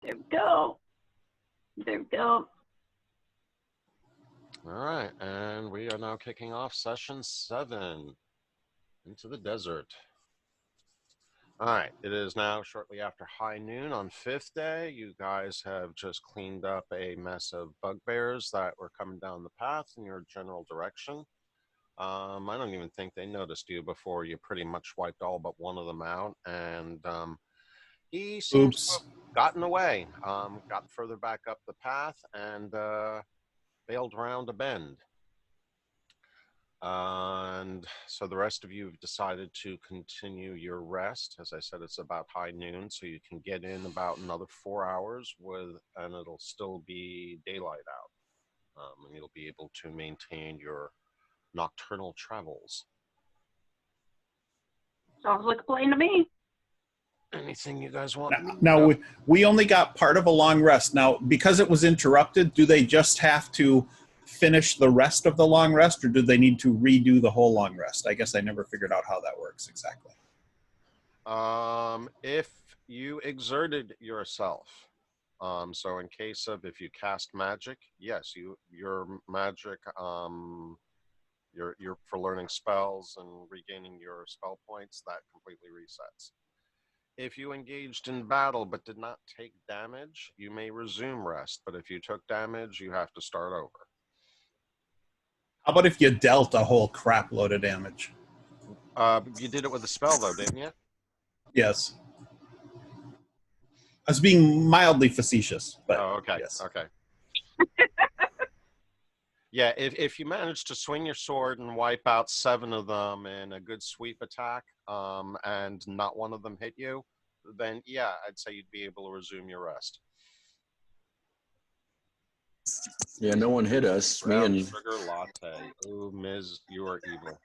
There we go. There we go. All right, and we are now kicking off session 7, Into the Desert. All right, it is now shortly after high noon on 5th day. You guys have just cleaned up a mess of bugbears that were coming down the path in your general direction. I don't even think they noticed you before you pretty much wiped all but one of them out, and he seems to have gotten away, got further back up the path, and bailed around a bend. And so the rest of you have decided to continue your rest. As I said, it's about high noon, so you can get in about another 4 hours and it'll still be daylight out. And you'll be able to maintain your nocturnal travels. Sounds like a plan to me. Anything you guys want? Now we only got part of a long rest. Now, because it was interrupted, do they just have to finish the rest of the long rest, or do they need to redo the whole long rest? I guess I never figured out how that works exactly. If you exerted yourself, so in case of if you cast magic, yes, your magic, your for learning spells and regaining your spell points, that completely resets. If you engaged in battle but did not take damage, you may resume rest. But if you took damage, you have to start over. How about if you dealt a whole crap load of damage? You did it with a spell, though, didn't you? Yes. I was being mildly facetious, but okay. Yes. Okay. Yeah, if you manage to swing your sword and wipe out 7 of them in a good sweep attack, and not one of them hit you, then yeah, I'd say you'd be able to resume your rest. Yeah, no one hit us. Brown sugar latte. Ooh, Ms., you are evil.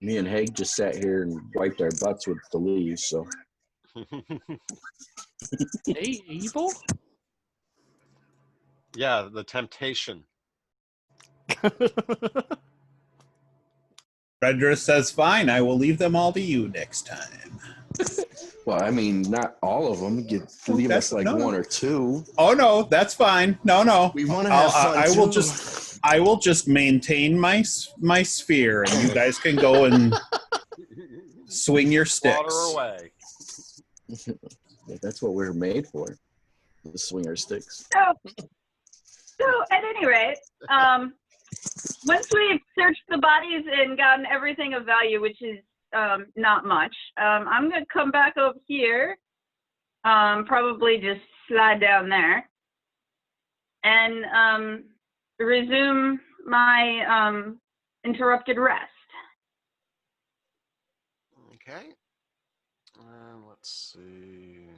Me and Haig just sat here and wiped our butts with the leaves, so. Hey, evil? Yeah, the temptation. Redress says, fine, I will leave them all to you next time. Well, I mean, not all of them. You leave us like one or two. Oh, no, that's fine. No. We want to have fun, I will just maintain my sphere, and you guys can go and swing your sticks. Water away. Yeah, that's what we're made for, the swinger sticks. So at any rate, once we've searched the bodies and gotten everything of value, which is not much, I'm going to come back over here, probably just slide down there, and resume my interrupted rest. Okay. Let's see.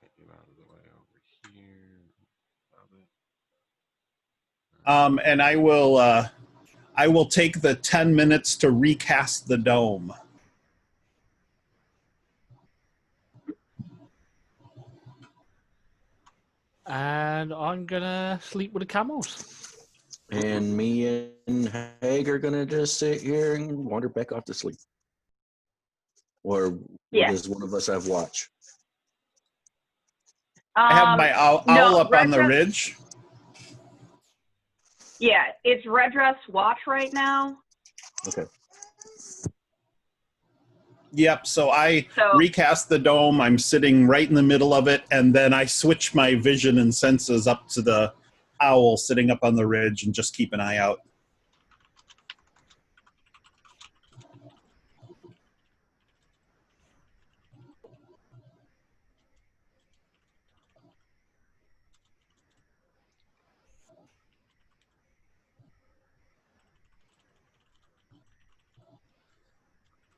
Get you out of the way over here. And I will take the 10 minutes to recast the dome. And I'm gonna sleep with the camels. And me and Haig are going to just sit here and wander back off to sleep. Or does one of us have watch? I have my owl up on the ridge. Yeah, it's Redress watch right now. Okay. Yep, so I recast the dome. I'm sitting right in the middle of it, and then I switch my vision and senses up to the owl sitting up on the ridge and just keep an eye out.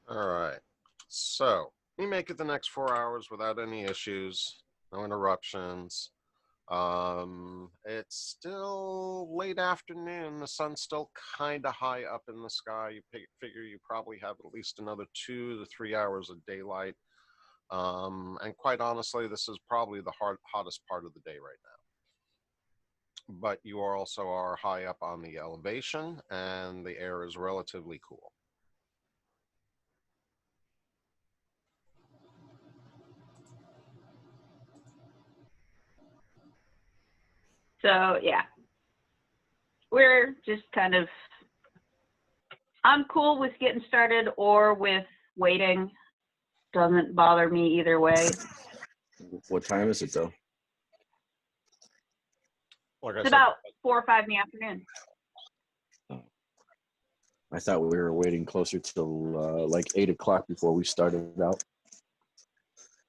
All right. So you make it the next 4 hours without any issues, no interruptions. It's still late afternoon. The sun's still kind of high up in the sky. You figure you probably have at least another 2 to 3 hours of daylight. And quite honestly, this is probably the hottest part of the day right now. But you also are high up on the elevation, and the air is relatively cool. So yeah, we're just kind of, I'm cool with getting started or with waiting. Doesn't bother me either way. What time is it though? Like I It's said, about 4 or 5 in the afternoon. I thought we were waiting closer till like 8 o'clock before we started out.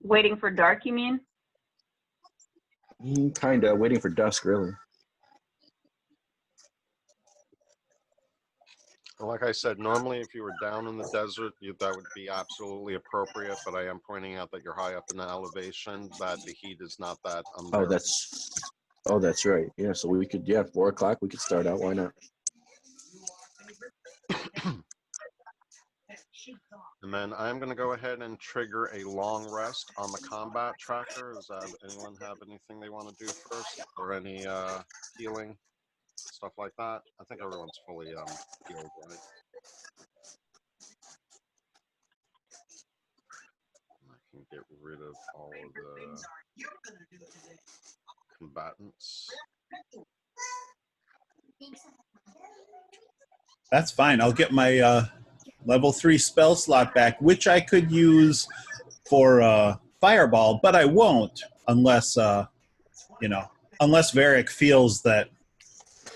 Waiting for dark, you mean? Kind of waiting for dusk, really. like I said, normally if you were down in the desert, that would be absolutely appropriate. But I am pointing out that you're high up in the elevation, that the heat is not that unbearable. Oh, that's right. Yeah, so we could, 4 o'clock. We could start out. Why not? And then I'm going to go ahead and trigger a long rest on the combat tracker. Does anyone have anything they want to do first, or any healing stuff like that? I think everyone's fully healed, right? I can get rid of all of the combatants. That's fine. I'll get my level 3 spell slot back, which I could use for Fireball, but I won't unless, unless Varric feels that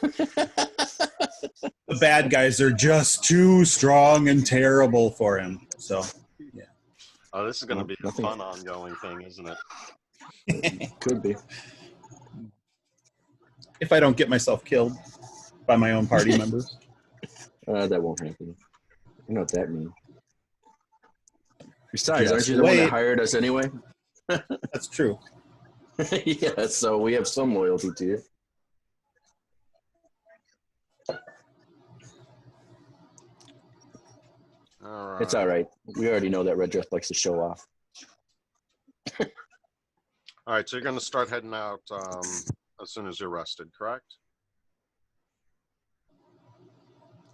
the bad guys are just too strong and terrible for him. So, yeah. Oh, this is going to be a Nothing. fun ongoing thing, isn't it? Could be. If I don't get myself killed by my own party members. That won't happen. You know what that means. Besides, Just aren't you the one that wait. hired us anyway? That's true. Yeah, so we have some loyalty to you. All right. It's all right. We already know that Red Dress likes to show off. All right, so you're going to start heading out as soon as you're rested, correct?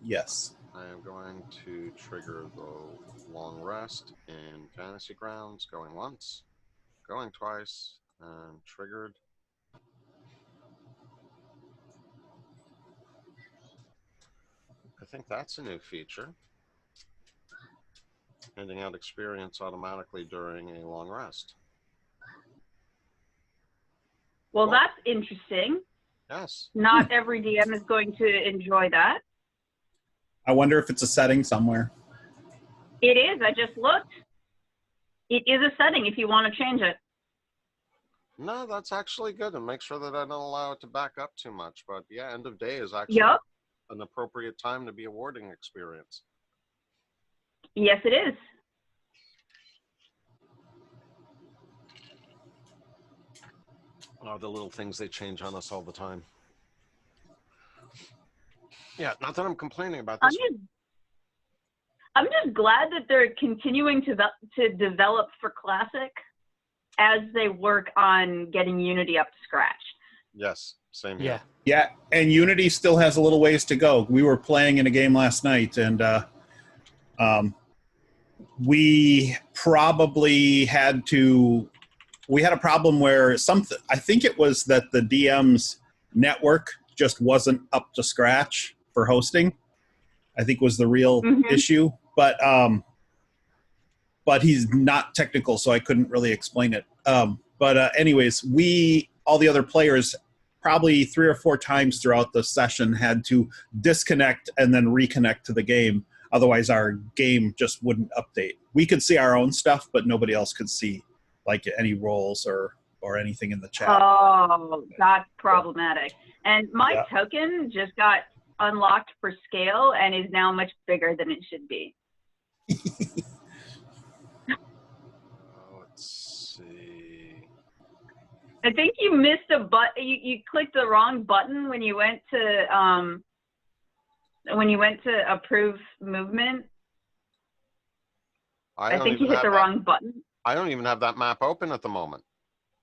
Yes. I am going to trigger the long rest in Fantasy Grounds, going once, going twice, and triggered. I think that's a new feature. Handing out experience automatically during a long rest. Well, that's interesting. Yes. Not every DM is going to enjoy that. I wonder if it's a setting somewhere. It is. I just looked. It is a setting if you want to change it. No, that's actually good, and make sure that I don't allow it to back up too much. But yeah, end of day is actually an appropriate time to be awarding experience. Yes, it is. Oh, the little things they change on us all the time. Yeah, not that I'm complaining about this. I'm just glad that they're continuing to develop for Classic as they work on getting Unity up to scratch. Yes, same here. Yeah, and Unity still has a little ways to go. We were playing in a game last night, and we probably had to. We had a problem where I think it was that the DM's network just wasn't up to scratch for hosting. I think was the real issue, but he's not technical, so I couldn't really explain it. Anyways, all the other players, probably 3 or 4 times throughout the session, had to disconnect and then reconnect to the game. Otherwise, our game just wouldn't update. We could see our own stuff, but nobody else could see like any rolls or anything in the chat. Oh, that's problematic. And my token just got unlocked for scale and is now much bigger than it should be. Let's see. I think you missed a button. You clicked the wrong button when you went to approve movement. I think you hit the wrong button. I don't even have that map open at the moment.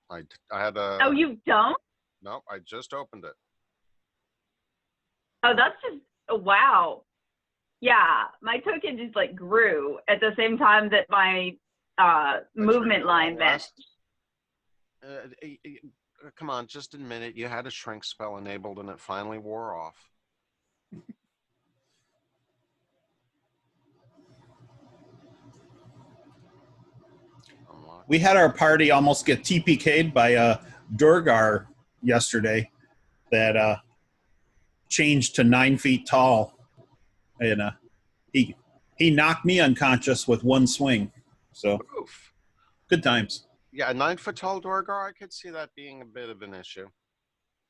I had a. Oh, you don't? No, I just opened it. Oh, that's just wow. Yeah, my token just like grew at the same time that my movement line vanished. come on, just admit it. You had a shrink spell enabled and it finally wore off. We had our party almost get TPK'd by a Durgar yesterday that changed to 9 feet tall. And he knocked me unconscious with one swing. So Oof. good times. Yeah, a 9-foot tall Dorgar, I could see that being a bit of an issue.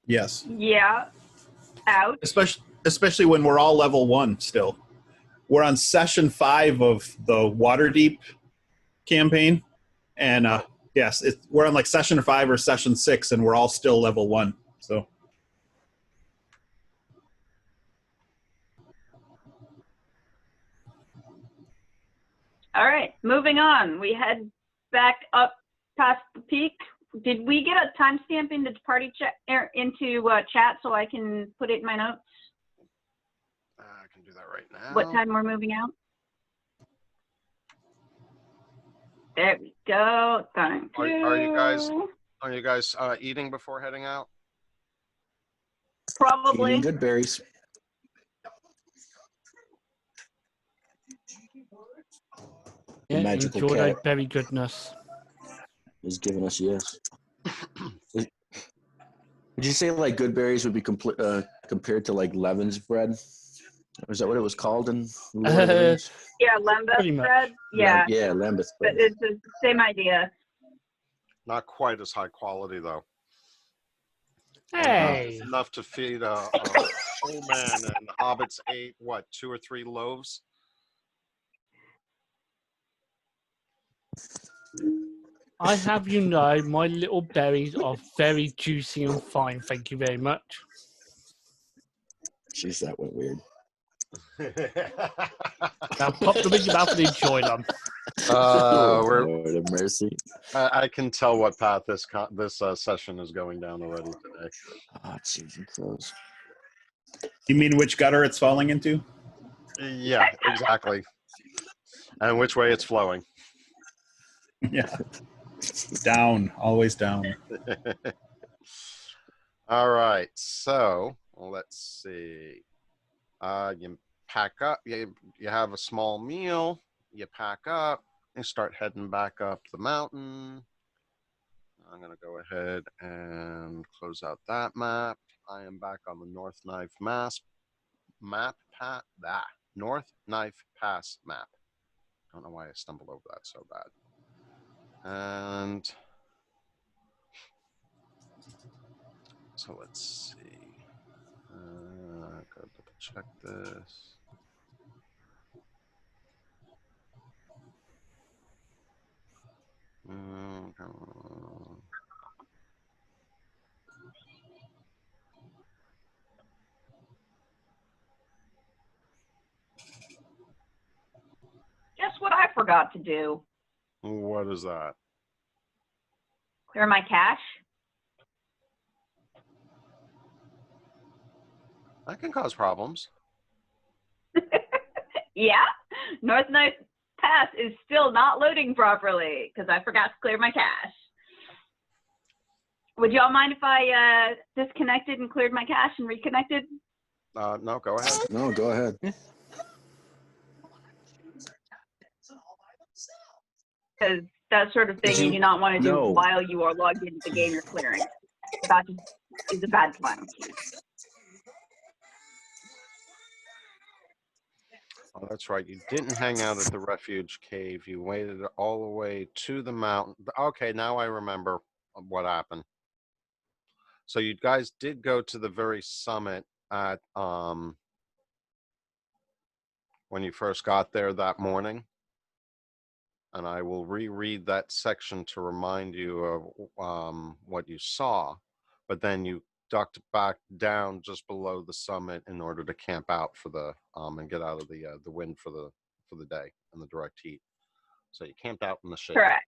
Yes. Yeah. Out. Especially when we're all level 1 still. We're on session 5 of the Waterdeep campaign. And yes, we're on like session 5 or session 6, and we're all still level 1. So All right, moving on. We head back up past the peak. Did we get a timestamp into party chat into chat so I can put it in my notes? I can do that right now. What time we're moving out? There we go. Thank you. Are you guys eating before heading out? Probably. Eating good berries. The Yeah, magical enjoy cat that berry goodness. is giving us yes. Would you say like good berries would be compared to like Levin's bread? Is that what it was called in Lord of the Rings? Yeah, Lambeth Pretty much. bread. Yeah, Yeah, Lambeth but bread. it's the same idea. Not quite as high quality, though. Hey. Enough to feed a whole man, and the hobbits ate, what, 2 or 3 loaves? I have you know, my little berries are very juicy and fine. Thank you very much. Jeez, that went weird. Now pop them in your mouth and enjoy them. Lord have mercy. I can tell what path this session is going down already today. Oh, Jesus. you mean which gutter it's falling into? Yeah, exactly. And which way it's flowing. Yeah. Down, always down. All right, so let's see. You pack up. You have a small meal. You pack up and start heading back up the mountain. I'm going to go ahead and close out that map. I am back on the North Knife North Knife Pass map. I don't know why I stumbled over that so bad. And so let's see. Go double check this. Guess what I forgot to do? What is that? Clear my cache. That can cause problems. Yeah, North Knife Pass is still not loading properly because I forgot to clear my cache. Would y'all mind if I disconnected and cleared my cache and reconnected? No, go ahead. No, go ahead. Because that sort of thing you do not want to do while you are logged into the game you're clearing. That is a bad plan. Oh, that's right. You didn't hang out at the refuge cave. You waited all the way to the mountain. Okay, now I remember what happened. So you guys did go to the very summit at when you first got there that morning. And I will reread that section to remind you of what you saw. But then you ducked back down just below the summit in order to camp out for the and get out of the wind for the day and the direct heat. So you camped out in the shade. Correct.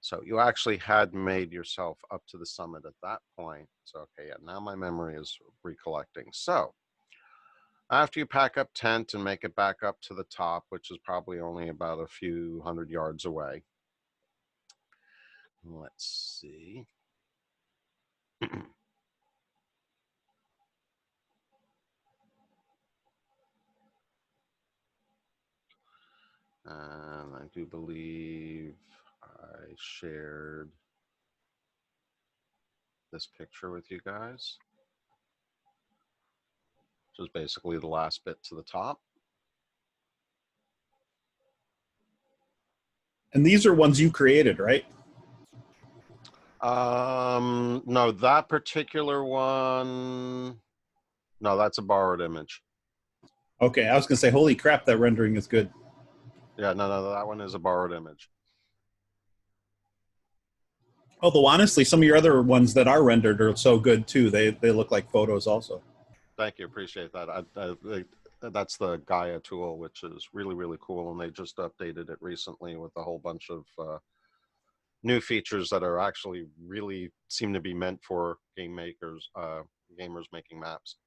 So you actually had made yourself up to the summit at that point. So okay, yeah, now my memory is recollecting. So after you pack up tent and make it back up to the top, which is probably only about a few 100 yards away. Let's see. And I do believe I shared this picture with you guys, which is basically the last bit to the top. And these are ones you created, right? No, that particular one, no, that's a borrowed image. Okay, I was gonna say, holy crap, that rendering is good. Yeah, no, that one is a borrowed image. Although honestly, some of your other ones that are rendered are so good too. They look like photos also. Thank you, appreciate that. That's the Gaia tool, which is really, really cool, and they just updated it recently with a whole bunch of new features that are actually really seem to be meant for game makers, gamers making maps.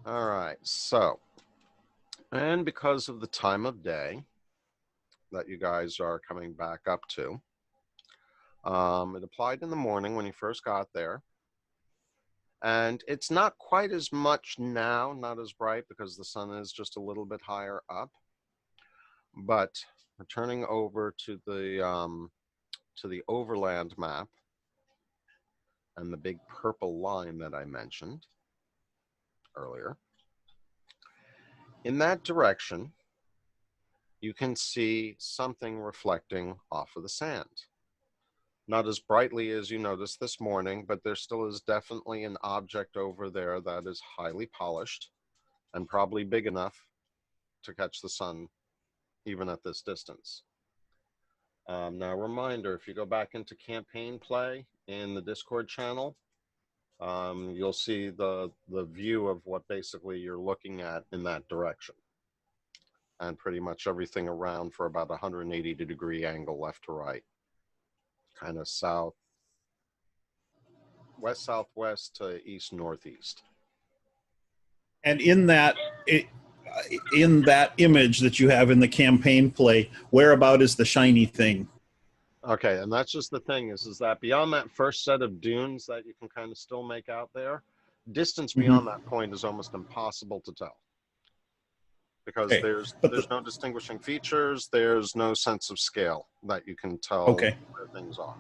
All right, so, and because of the time of day that you guys are coming back up to, it applied in the morning when you first got there. And it's not quite as much now, not as bright because the sun is just a little bit higher up. But returning over to the overland map and the big purple line that I mentioned earlier, in that direction, you can see something reflecting off of the sand. Not as brightly as you noticed this morning, but there still is definitely an object over there that is highly polished and probably big enough to catch the sun even at this distance. Now, a reminder, if you go back into campaign play in the Discord channel, you'll see the view of what basically you're looking at in that direction. And pretty much everything around for about 180-degree angle left to right. Kind of south, west-southwest to east-northeast. And in that image that you have in the campaign play, whereabout is the shiny thing? Okay, and that's just the thing is that beyond that first set of dunes that you can kind of still make out there, distance beyond that point is almost impossible to tell. Because Okay. there's no distinguishing features, there's no sense of scale that you can tell Okay. where things are.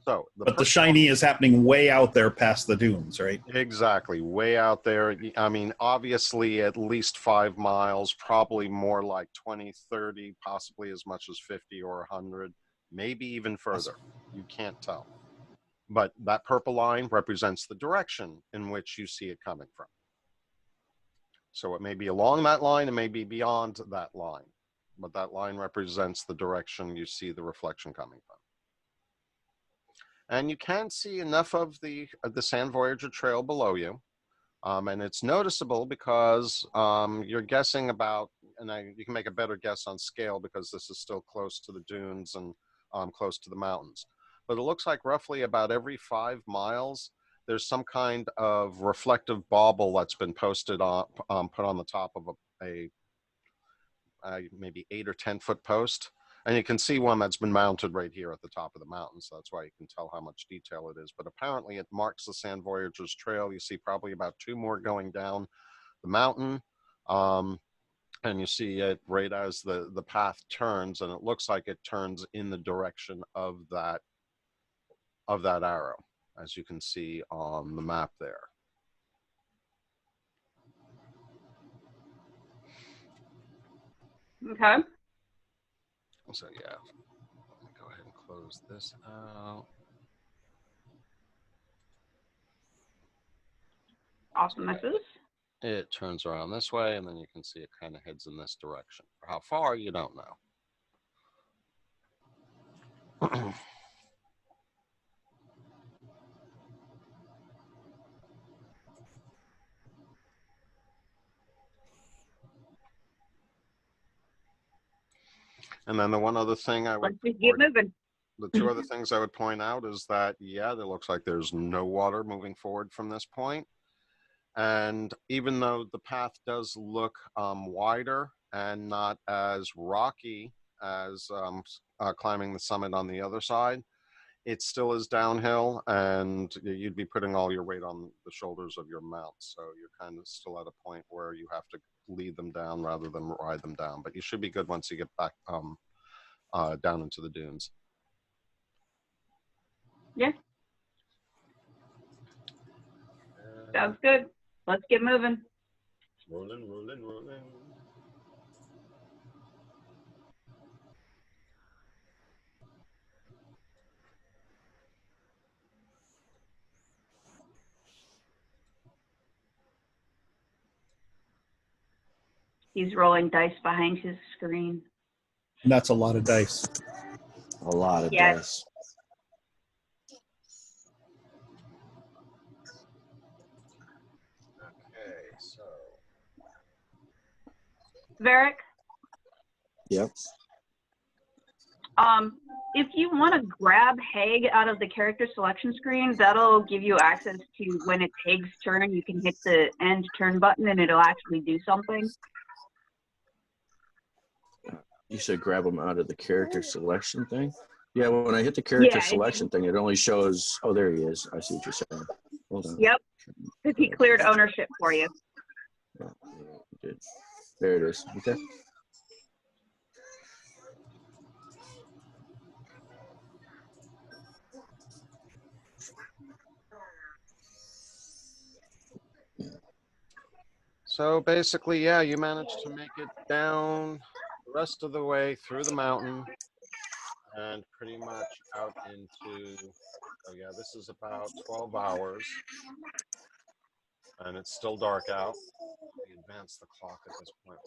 So, But the shiny is happening way out there past the dunes, right? Exactly, way out there. I mean, obviously at least 5 miles, probably more like 20, 30, possibly as much as 50 or 100, maybe even further. You can't tell. But that purple line represents the direction in which you see it coming from. So it may be along that line, it may be beyond that line, but that line represents the direction you see the reflection coming from. And you can see enough of the Sand Voyager trail below you. And it's noticeable because you're guessing about, and you can make a better guess on scale because this is still close to the dunes and close to the mountains. But it looks like roughly about every 5 miles, there's some kind of reflective bauble that's been posted on, put on the top of a maybe 8 or 10 foot post. And you can see one that's been mounted right here at the top of the mountain, so that's why you can tell how much detail it is. But apparently it marks the Sand Voyager's trail. You see probably about 2 more going down the mountain. And you see it right as the path turns, and it looks like it turns in the direction of that arrow, as you can see on the map there. Okay. So yeah, let me go ahead and close this out. Awesomenesses. It turns around this way, and then you can see it kind of heads in this direction. For how far, you don't know. And then the one other thing I would Let's just get moving. the 2 other things I would point out is that, yeah, it looks like there's no water moving forward from this point. And even though the path does look wider and not as rocky as climbing the summit on the other side, it still is downhill, and you'd be putting all your weight on the shoulders of your mount. So you're kind of still at a point where you have to lead them down rather than ride them down. But you should be good once you get back down into the dunes. Yeah. Sounds good. Let's get moving. Rolling, rolling, rolling. He's rolling dice behind his screen. And that's a lot of dice. A lot of Yes. dice. Okay, so Varric, Yep. if you want to grab Haig out of the character selection screen, that'll give you access to when it's Haig's turn. You can hit the end turn button and it'll actually do something. You should grab them out of the character selection thing. Yeah, when I hit the character Yeah, selection thing, it only shows. Oh, there he is. I see what you're saying. Hold on. Yep, because he cleared ownership for you. Yeah, good. There it is. Okay. So basically, yeah, you managed to make it down the rest of the way through the mountain and pretty much out into, oh yeah, this is about 12 hours and it's still dark out. We advance the clock at this point.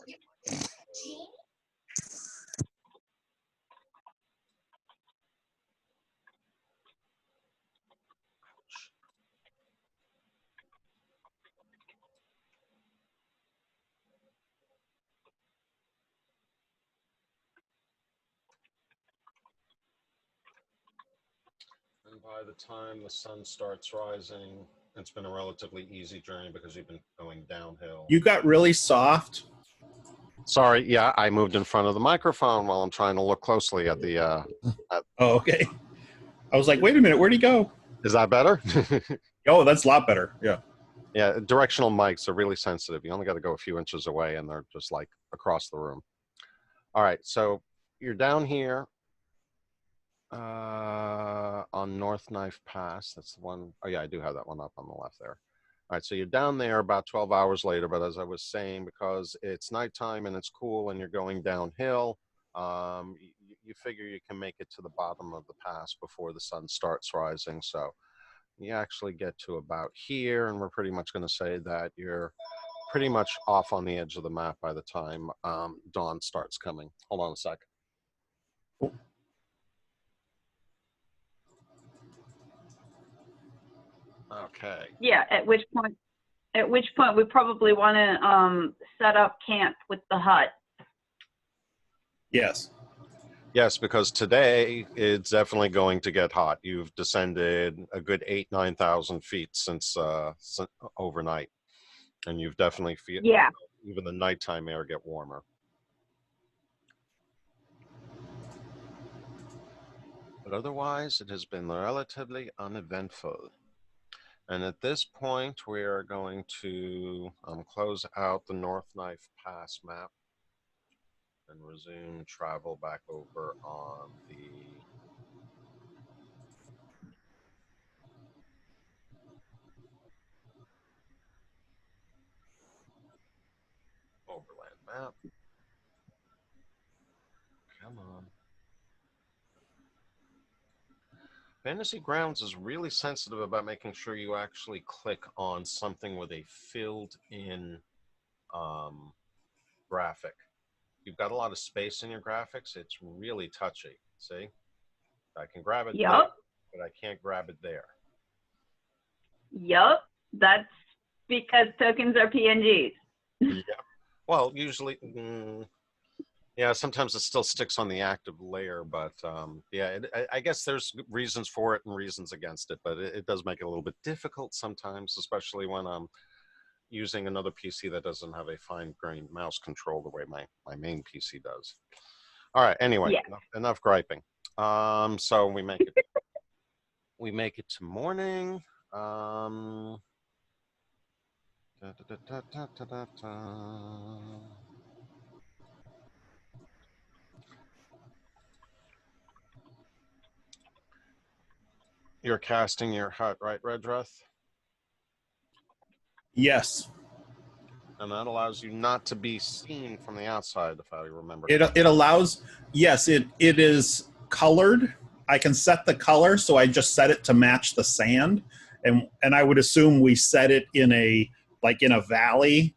And by the time the sun starts rising, it's been a relatively easy journey because you've been going downhill. You got really soft. Sorry, yeah, I moved in front of the microphone while I'm trying to look closely at the. Oh, okay. I was like, wait a minute, where'd he go? Is that better? Oh, that's a lot better. Yeah. Yeah, directional mics are really sensitive. You only got to go a few inches away, and they're just like across the room. All right, so you're down here on North Knife Pass. That's the one. Oh yeah, I do have that one up on the left there. All right, so you're down there about 12 hours later, but as I was saying, because it's nighttime and it's cool and you're going downhill, you figure you can make it to the bottom of the pass before the sun starts rising. So you actually get to about here, and we're pretty much going to say that you're pretty much off on the edge of the map by the time dawn starts coming. Hold on a sec. Okay. Yeah, at which point we probably want to set up camp with the hut. Yes. Yes, because today it's definitely going to get hot. You've descended a good 9,000 feet since overnight, and you've definitely feel even the nighttime air get warmer. But otherwise, it has been relatively uneventful. And at this point, we are going to close out the North Knife Pass map and resume travel back over on the overland map. Come on. Fantasy Grounds is really sensitive about making sure you actually click on something with a filled-in graphic. You've got a lot of space in your graphics. It's really touchy. See? I can grab it there, but I can't grab it there. Yep. That's because tokens are PNGs. Yeah. Well, usually, yeah, sometimes it still sticks on the active layer, but yeah, I guess there's reasons for it and reasons against it, but it does make it a little bit difficult sometimes, especially when I'm using another PC that doesn't have a fine-grained mouse control the way my main PC does. All right, anyway, enough griping. So we make it to morning. Da, da, da, da, da, da, da. You're casting your hut, right, Redreth? Yes. And that allows you not to be seen from the outside, if I remember. It allows, yes, it is colored. I can set the color, so I just set it to match the sand. And I would assume we set it in a valley,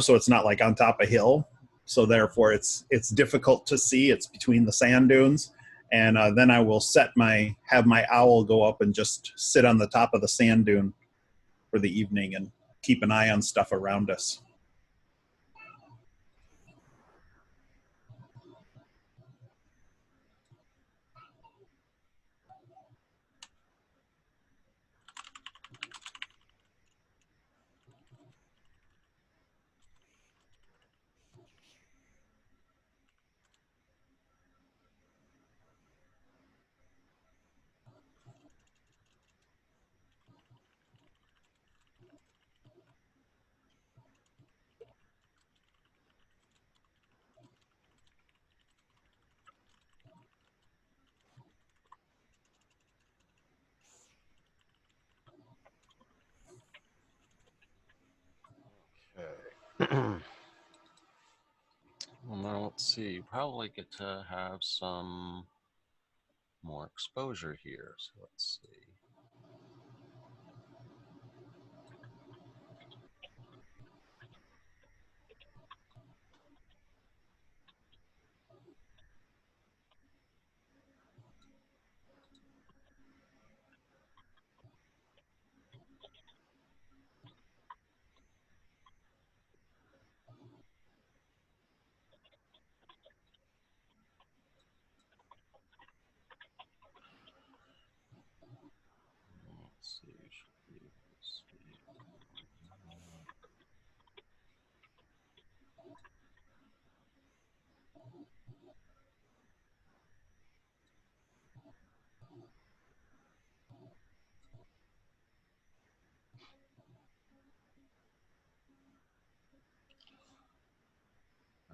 so it's not like on top of a hill. So therefore it's difficult to see. It's between the sand dunes. And then I will have my owl go up and just sit on the top of the sand dune for the evening and keep an eye on stuff around us. Okay. Well, now let's see. You probably get to have some more exposure here. So let's see. Let's see. Should be able to see.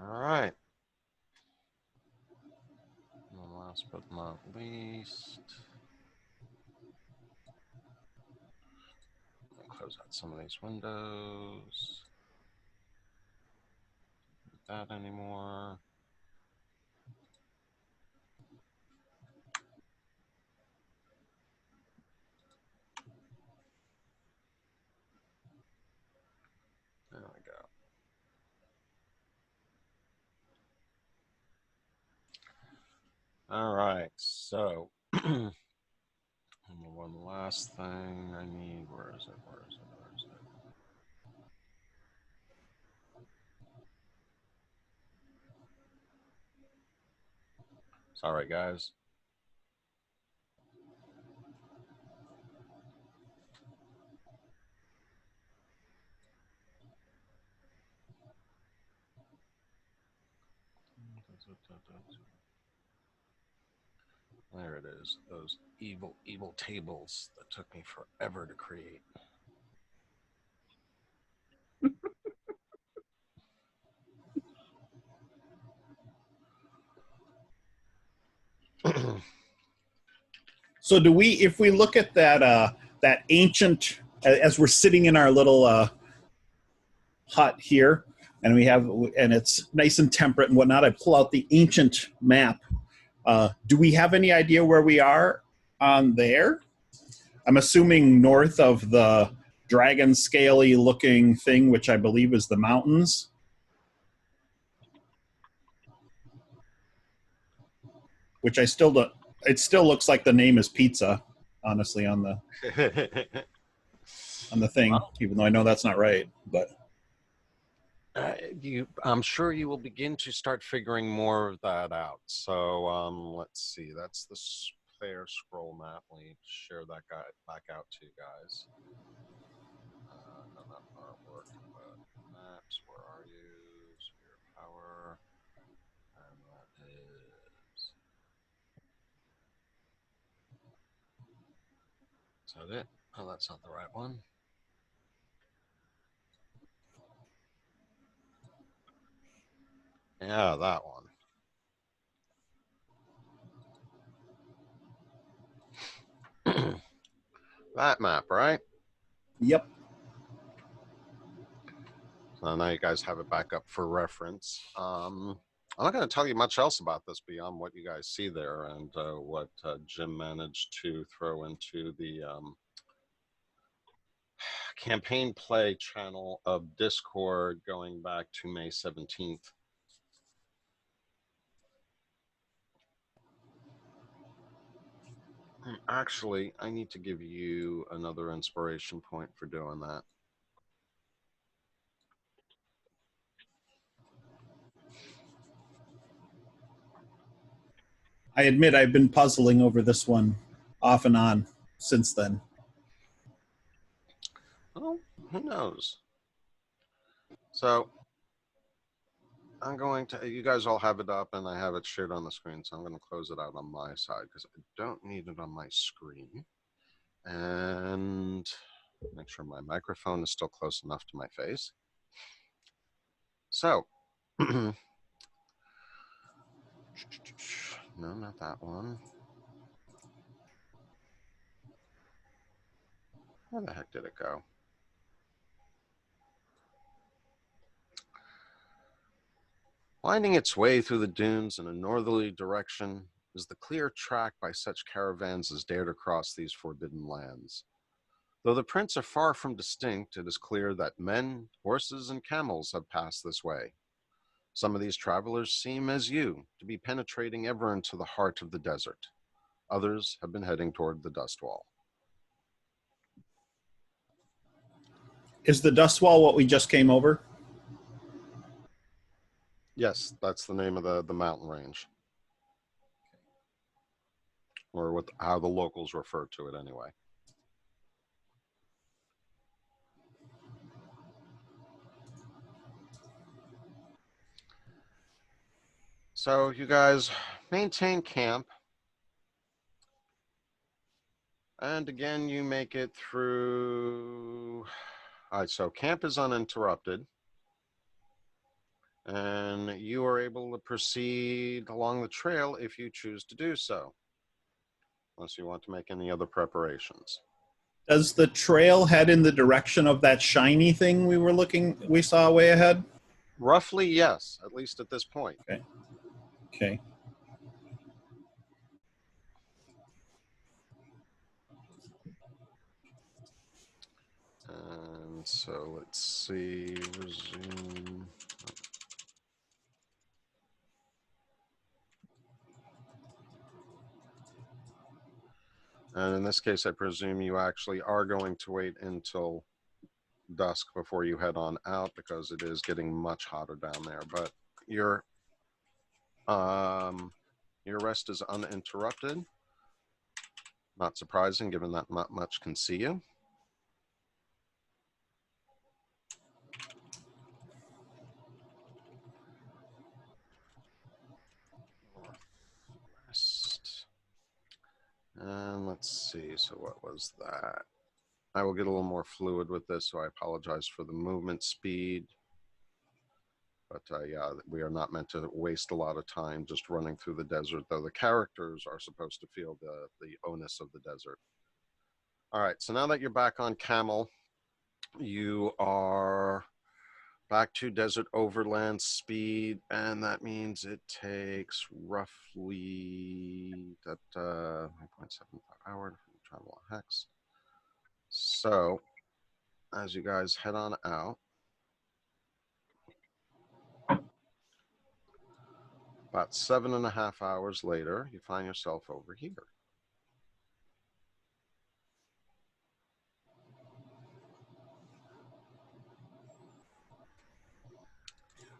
All right. And last but not least, I'll close out some of these windows. Not that anymore. There we go. All right. So, one last thing I need. Where is it? Where is it? Where is it? Sorry, guys. There it is. Those evil, evil tables that took me forever to create. So if we look at that ancient, as we're sitting in our little hut here, and it's nice and temperate and whatnot, I pull out the ancient map. Do we have any idea where we are on there? I'm assuming north of the dragon scaly looking thing, which I believe is the mountains. Which I still don't. It still looks like the name is pizza, honestly, on the thing, even though I know that's not right. But I'm sure you will begin to start figuring more of that out. So let's see. That's the player scroll map. Let me share that guy back out to you guys. No, not artwork, but maps. Where are you? Sphere of power. And that is. Is that it? Oh, that's not the right one. Yeah, that one. That map, right? Yep. So now you guys have it back up for reference. I'm not going to tell you much else about this beyond what you guys see there and what Jim managed to throw into the campaign play channel of Discord going back to May 17th. Actually, I need to give you another inspiration point for doing that. I admit I've been puzzling over this one off and on since then. Well, who knows? So I'm going to, you guys all have it up and I have it shared on the screen. So I'm going to close it out on my side because I don't need it on my screen. And make sure my microphone is still close enough to my face. So, no, not that one. Where the heck did it go? Winding its way through the dunes in a northerly direction is the clear track by such caravans as dare to cross these forbidden lands. Though the prints are far from distinct, it is clear that men, horses, and camels have passed this way. Some of these travelers seem, as you, to be penetrating ever into the heart of the desert. Others have been heading toward the dust wall. Is the dust wall what we just came over? Yes, that's the name of the mountain range. Or what, how the locals refer to it anyway. So you guys maintain camp. And again, you make it through. All right, so camp is uninterrupted. And you are able to proceed along the trail if you choose to do so. Unless you want to make any other preparations. Does the trail head in the direction of that shiny thing we saw way ahead? Roughly, yes, at least at this point. Okay. Okay. And so let's see, resume. And in this case, I presume you actually are going to wait until dusk before you head on out because it is getting much hotter down there. But your rest is uninterrupted. Not surprising, given that not much can see you. Rest. And let's see, so what was that? I will get a little more fluid with this, so I apologize for the movement speed. But yeah, we are not meant to waste a lot of time just running through the desert, though the characters are supposed to feel the onus of the desert. All right, so now that you're back on camel, you are back to desert overland speed, and that means it takes roughly 9.75 hours to travel on hex. So as you guys head on out, about 7.5 hours later, you find yourself over here.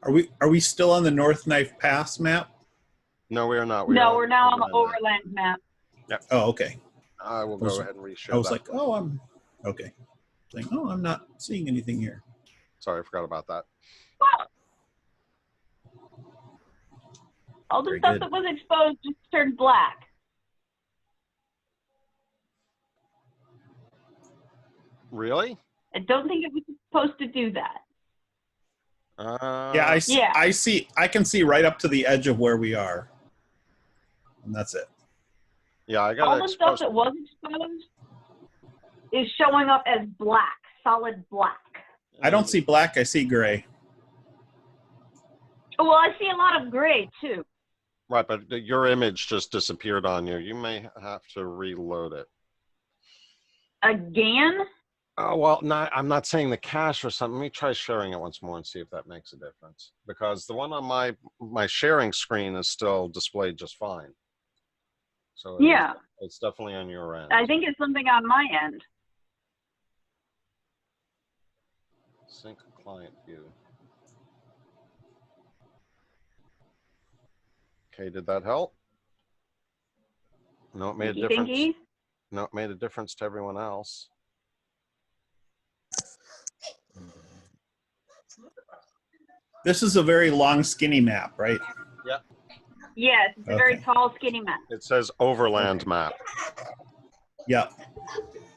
Are we still on the North Knife Pass map? No, we are not. No, we're now on the overland overland map. map. Oh, okay. I will go ahead and reshare I was that. like, oh, I'm okay. Like, oh, I'm not seeing anything here. Sorry, I forgot about that. All the Very stuff good. that was exposed just turned black. Really? I don't think it was supposed to do that. Yeah, Yeah. I can see right up to the edge of where we are. And that's it. Yeah, I All got the stuff exposed. that was exposed is showing up as black, solid black. I don't see black, I see gray. Well, I see a lot of gray too. Right, but your image just disappeared on you. You may have to reload it. Again? Oh, well, I'm not saying the cache or something. Let me try sharing it once more and see if that makes a difference. Because the one on my sharing screen is still displayed just fine. So Yeah. it's definitely on your end. I think it's something on my end. Sync client view. Okay, did that help? No, it made a difference. Thinky? No, it made a difference to everyone else. This is a very long, skinny map, right? Yeah. Yes, it's a very tall, skinny map. It says overland map. Yeah.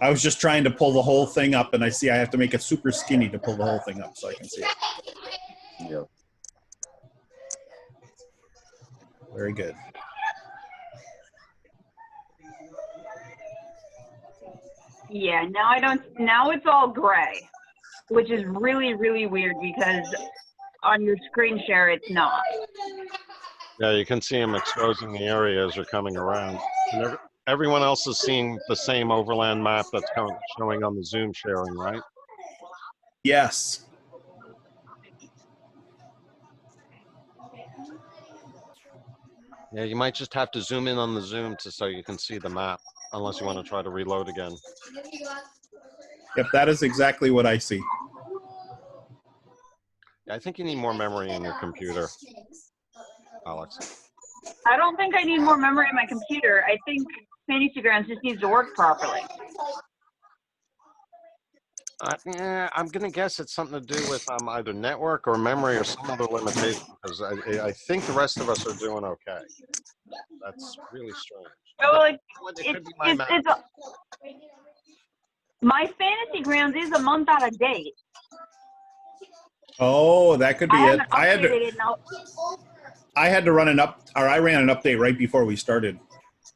I was just trying to pull the whole thing up, and I see I have to make it super skinny to pull the whole thing up so I can see it. Yeah. Very good. Yeah, now I don't, now it's all gray, which is really, really weird because on your screen share, it's not. Yeah, you can see them exposing the area as they're coming around. And everyone else is seeing the same overland map that's showing on the Zoom sharing, right? Yes. Yeah, you might just have to zoom in on the Zoom so you can see the map, unless you want to try to reload again. Yep, that is exactly what I see. Yeah, I think you need more memory in your computer, Alex. I don't think I need more memory in my computer. I think Fantasygrams just needs to work properly. Yeah, I'm going to guess it's something to do with either network or memory or some other limitation, because I think the rest of us are doing okay. That's really strange. Oh, It could be my map. My Fantasygrams is a month out of date. Oh, that could be I it. haven't updated it now. I had to run I ran an update right before we started.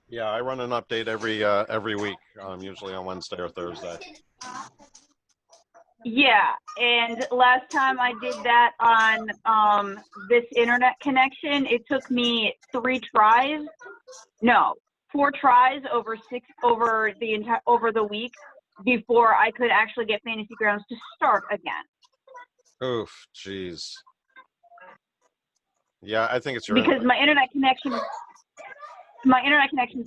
Yeah, I run an update every week, usually on Wednesday or Thursday. Yeah, and last time I did that on this internet connection, it took me 4 tries over the week before I could actually get Fantasygrams to start again. Oof, jeez. Yeah, I think it's your because my internet connection is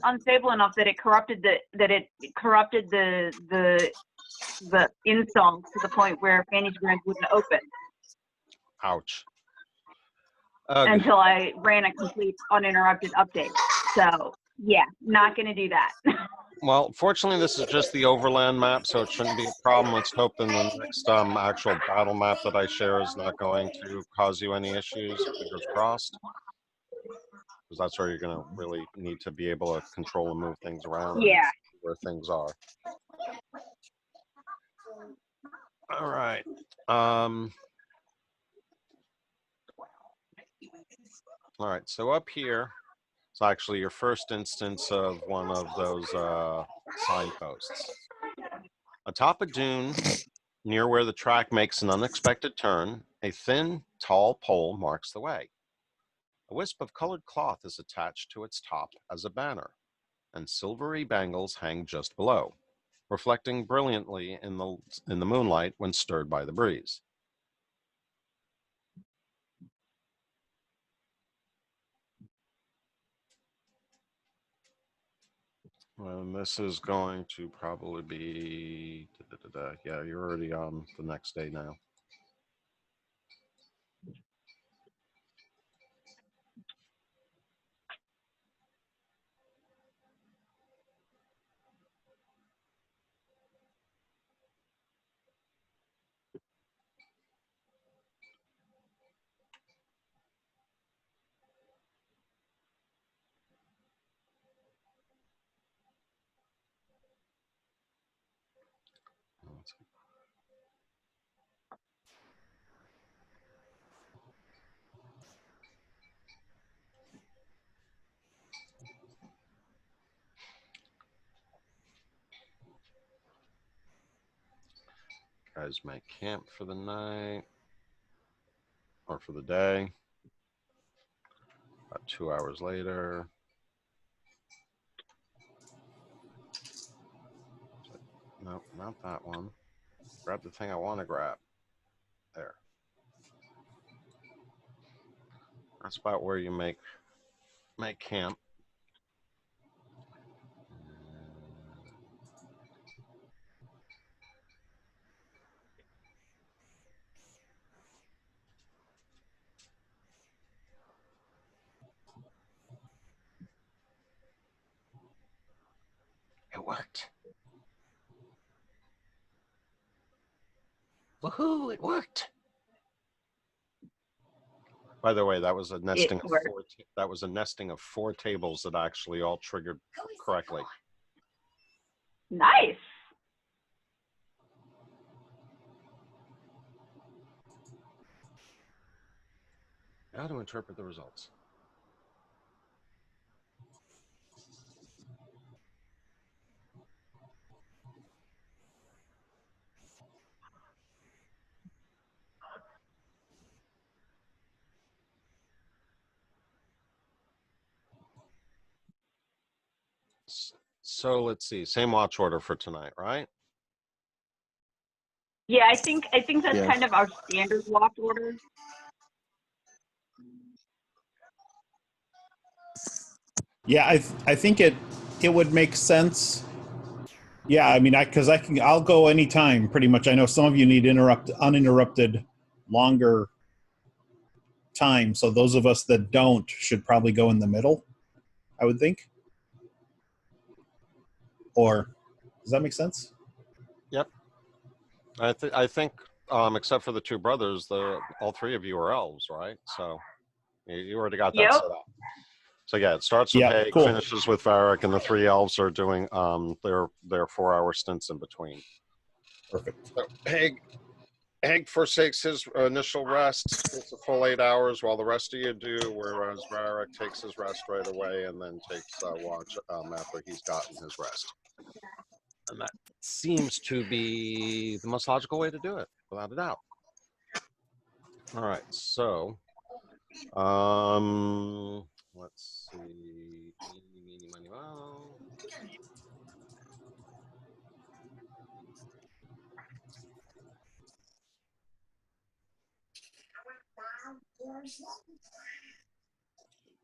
unstable enough that it corrupted the install to the point where Fantasygrams wouldn't open. Ouch. Until I ran a complete uninterrupted update. So yeah, not going to do that. Well, fortunately, this is just the overland map, so it shouldn't be a problem. Let's hope in the next actual battle map that I share is not going to cause you any issues. Fingers crossed. Because that's where you're going to really need to be able to control and move things around. Yeah. Where things are. All right. All right. So up here, it's actually your first instance of one of those signposts. Atop a dune, near where the track makes an unexpected turn, a thin, tall pole marks the way. A wisp of colored cloth is attached to its top as a banner, and silvery bangles hang just below, reflecting brilliantly in the moonlight when stirred by the breeze. And this is going to probably be, yeah, you're already on the next day now. guys make camp for the night or for the day. About 2 hours later. No, not that one. Grab the thing I want to grab. There. That's about where you make camp. It worked. Woohoo! It worked. By the way, that was a nesting of worked. nesting of 4 tables that actually all triggered correctly. Nice. How to interpret the results. So let's see. Same watch order for tonight, right? Yeah, I think that's Yeah. kind of our standard watch order. Yeah, I think it would make sense. Yeah, I mean, I'll go anytime pretty much. I know some of you need uninterrupted longer time, so those of us that don't should probably go in the middle, I would think. Or does that make sense? Yep. I think except for the 2 brothers, all 3 of you are elves, right? So you already got that Yep. set up. So yeah, it starts with Yep, Haig, cool. finishes with Varric, and the 3 elves are doing their 4-hour stints in between. Perfect. So Haig forsakes his initial rest. It's a full 8 hours, while the rest of you do. Whereas Varric takes his rest right away and then takes watch after he's gotten his rest. And that seems to be the most logical way to do it, without a doubt. All right, so let's see. Eeny, meeny, miny, moe.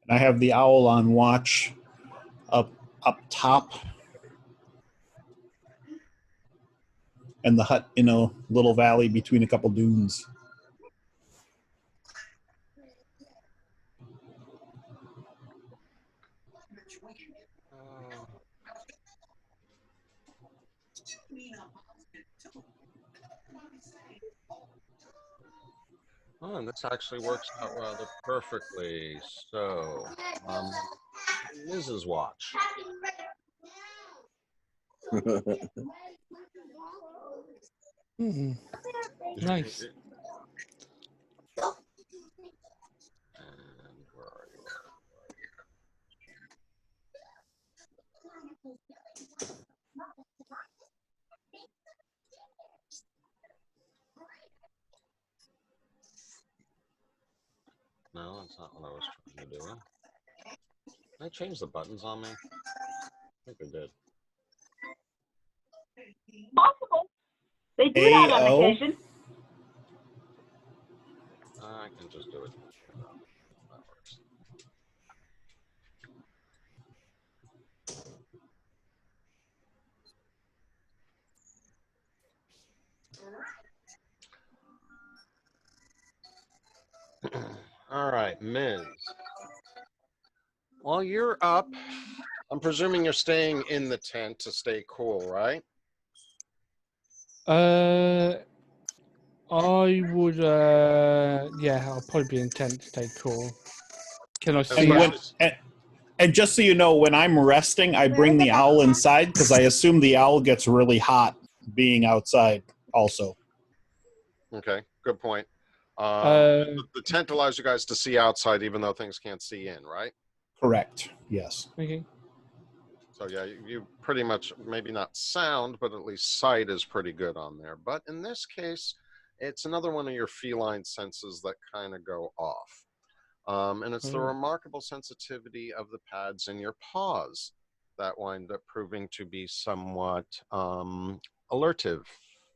And I have the owl on watch up top, and the hut in a little valley between a couple dunes. Oh, and this actually works out rather perfectly. So, Mrs. Watch. Nice. And where are you? No, that's not what I was trying to do. Did I change the buttons on me? I think I did. Possible. They do that on AO. occasion. I can just do it. That works. All right, Ms. While you're up, I'm presuming you're staying in the tent to stay cool, right? I would, yeah, I'll probably be intent to stay cool. Can I see And when out? and just so you know, when I'm resting, I bring the owl inside because I assume the owl gets really hot being outside also. Okay, good point. Uh, The tent allows you guys to see outside even though things can't see in, right? Correct. Yes. Okay. So yeah, you pretty much, maybe not sound, but at least sight is pretty good on there. But in this case, it's another one of your feline senses that kind of go off. And it's the remarkable sensitivity of the pads in your paws that wind up proving to be somewhat alertive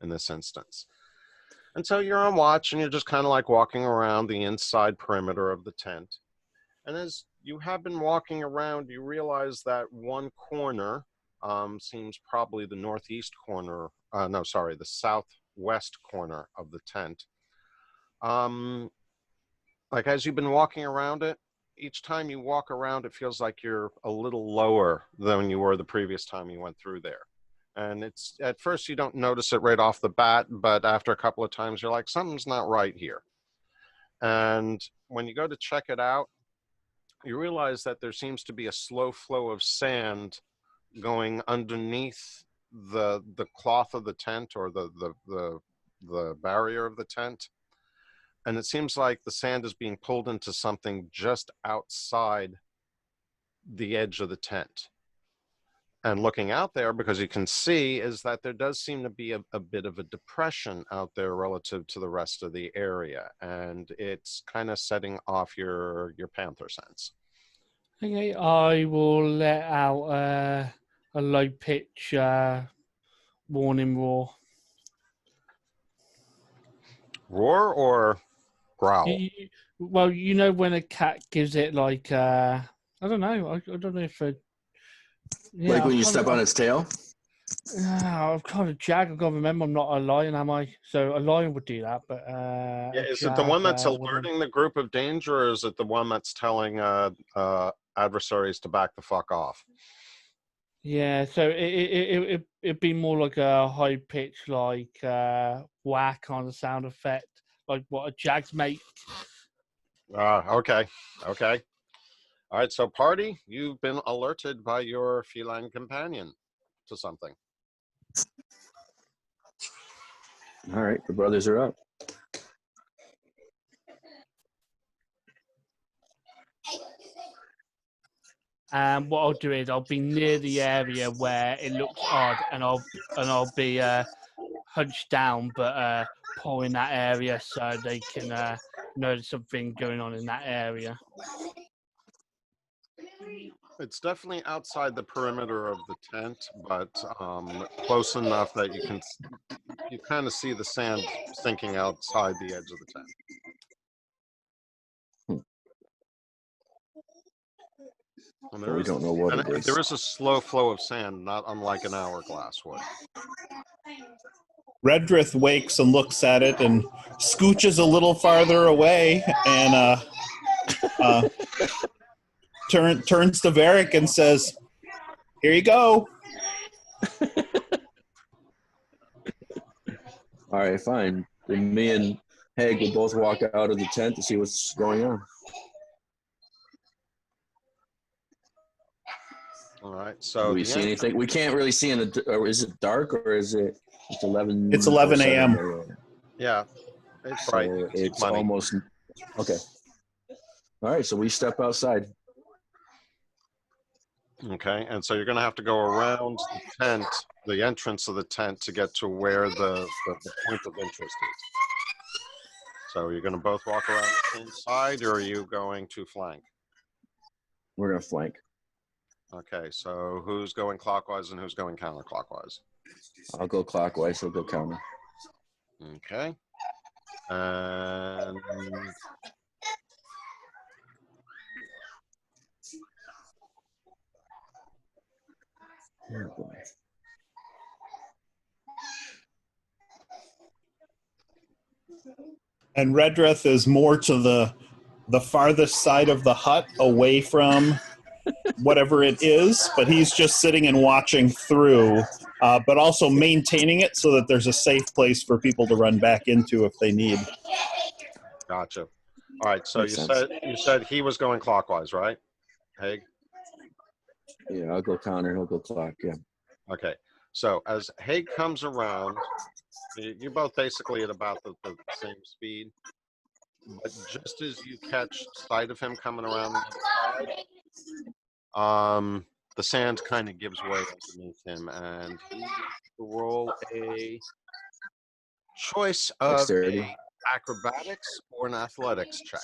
in this instance. And so you're on watch and you're just kind of like walking around the inside perimeter of the tent. And as you have been walking around, you realize that one corner seems probably the northeast corner, the southwest corner of the tent. Like as you've been walking around it, each time you walk around, it feels like you're a little lower than you were the previous time you went through there. And it's, at first you don't notice it right off the bat, but after a couple of times, you're like, something's not right here. And when you go to check it out, you realize that there seems to be a slow flow of sand going underneath the cloth of the tent, or the barrier of the tent. And it seems like the sand is being pulled into something just outside the edge of the tent. And looking out there, because you can see, is that there does seem to be a bit of a depression out there relative to the rest of the area. And it's kind of setting off your panther sense. Okay, I will let out a low pitch warning roar. Roar or growl? Well, you know when a cat gives it like I don't know. I don't know if Like when you step on its tail? I've kind of jag. I've got to remember I'm not a lion, am I? So a lion would do that, but yeah, is it the one that's alerting the group of danger, or is it the one that's telling adversaries to back the fuck off? Yeah, so it'd be more like a high pitch, like whack kind of sound effect, like what a jags make. Okay. All right, so party, you've been alerted by your feline companion to something. All right, the brothers are up. And what I'll do is I'll be near the area where it looks odd, and I'll be hunched down, but pull in that area so they can notice something going on in that area. It's definitely outside the perimeter of the tent, but close enough that you kind of see the sand sinking outside the edge of the tent. And We don't know what it is. There is a slow flow of sand, not unlike an hourglass would. Redrith wakes and looks at it and scooches a little farther away and turns to Varric and says, "Here you go." All right, fine. Then me and Haig will both walk out of the tent to see what's going on. All right, so Do we see anything? We can't really see in the. Or is it dark, or is it? It's 11. It's 11 a.m. Yeah, it's bright. So it's almost okay. All right, so we step outside. Okay, and so you're going to have to go around the tent, the entrance of the tent, to get to where the point of interest is. So you're going to both walk around the same side, or are you going to flank? We're going to flank. Okay, so who's going clockwise and who's going counterclockwise? I'll go clockwise, he'll go counter. Okay. And oh boy. And Redrith is more to the farthest side of the hut, away from whatever it is, but he's just sitting and watching through, but also maintaining it so that there's a safe place for people to run back into if they need. Gotcha. All right, so you said he was going clockwise, right, Haig? Yeah, I'll go counter, he'll go clock, yeah. Okay, so as Haig comes around, you're both basically at about the same speed, but just as you catch sight of him coming around the other side, the sand kind of gives way underneath him, and he needs to roll a choice of Dexterity. a acrobatics or an athletics check.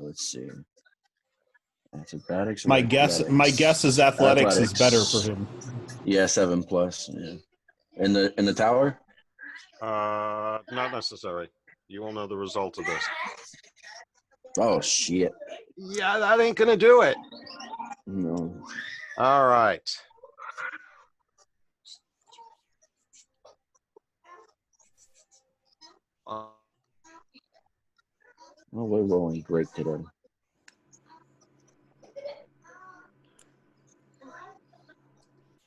Let's see. Acrobatics. Or My guess is athletics is better for him. Yeah, 7+. Yeah. In the tower. Not necessary. You will know the result of this. Oh shit. Yeah, that ain't gonna do it. No. All right. Oh, we're rolling great today.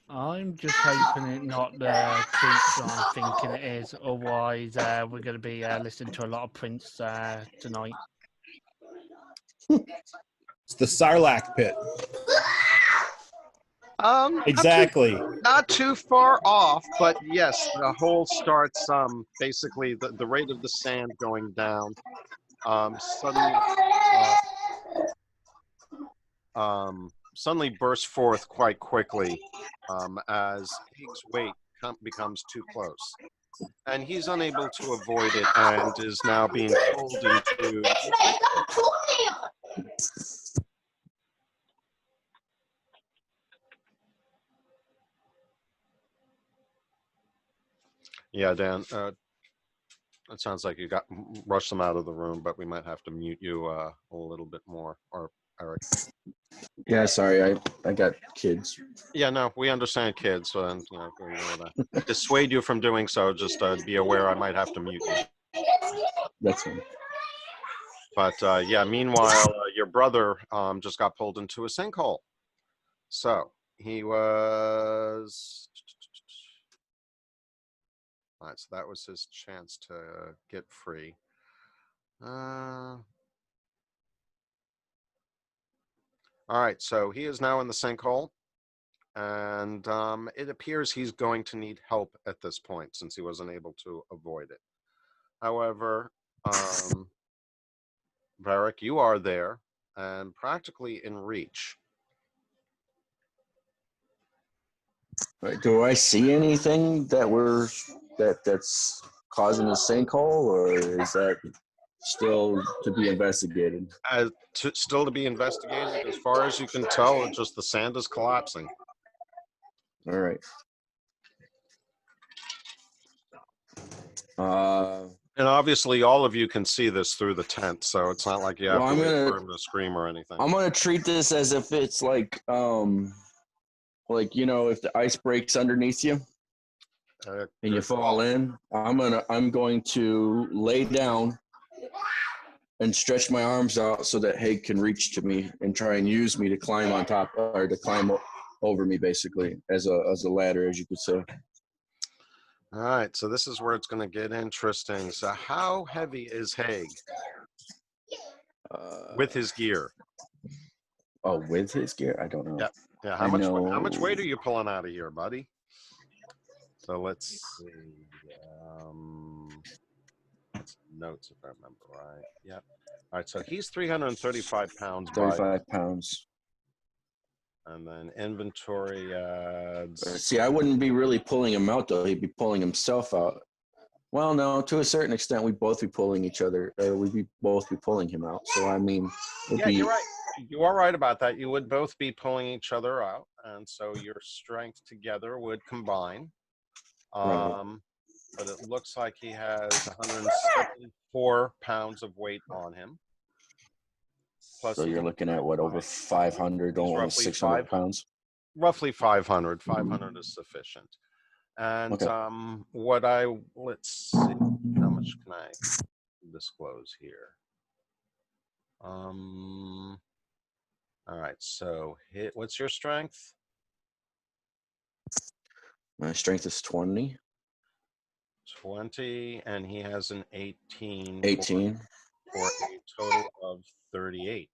I'm just hoping it's not the creature I'm thinking it is. Otherwise, we're going to be listening to a lot of Prince tonight. It's the Sarlacc pit. Exactly. Exactly. Not too far off, but yes, the hole starts basically the rate of the sand going down. Suddenly bursts forth quite quickly as Hig's weight becomes too close. And he's unable to avoid it and is now being pulled into... Yeah, Dan, it sounds like you rushed them out of the room, but we might have to mute you a little bit more, or Eric. Yeah, sorry, I got kids. Yeah, no, we understand kids, and we want to dissuade you from doing so. Just be aware I might have to mute you. That's fine. But yeah, meanwhile, your brother just got pulled into a sinkhole. So he was... All right, so that was his chance to get free. All right, so he is now in the sinkhole, and it appears he's going to need help at this point since he wasn't able to avoid it. However, Varric, you are there and practically in reach. Right, do I see anything that's causing the sinkhole, or is that still to be investigated? Still to be investigated. As far as you can tell, it's just the sand is collapsing. All right. And obviously, all of you can see this through the tent, so it's not like you have to wait for him to scream or anything. I'm gonna treat this as if it's like if the ice breaks underneath you and you fall in. I'm going to lay down and stretch my arms out so that Haig can reach to me and try and use me to climb on top, or to climb over me, basically, as a ladder, as you could say. All right, so this is where it's going to get interesting. So how heavy is Haig with his gear? Oh, with his gear? I don't know. Yeah, yeah. How much weight are you pulling out of here, buddy? So let's see. Notes, if I remember right. Yep. All right, so he's 335 pounds. 35 pounds. And then inventory adds... See, I wouldn't be really pulling him out, though. He'd be pulling himself out. Well, no, to a certain extent, we'd both be pulling each other. We'd both be pulling him out. So, I mean... You're right. You are right about that. You would both be pulling each other out. And so your strength together would combine. Right. But it looks like he has 174 pounds of weight on him. Plus, so you're looking at what, over 500, almost 600 pounds? Roughly 500. 500 is sufficient. And okay. Let's see, how much can I disclose here? All right, so what's your strength? My strength is 20. 20, and he has an 18. 18. For a total of 38.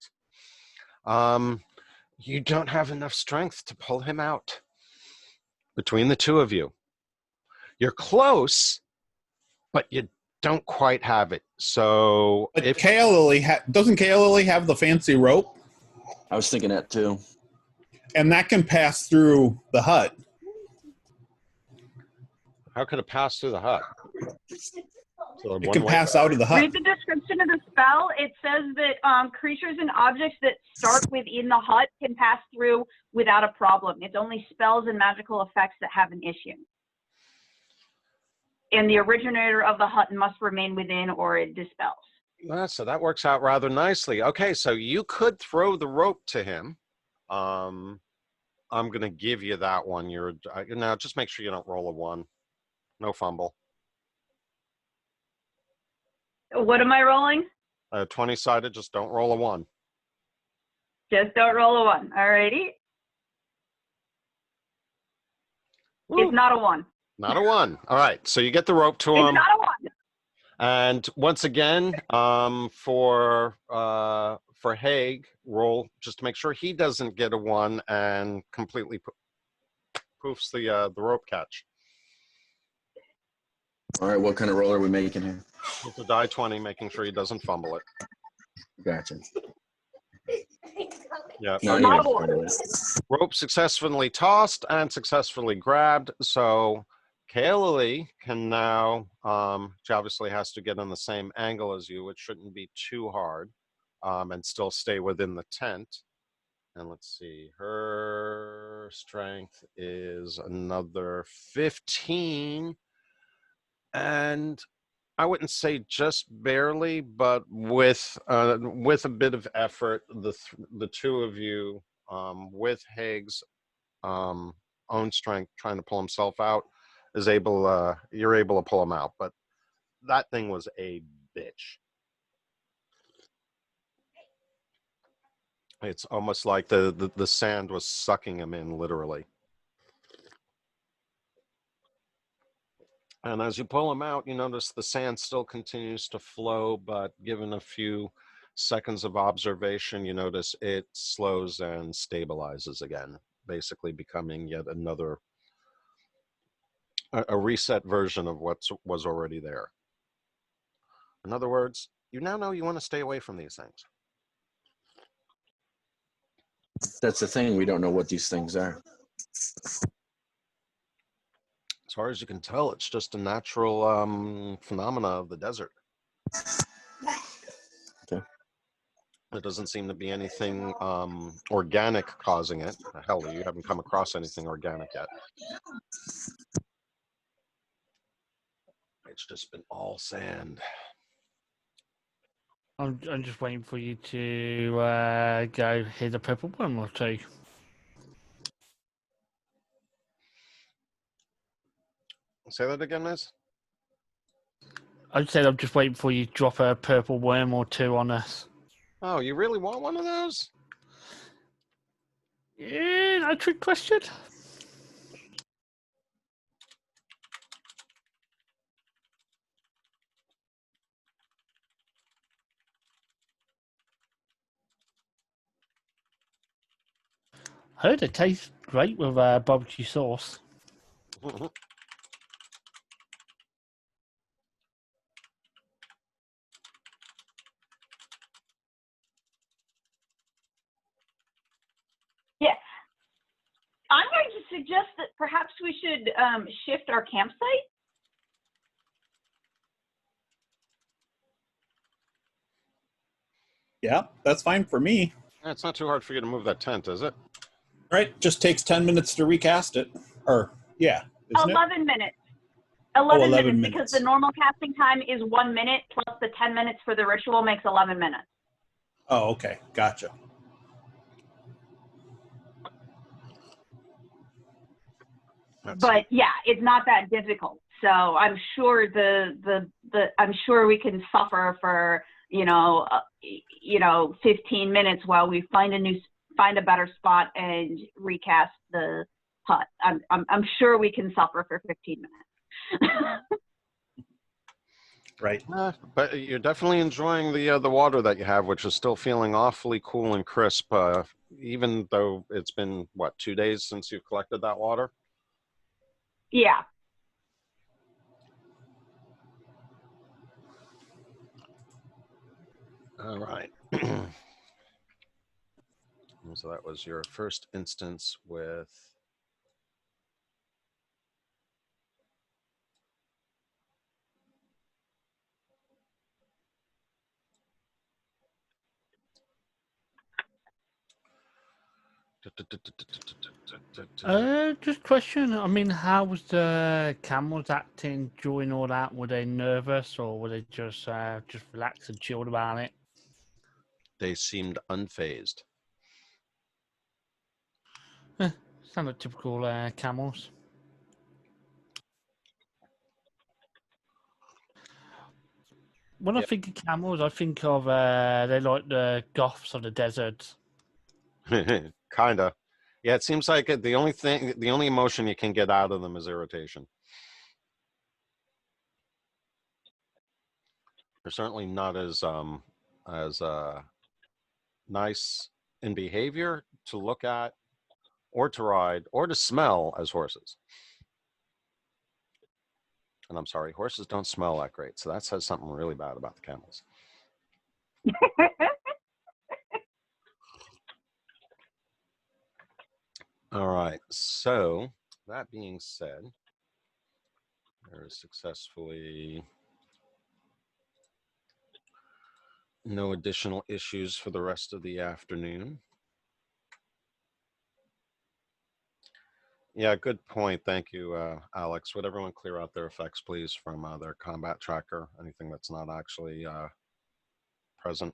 You don't have enough strength to pull him out. Between the two of you, you're close, but you don't quite have it. So, but doesn't Kaylily have the fancy rope? I was thinking that too. And that can pass through the hut. How could it pass through the hut? So It can pass out of the hut. Read the description of the spell. It says that creatures and objects that start within the hut can pass through without a problem. It's only spells and magical effects that have an issue. And the originator of the hut must remain within or it dispels. So that works out rather nicely. Okay, so you could throw the rope to him. I'm going to give you that one. Now just make sure you don't roll a 1. No fumble. What am I rolling? 20-sided, just don't roll a 1. Just don't roll a 1. Alrighty. Woo. It's not a 1. Not a 1. All right, so you get the rope to It's him. not a 1. And once again, for Haig, roll just to make sure he doesn't get a 1 and completely poofs the rope catch. All right, what kind of roll are we making here? It's a die 20, making sure he doesn't fumble it. Gotcha. Yeah. No, Not you a know, Rope successfully tossed and successfully grabbed. So Kaeli can now, she obviously has to get on the same angle as you, which shouldn't be too hard, and still stay within the tent. And let's see, her strength is another 15. And I wouldn't say just barely, but with a bit of effort, the two of you, with Haig's own strength, trying to pull himself out, you're able to pull him out. But that thing was a bitch. It's almost like the sand was sucking him in, literally. And as you pull him out, you notice the sand still continues to flow, but given a few seconds of observation, you notice it slows and stabilizes again, basically becoming yet another, a reset version of what was already there. In other words, you now know you want to stay away from these things. that's the thing. We don't know what these things are. As far as you can tell, it's just a natural phenomena of the desert. Okay. There doesn't seem to be anything organic causing it. Hell, you haven't come across anything organic yet. It's just been all sand. I'm just waiting for you to go hit a purple one or two. Say that again, Liz? I said I'm just waiting for you to drop a purple worm or two on us. Oh, you really want one of those? Yeah, no trick question. I heard it tastes great with barbecue sauce. Yeah. I'm going to suggest that perhaps we should shift our campsite. Yeah, that's fine for me. It's not too hard for you to move that tent, is it? Right, just takes 10 minutes to recast it. Or, yeah, isn't 11 minutes. 11 11 minutes, minutes. because the normal casting time is 1 minute plus the 10 minutes for the ritual makes 11 minutes. Oh, okay, gotcha. But yeah, it's not that difficult. So I'm sure I'm sure we can suffer for 15 minutes while we find a better spot and recast the hut. I'm sure we can suffer for 15 minutes. Right. But you're definitely enjoying the water that you have, which is still feeling awfully cool and crisp, even though it's been, 2 days since you've collected that water? Yeah. All right. So that was your first instance with Just question. I mean, how was the camels acting during all that? Were they nervous or were they just relaxed and chilled about it? they seemed unfazed. Sound like typical camels. When I Yep. think of camels, I think of they like the goths of the desert. Kinda. Yeah, it seems like the only emotion you can get out of them is irritation. They're certainly not as nice in behavior to look at, or to ride, or to smell as horses. And I'm sorry, horses don't smell that great, so that says something really bad about the camels. All right, so that being said, there is successfully no additional issues for the rest of the afternoon. Yeah, good point. Thank you, Alex. Would everyone clear out their effects, please, from their combat tracker? Anything that's not actually present.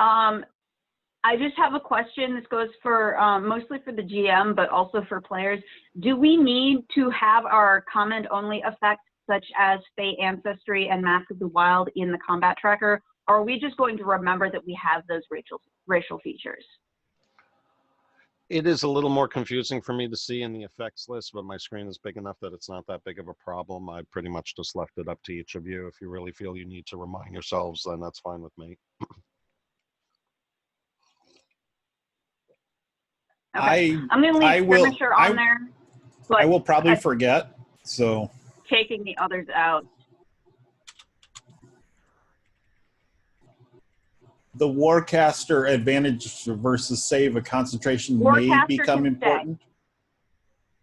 I just have a question. This goes for mostly for the GM, but also for players. Do we need to have our comment-only effects, such as Fey Ancestry and Mask of the Wild, in the combat tracker? Or are we just going to remember that we have those racial features? It is a little more confusing for me to see in the effects list, but my screen is big enough that it's not that big of a problem. I pretty much just left it up to each of you. If you really feel you need to remind yourselves, then that's fine with me. Okay. I'm going to leave Skirmisher on there. But I will probably forget, so. Taking the others out. The Warcaster advantage versus save a concentration may Warcaster become can important.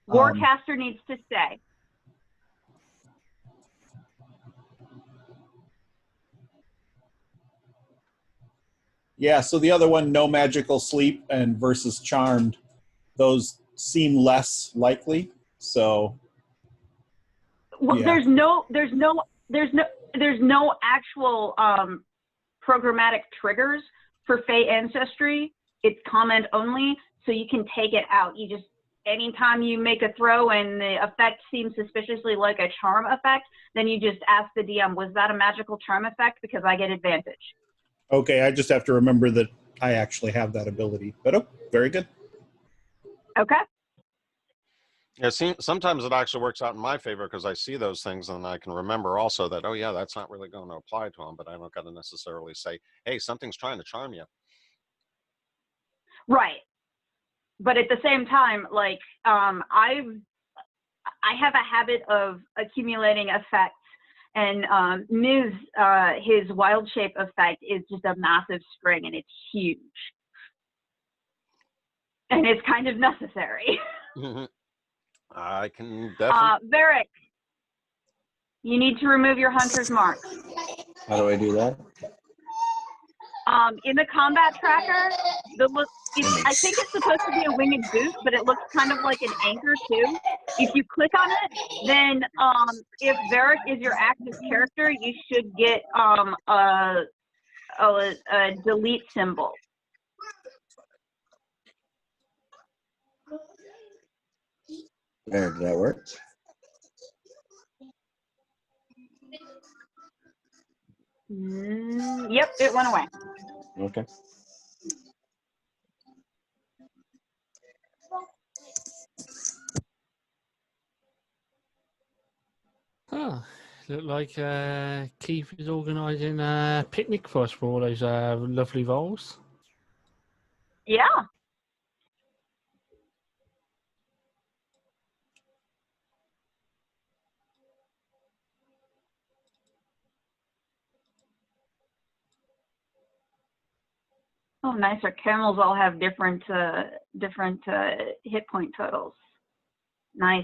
Warcaster needs to stay. Yeah, so the other one, no magical sleep and versus charmed, those seem less likely. So Well, yeah. there's no actual programmatic triggers for Fey Ancestry. It's comment only, so you can take it out. You just, anytime you make a throw and the effect seems suspiciously like a charm effect, then you just ask the DM, was that a magical charm effect? Because I get advantage. Okay, I just have to remember that I actually have that ability. But oh, very good. Okay. Yeah, sometimes it actually works out in my favor because I see those things and I can remember also that, oh yeah, that's not really going to apply to them, but I don't got to necessarily say, hey, something's trying to charm you. Right. But at the same time, like, I have a habit of accumulating effects, and his wild shape effect is just a massive string, and it's huge. And it's kind of necessary. I can definitely. Varric, you need to remove your hunter's mark. How do I do that? In the combat tracker, I think it's supposed to be a winged boot, but it looks kind of like an anchor too. If you click on it, then if Varric is your active character, you should get a delete symbol. There, did that work? Yep, it went away. Okay. Oh, look like Keith is organising a picnic for us for all those lovely rolls. Yeah. Oh, nice. Our camels all have different hit point totals. Nice.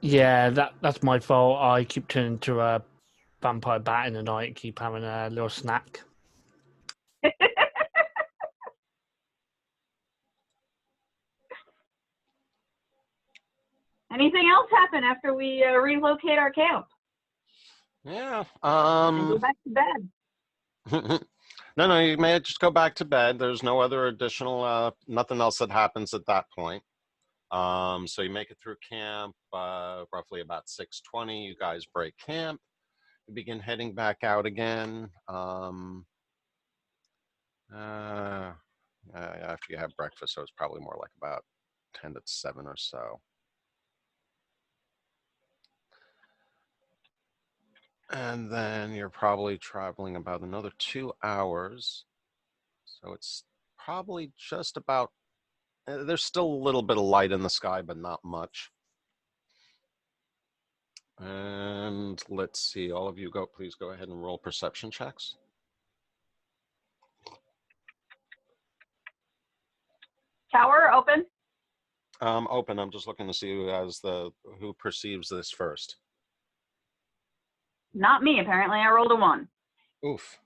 Yeah, that's my fault. I keep turning into a vampire bat in the night and keep having a little snack. Anything else happen after we relocate our camp Yeah. and go back to bed? No, you may just go back to bed. There's no other additional, nothing else that happens at that point. So you make it through camp, roughly about 6:20. You guys break camp. You begin heading back out again. After you have breakfast, so it's probably more like about 10 to 7 or so. And then you're probably traveling about another 2 hours. So it's probably just about, there's still a little bit of light in the sky, but not much. And let's see, all of you please go ahead and roll perception checks. Tower open. Open, I'm just looking to see who perceives this first. Not me, apparently. I rolled a 1. Oof.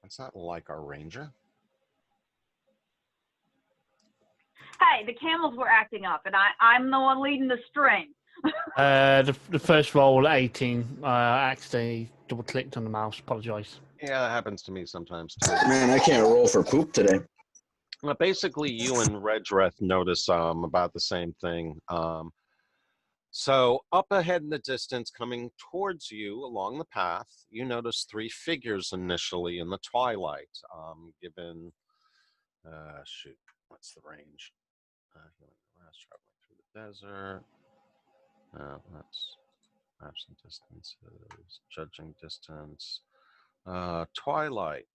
That's not like our ranger. Hey, the camels were acting up, and I'm the one leading the string. The first roll, 18. I accidentally double-clicked on the mouse. Apologise. Yeah, that happens to me sometimes too. Man, I can't roll for poop today. Well, basically, you and Redreth notice about the same thing. So up ahead in the distance, coming towards you along the path, you notice 3 figures initially in the twilight. Given, what's the range? Traveling through the desert. That's absent distances, judging distance. Twilight.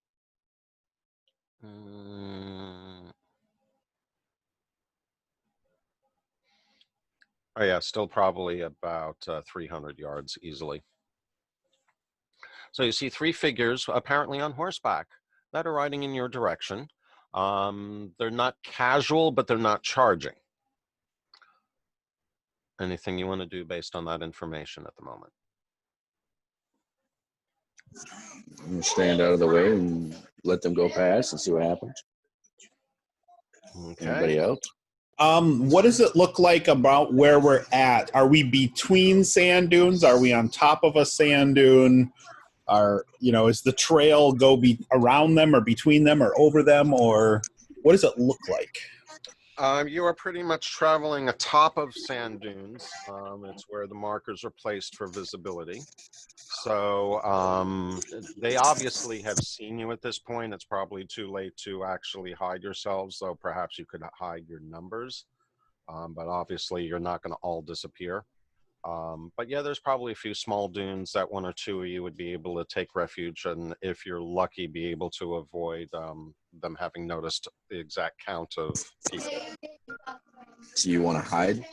Oh yeah, still probably about 300 yards easily. So you see 3 figures apparently on horseback that are riding in your direction. They're not casual, but they're not charging. Anything you want to do based on that information at the moment? Stand out of the way and let them go past and see what happens. Okay. Anybody else? What does it look like about where we're at? Are we between sand dunes? Are we on top of a sand dune? Is the trail around them or between them or over them, or what does it look like? You are pretty much traveling atop of sand dunes. It's where the markers are placed for visibility. So they obviously have seen you at this point. It's probably too late to actually hide yourselves, so perhaps you could hide your numbers. But obviously you're not going to all disappear. But yeah, there's probably a few small dunes that 1 or 2 of you would be able to take refuge, and if you're lucky, be able to avoid them having noticed the exact count of people. So you want to hide?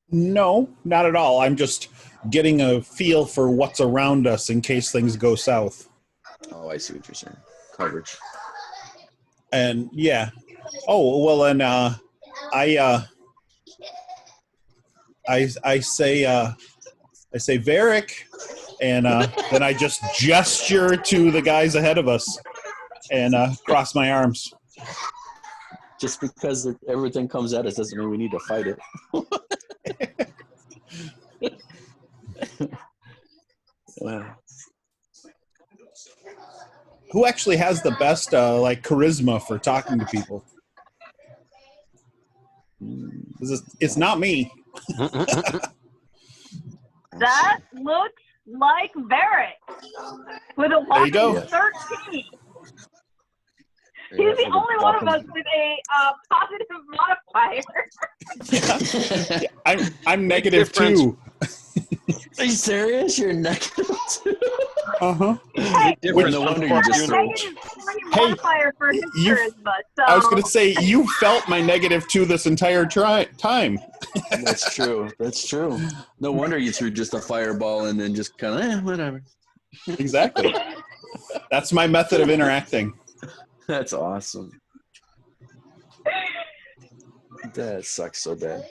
No, not at all. I'm just getting a feel for what's around us in case things go south. Oh, I see what you're saying. Coverage. And yeah. Oh, well, and I say Varric, and then I just gesture to the guys ahead of us and cross my arms. Just because everything comes at us doesn't mean we need to fight it. Who actually has the best charisma for talking to people? It's not me. That looks like Barrett with a There you go. whopping 13. He's the only one of us with a positive modifier. I'm negative 2. Are you serious? You're negative 2? Uh-huh. Hey, No wonder you just threw. negative 3 modifier for his charisma. So. I was going to say, you felt my negative 2 this entire time. That's true. That's true. No wonder you threw just a fireball and then just kind of, whatever. Exactly. That's my method of interacting. That's awesome. That sucks so bad.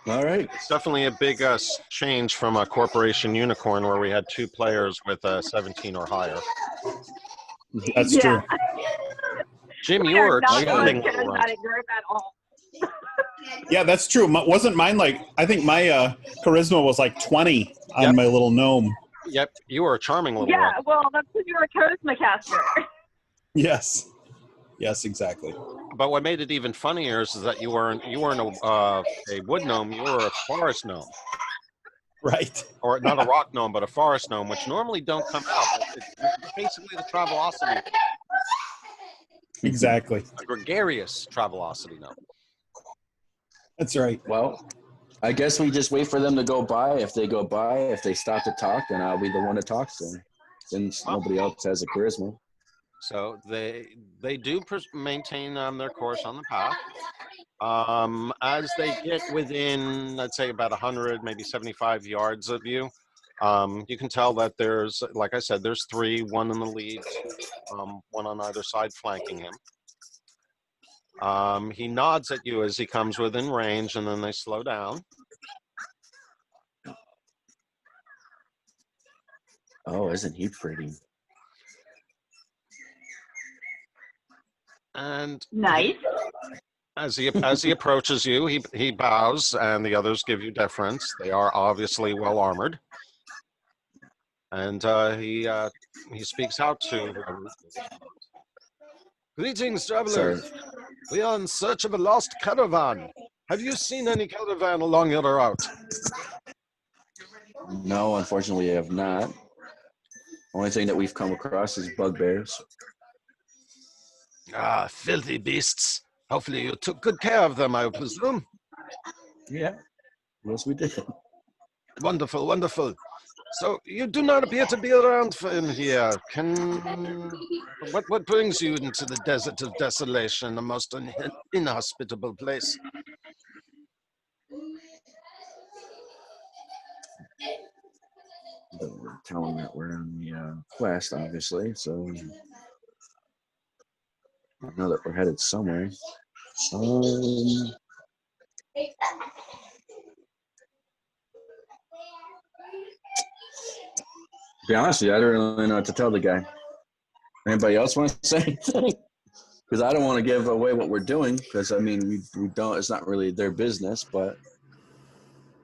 All right. It's definitely a big change from a corporation unicorn where we had 2 players with 17 or higher. That's Yeah. true. Jim, We you are were a not a charming little runt. charismatic group at all. Yeah, that's true. Wasn't mine like, I think my charisma was like 20 on Yep. my little gnome. Yep, you were a charming little Yeah, runt. well, that's because you're a charisma caster. Yes. Yes, exactly. But what made it even funnier is that you weren't a wood gnome, you were a forest gnome. Right. Or not a rock gnome, but a forest gnome, which normally don't come out. It's basically the Travelocity, Exactly. a gregarious Travelocity gnome. That's right. Well, I guess we just wait for them to go by. If they go by, if they stop to talk, then I'll be the one to talk to them, since nobody else has a charisma. So they do maintain their course on the path. As they get within, let's say, about 100, maybe 75 yards of you, you can tell that there's, like I said, there's 3, 1 in the lead, one on either side flanking him. He nods at you as he comes within range, and then they slow down. Oh, isn't he pretty? And Nice. as he approaches you, he bows, and the others give you deference. They are obviously well armored, and he speaks out to. Greetings, travelers. Sorry. We are in search of a lost caravan. Have you seen any caravan along your route? No, unfortunately, I have not. Only thing that we've come across is bugbears. Ah, filthy beasts. Hopefully you took good care of them, I presume. Yeah. Yes, we did. Wonderful, wonderful. So you do not appear to be around in here. What brings you into the desert of desolation, a most inhospitable place? We're telling that we're on the quest, obviously, so I know that we're headed somewhere. To be honest with you, I don't really know what to tell the guy. Anybody else want to say anything? Because I don't want to give away what we're doing, because, I mean, we don't, it's not really their business, but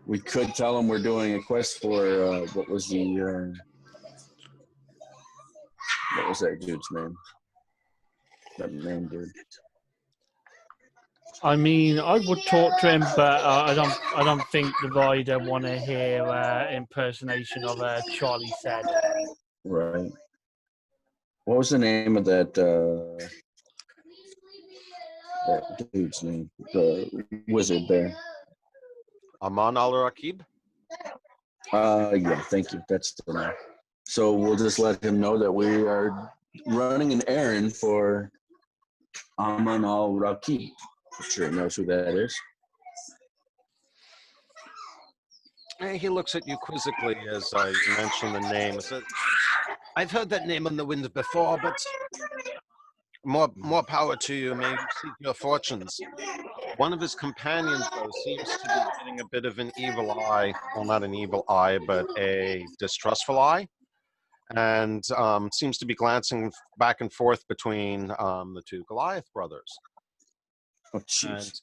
we could tell them we're doing a quest for, what was that dude's name? That main dude. I mean, I would talk to him, but I don't think the rider want to hear impersonation of Charlie said. Right. What was the name of that dude's name? The wizard there. Aman al-Raqib? Yeah, thank you. That's the name. So we'll just let him know that we are running an errand for Aman al-Raqib. I'm sure he knows who that is. He looks at you quizzically as you mention the name. He says, I've heard that name on the wind before, but more power to you. May you seek your fortunes. One of his companions, though, seems to be getting a bit of an evil eye. Well, not an evil eye, but a distrustful eye. And seems to be glancing back and forth between the 2 Goliath brothers. Oh, jeez.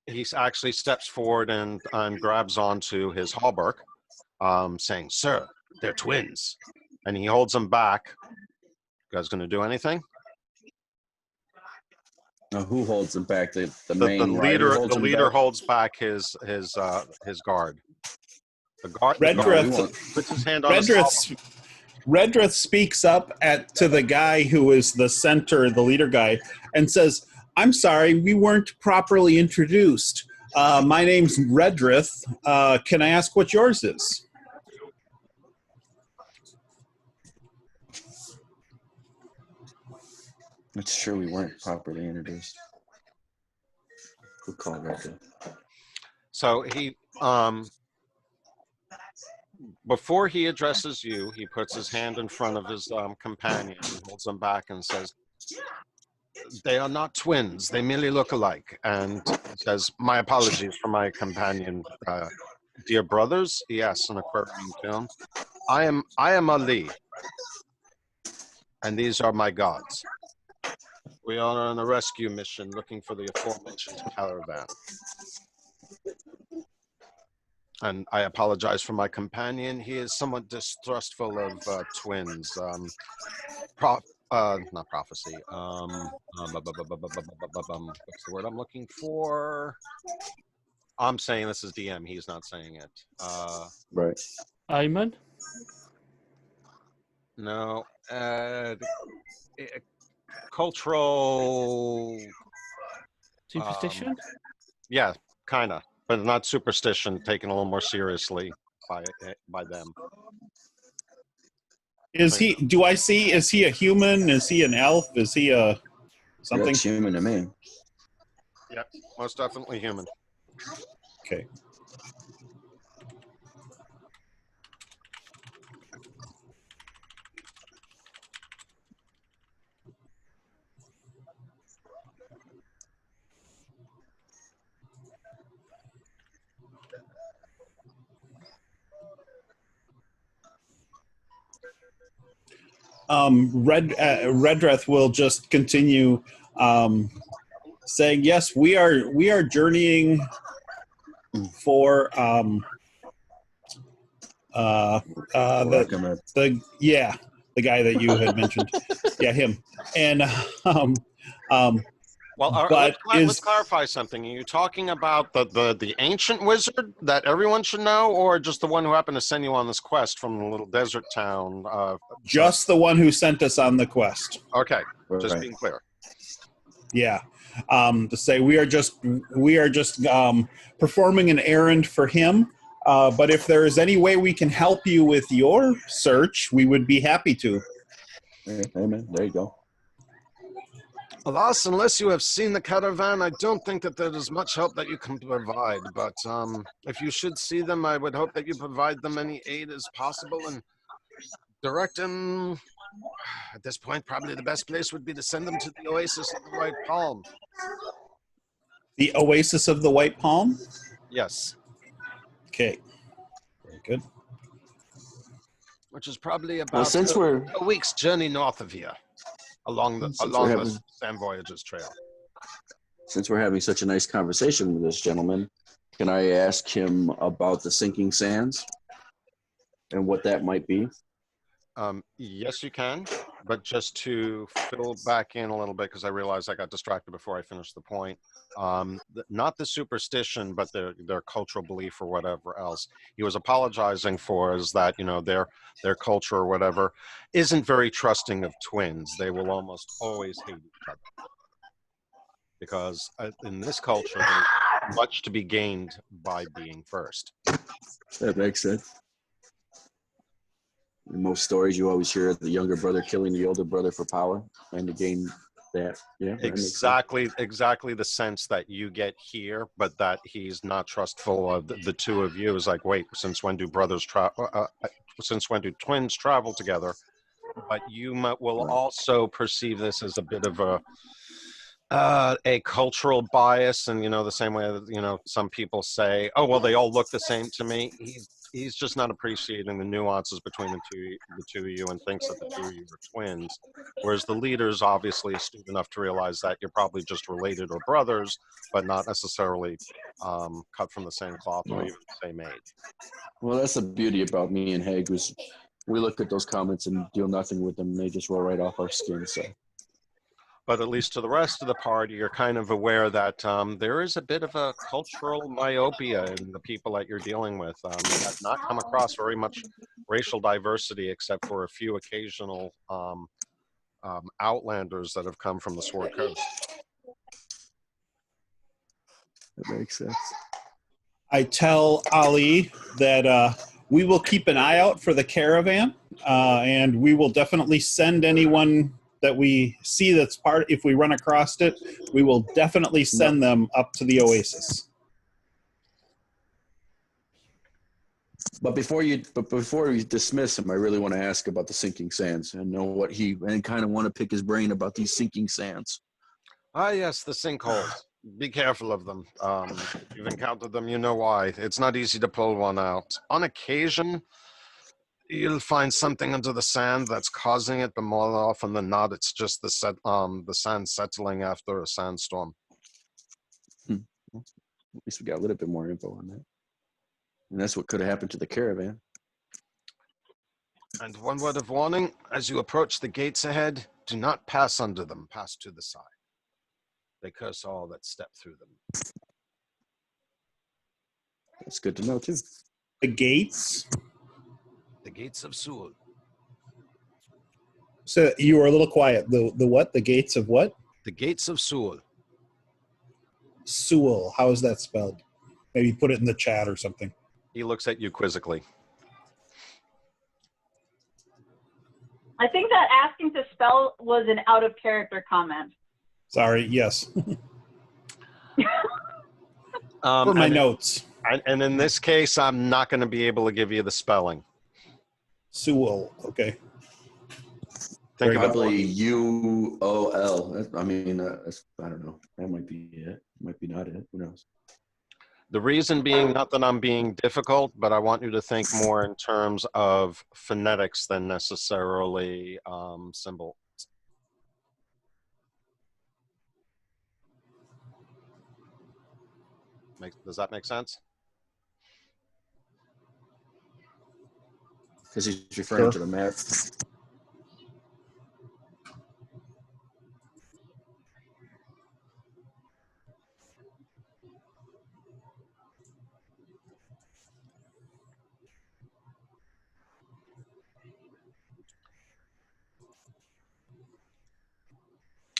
And he actually steps forward and grabs onto his hauberk, saying, Sir, they're twins. And he holds them back. You guys going to do anything? Now, who holds him back? The The main leader. rider holds The him leader back? holds back his guard. The guard Redrith, puts his hand on his hauberk. Redrith speaks up to the guy who is the center, the leader guy, and says, I'm sorry, we weren't properly introduced. My name's Redrith. Can I ask what yours is? It's true we weren't properly introduced. Good call, Redrith. So he before he addresses you, he puts his hand in front of his companion and holds them back and says, "They are not twins. They merely look alike." And he says, "My apologies for my companion, dear brothers." Yes, in a quivering tone. I am Ali, and these are my gods. We are on a rescue mission looking for the aforementioned caravan. And I apologize for my companion. He is somewhat distrustful of twins. Not prophecy. What's the word I'm looking for? I'm saying this is DM. He's not saying it. Right. Omen? No. Cultural. Superstition? Yeah, kind of, but not superstition. Taken a little more seriously by them. Is he? Do I see? Is he a human? Is he an elf? Is he a something? Looks human to me. Yep, most definitely human. Okay. Redreth will just continue saying, "Yes, we are journeying for the guy that you had mentioned, yeah, him, and Well, but let's clarify something. Are you talking about the ancient wizard that everyone should know, or just the one who happened to send you on this quest from the little desert town? Just the one who sent us on the quest. Okay, just Right. being clear. Yeah, to say we are just performing an errand for him. But if there is any way we can help you with your search, we would be happy to. Amen. There you go. Alas, unless you have seen the caravan, I don't think that there is much help that you can provide. But if you should see them, I would hope that you provide them any aid as possible and direct them. At this point, probably the best place would be to send them to the Oasis of the White Palm. The Oasis of the White Palm? Yes. Okay. Very good. Which is probably about Well, since we're a week's journey north of here, along the Sam Voyages Trail. Since we're having such a nice conversation with this gentleman, can I ask him about the sinking sands and what that might be? Yes, you can, but just to fill back in a little bit, because I realized I got distracted before I finished the point. Not the superstition, but their cultural belief or whatever else he was apologizing for is that, you know, their culture or whatever isn't very trusting of twins. They will almost always hate each other because in this culture, there's much to be gained by being first. That makes sense. In most stories, you always hear the younger brother killing the older brother for power and to gain that. Yeah, exactly the sense that you get here, but that he's not trustful of the two of you. Is like, wait, since when do since when do twins travel together? But you will also perceive this as a bit of a cultural bias, and you know, the same way that, you know, some people say, oh well, they all look the same to me. He's just not appreciating the nuances between the two of you and thinks that the two of you are twins, whereas the leader's obviously astute enough to realize that you're probably just related or brothers, but not necessarily cut from the same cloth or even the same age. Well, that's the beauty about me and Haig, was we look at those comments and deal nothing with them. They just roll right off our skin. So. But at least to the rest of the party, you're kind of aware that there is a bit of a cultural myopia in the people that you're dealing with. You have not come across very much racial diversity except for a few occasional outlanders that have come from the Sword Coast. That makes sense. I tell Ali that we will keep an eye out for the caravan, and we will definitely send anyone that we see that's part. If we run across it, we will definitely send them up to the Oasis. But before you dismiss him, I really want to ask about the sinking sands and know what and kind of want to pick his brain about these sinking sands. Ah, yes, the sinkholes. Be careful of them. If you've encountered them, you know why. It's not easy to pull one out. On occasion, you'll find something under the sand that's causing it, but more often than not, it's just the sand settling after a sandstorm. Well, at least we got a little bit more info on that. And that's what could have happened to the caravan. And one word of warning, as you approach the gates ahead, do not pass under them, pass to the side. They curse all that step through them. That's good to know, too. The gates. The gates of Seoul. So you were a little quiet. The what? The gates of what? The gates of Seoul. Sewell. How is that spelled? Maybe put it in the chat or something. He looks at you quizzically. I think that asking to spell was an out of character comment. Sorry. Yes. For my notes. And in this case, I'm not going to be able to give you the spelling. Sewell. Okay. Think about Probably UOL. I mean, I don't know. That might be it. Might be not it. Who knows? the reason being, not that I'm being difficult, but I want you to think more in terms of phonetics than necessarily symbol. Does that make sense? Because he's referring to the map.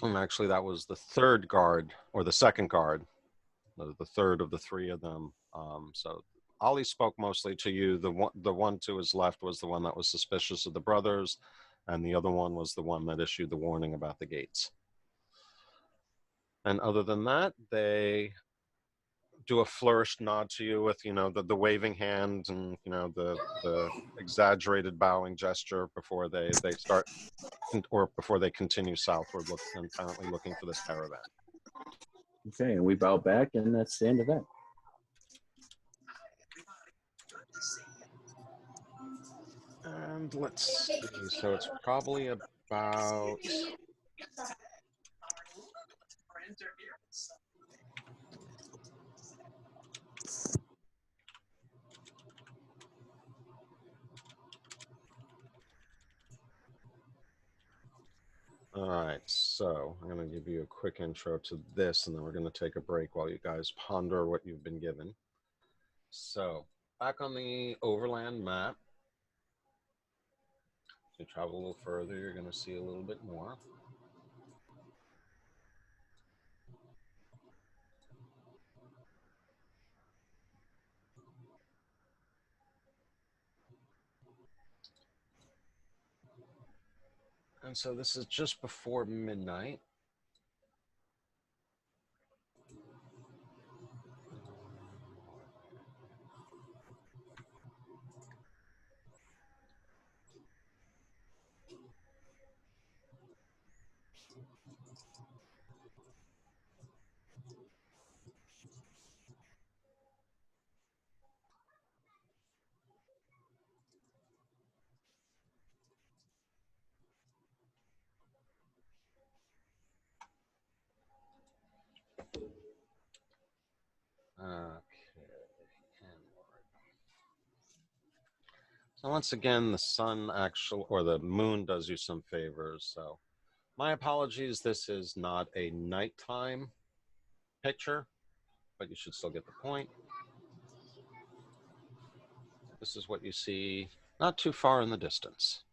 And actually, that was the third guard, or the second guard, the third of the three of them. So Ollie spoke mostly to you. The one to his left was the one that was suspicious of the brothers, and the other one was the one that issued the warning about the gates. And other than that, they do a flourished nod to you with, the waving hand and, the exaggerated bowing gesture before they start, or before they continue southward, and apparently looking for this caravan. Okay, and we bow back, and that's the end of that. And let's see, so it's probably about... All right, so I'm going to give you a quick intro to this, and then we're going to take a break while you guys ponder what you've been given. So, back on the overland map, if you travel a little further, you're going to see a little bit more. And so this is just before midnight. So once again, the sun or the moon does you some favors. So my apologies, this is not a nighttime picture, but you should still get the point. This is what you see not too far in the distance.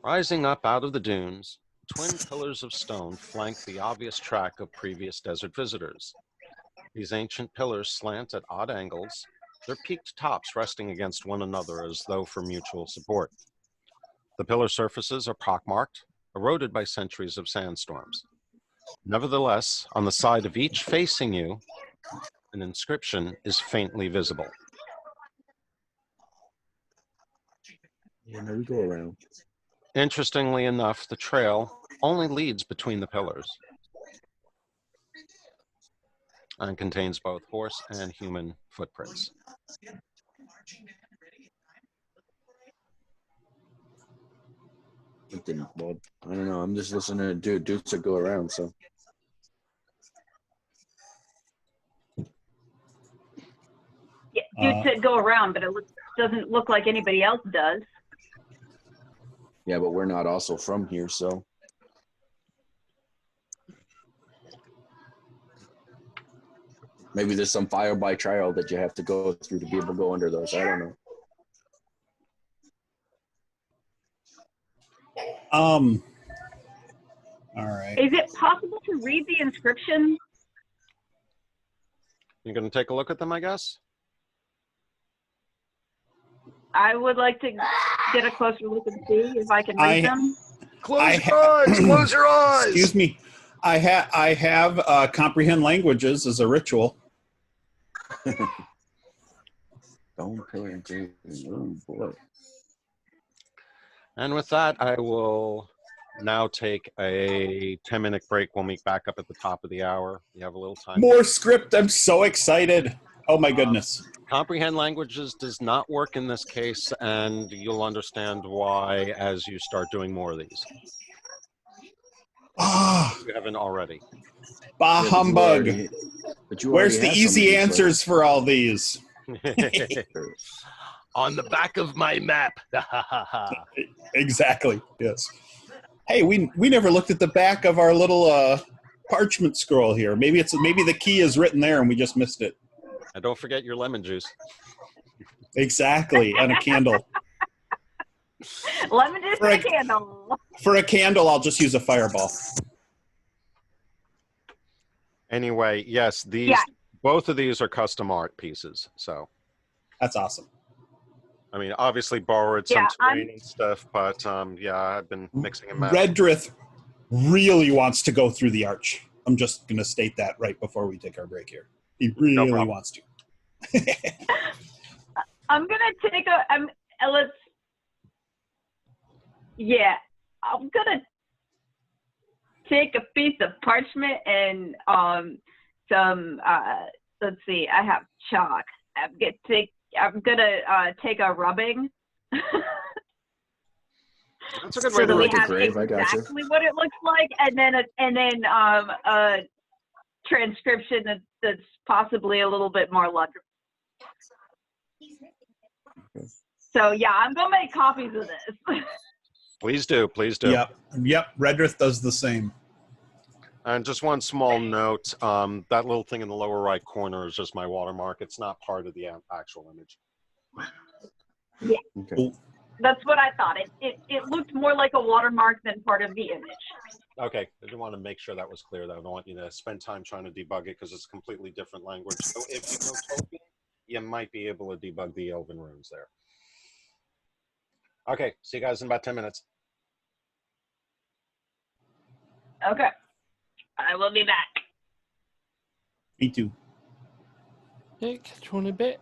Rising up out of the dunes, twin pillars of stone flank the obvious track of previous desert visitors. These ancient pillars slant at odd angles, their peaked tops resting against one another as though for mutual support. The pillar surfaces are pockmarked, eroded by centuries of sandstorms. Nevertheless, on the side of each facing you, an inscription is faintly visible. Yeah, no, we go around. Interestingly enough, the trail only leads between the pillars and contains both horse and human footprints. Well, I don't know. I'm just listening to dudes that go around. So Yeah, you said go around, but it doesn't look like anybody else does. yeah, but we're not also from here, so maybe there's some fire by trial that you have to go through to be able to go under those. I don't know. All right. Is it possible to read the inscription? You're going to take a look at them, I guess? I would like to get a closer look and see if I can read them. Close your eyes! Close your eyes! Excuse me. I have comprehend languages as a ritual. Don't pay attention. Oh, boy. And with that, I will now take a 10-minute break. We'll meet back up at the top of the hour. You have a little time. More script. I'm so excited. Oh my goodness. Comprehend languages does not work in this case, and you'll understand why as you start doing more of these. Ah, You haven't already. bah Yeah, humbug. But you Where's already the have some of easy these, answers for all these? On the back of my map. Exactly. Yes. Hey, we never looked at the back of our little parchment scroll here. Maybe the key is written there and we just missed it. And don't forget your lemon juice. Exactly, and a candle. Lemon juice and a candle. For a candle, I'll just use a fireball. Anyway, yes, both of these are custom art pieces. So, That's awesome. I mean, obviously borrowed some terrain and stuff, but yeah, I've been mixing and matching. Redrith really wants to go through the arch. I'm just going to state that right before we take our break here. He really wants to. I'm gonna take I'm gonna take a piece of parchment and some let's see, I have chalk. I'm gonna take a rubbing. That's a good so way to that we look at have grave, I gotcha. exactly what it looks like, and then a transcription that's possibly a little bit more legible. So yeah, I'm gonna make copies of this. Please do, please do. Yep. Redrith does the same. And just one small note, that little thing in the lower right corner is just my watermark. It's not part of the actual image. Yeah, Okay. that's what I thought. It looked more like a watermark than part of the image. Okay, I just want to make sure that was clear. Though I don't want you to spend time trying to debug it because it's a completely different language. So if you know Tolkien, you might be able to debug the Elven runes there. Okay, see you guys in about 10 minutes. Okay, I will be back. Me too. Yeah, catch you on a bit.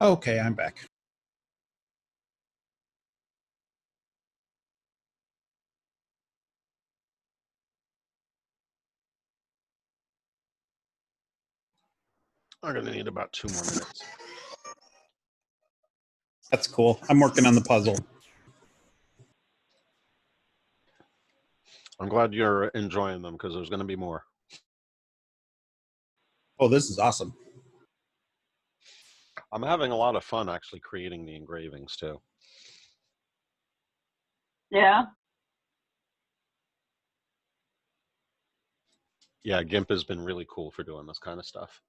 Okay, I'm back. I'm going to need about 2 more minutes. That's cool. I'm working on the puzzle. I'm glad you're enjoying them because there's going to be more. Oh, this is awesome. I'm having a lot of fun actually creating the engravings too. Yeah. Yeah, GIMP has been really cool for doing this kind of stuff.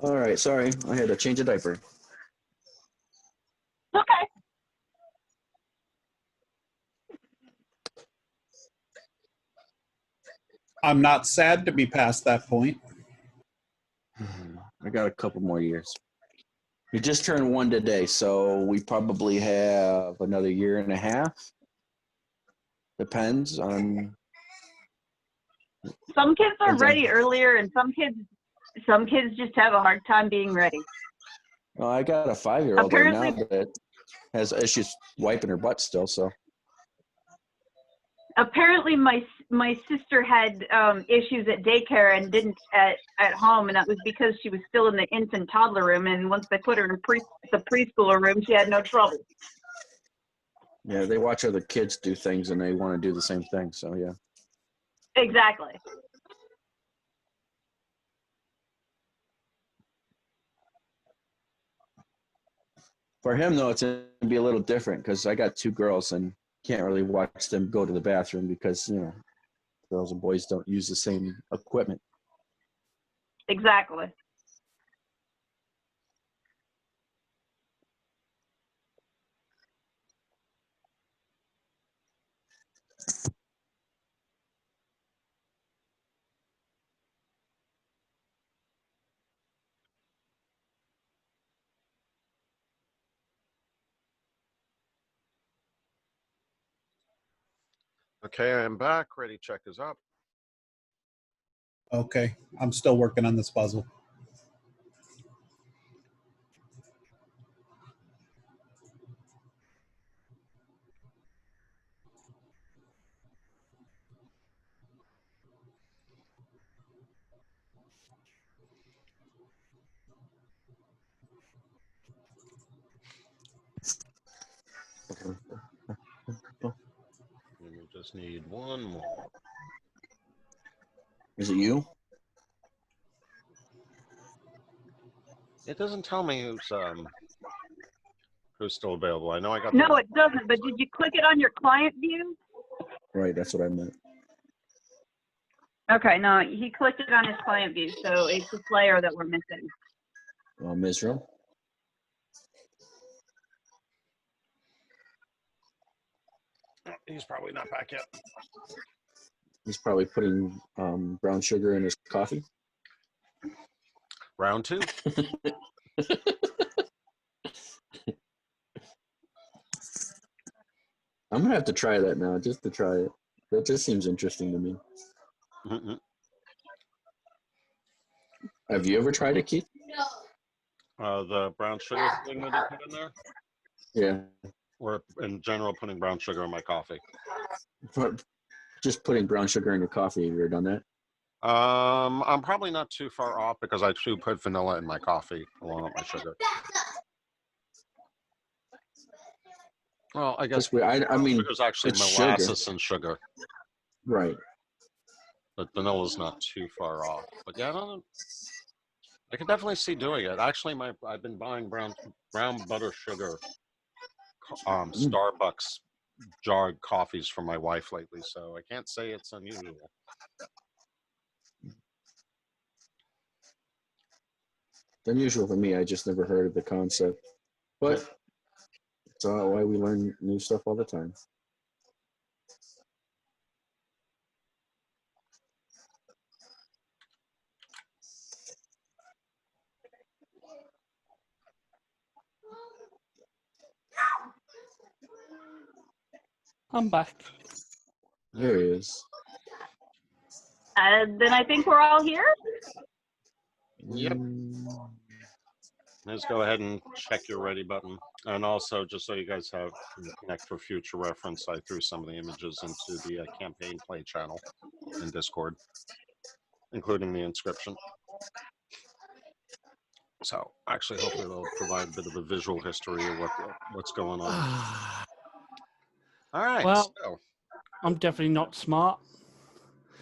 All right, sorry, I had to change a diaper. Okay. I'm not sad to be past that point. I got a couple more years. We just turned 1 today, so we probably have another year and a half. Depends on. Some kids are Depends on- ready earlier, and some kids just have a hard time being ready. Well, I got a 5-year-old right now Apparently- that has issues wiping her butt still. So Apparently, my sister had issues at daycare and didn't at home, and that was because she was still in the infant toddler room. And once they put her in the preschooler room, she had no trouble. yeah, they watch other kids do things and they want to do the same thing. So yeah. Exactly. For him, though, it's going to be a little different because I got 2 girls and can't really watch them go to the bathroom because, you know, girls and boys don't use the same equipment. Exactly. Okay, I'm back. Ready check is up. Okay, I'm still working on this puzzle. And we just need one more. Is it you? It doesn't tell me who's still available. I know I got No, the, it doesn't. But did you click it on your client view? Right, that's what I meant. Okay, no, he clicked it on his client view, so it's the player that we're missing. Israel? he's probably not back yet. He's probably putting brown sugar in his coffee. Round 2. I'm going to have to try that now, just to try it. That just seems interesting to me. Mm-mm. Have you ever tried it, Keith? The brown sugar thing that he put in there? Yeah. Or in general, putting brown sugar in my coffee? Just putting brown sugar in your coffee. Have you ever done that? I'm probably not too far off because I do put vanilla in my coffee along with my sugar. Well, I guess I mean, sugar's actually it's molasses sugar. and sugar, Right. but vanilla's not too far off. But yeah, I can definitely see doing it. Actually, I've been buying brown butter sugar, Starbucks jarred coffees for my wife lately, so I can't say it's unusual. It's unusual for me. I just never heard of the concept. But it's why we learn new stuff all the time. I'm back. There he is. Then I think we're all here. Yep. Let's go ahead and check your ready button. And also, just so you guys can connect for future reference, I threw some of the images into the campaign play channel in Discord, including the inscription. So actually, hopefully it'll provide a bit of a visual history of what's going on. All right. Well, so. I'm definitely not smart.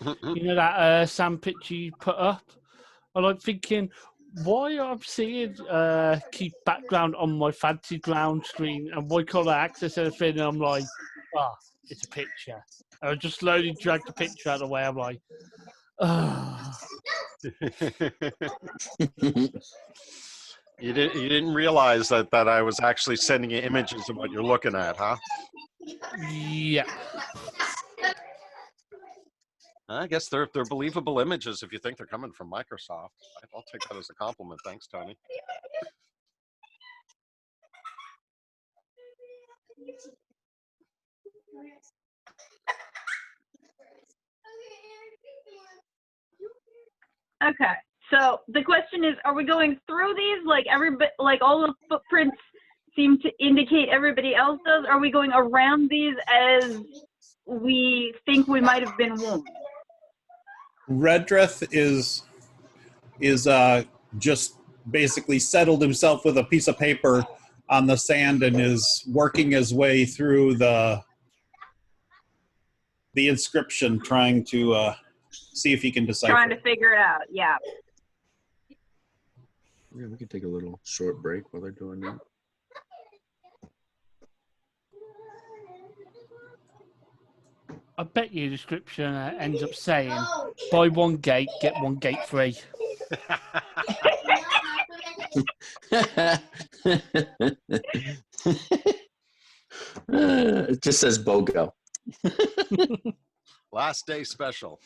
You know that Sam picture you put up? I'm like thinking, why I'm seeing keep background on my fancy ground screen and why can't I access anything? And I'm like, it's a picture. And I just slowly drag the picture out of the way. I'm like, You didn't realize that I was actually sending you images of what you're looking at, huh? Yeah. I guess they're believable images if you think they're coming from Microsoft. I'll take that as a compliment. Thanks, Tony. Okay. So the question is, are we going through these like all the footprints seem to indicate everybody else does? Are we going around these as we think we might have been wounded? Redrith is just basically settled himself with a piece of paper on the sand and is working his way through the the inscription, trying to see if he can decipher. Trying to figure it out. Yeah. Yeah, we can take a little short break while they're doing that. I bet you the description ends up saying, buy one gate, get one gate free. It just says BOGO. Last day special.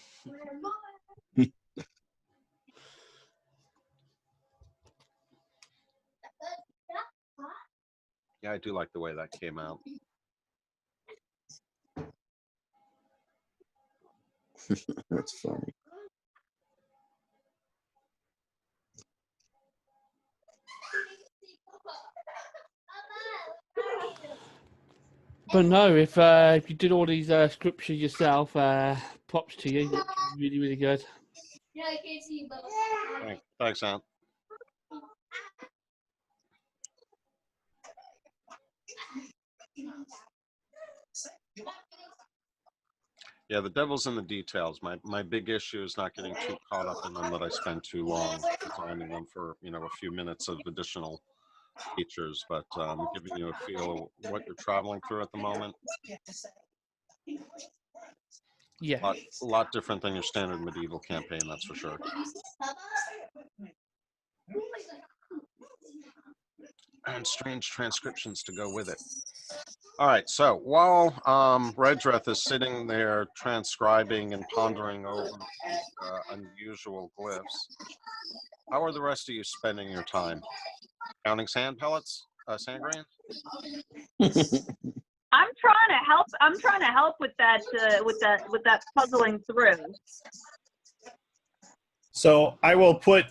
Yeah, I do like the way that came out. That's funny. But no, if you did all these scriptures yourself, props to you. That's really, really good. Thanks, Ant. Yeah, the devil's in the details. My big issue is not getting too caught up in them that I spend too long designing them for, a few minutes of additional features, but giving you a feel of what you're traveling through at the moment. Yeah. A lot different than your standard medieval campaign, that's for sure. And strange transcriptions to go with it. All right, so while Redreth is sitting there transcribing and pondering over these unusual glyphs, how are the rest of you spending your time? Counting sand pellets, sand grains? I'm trying to help. I'm trying to help with that puzzling through. So I will put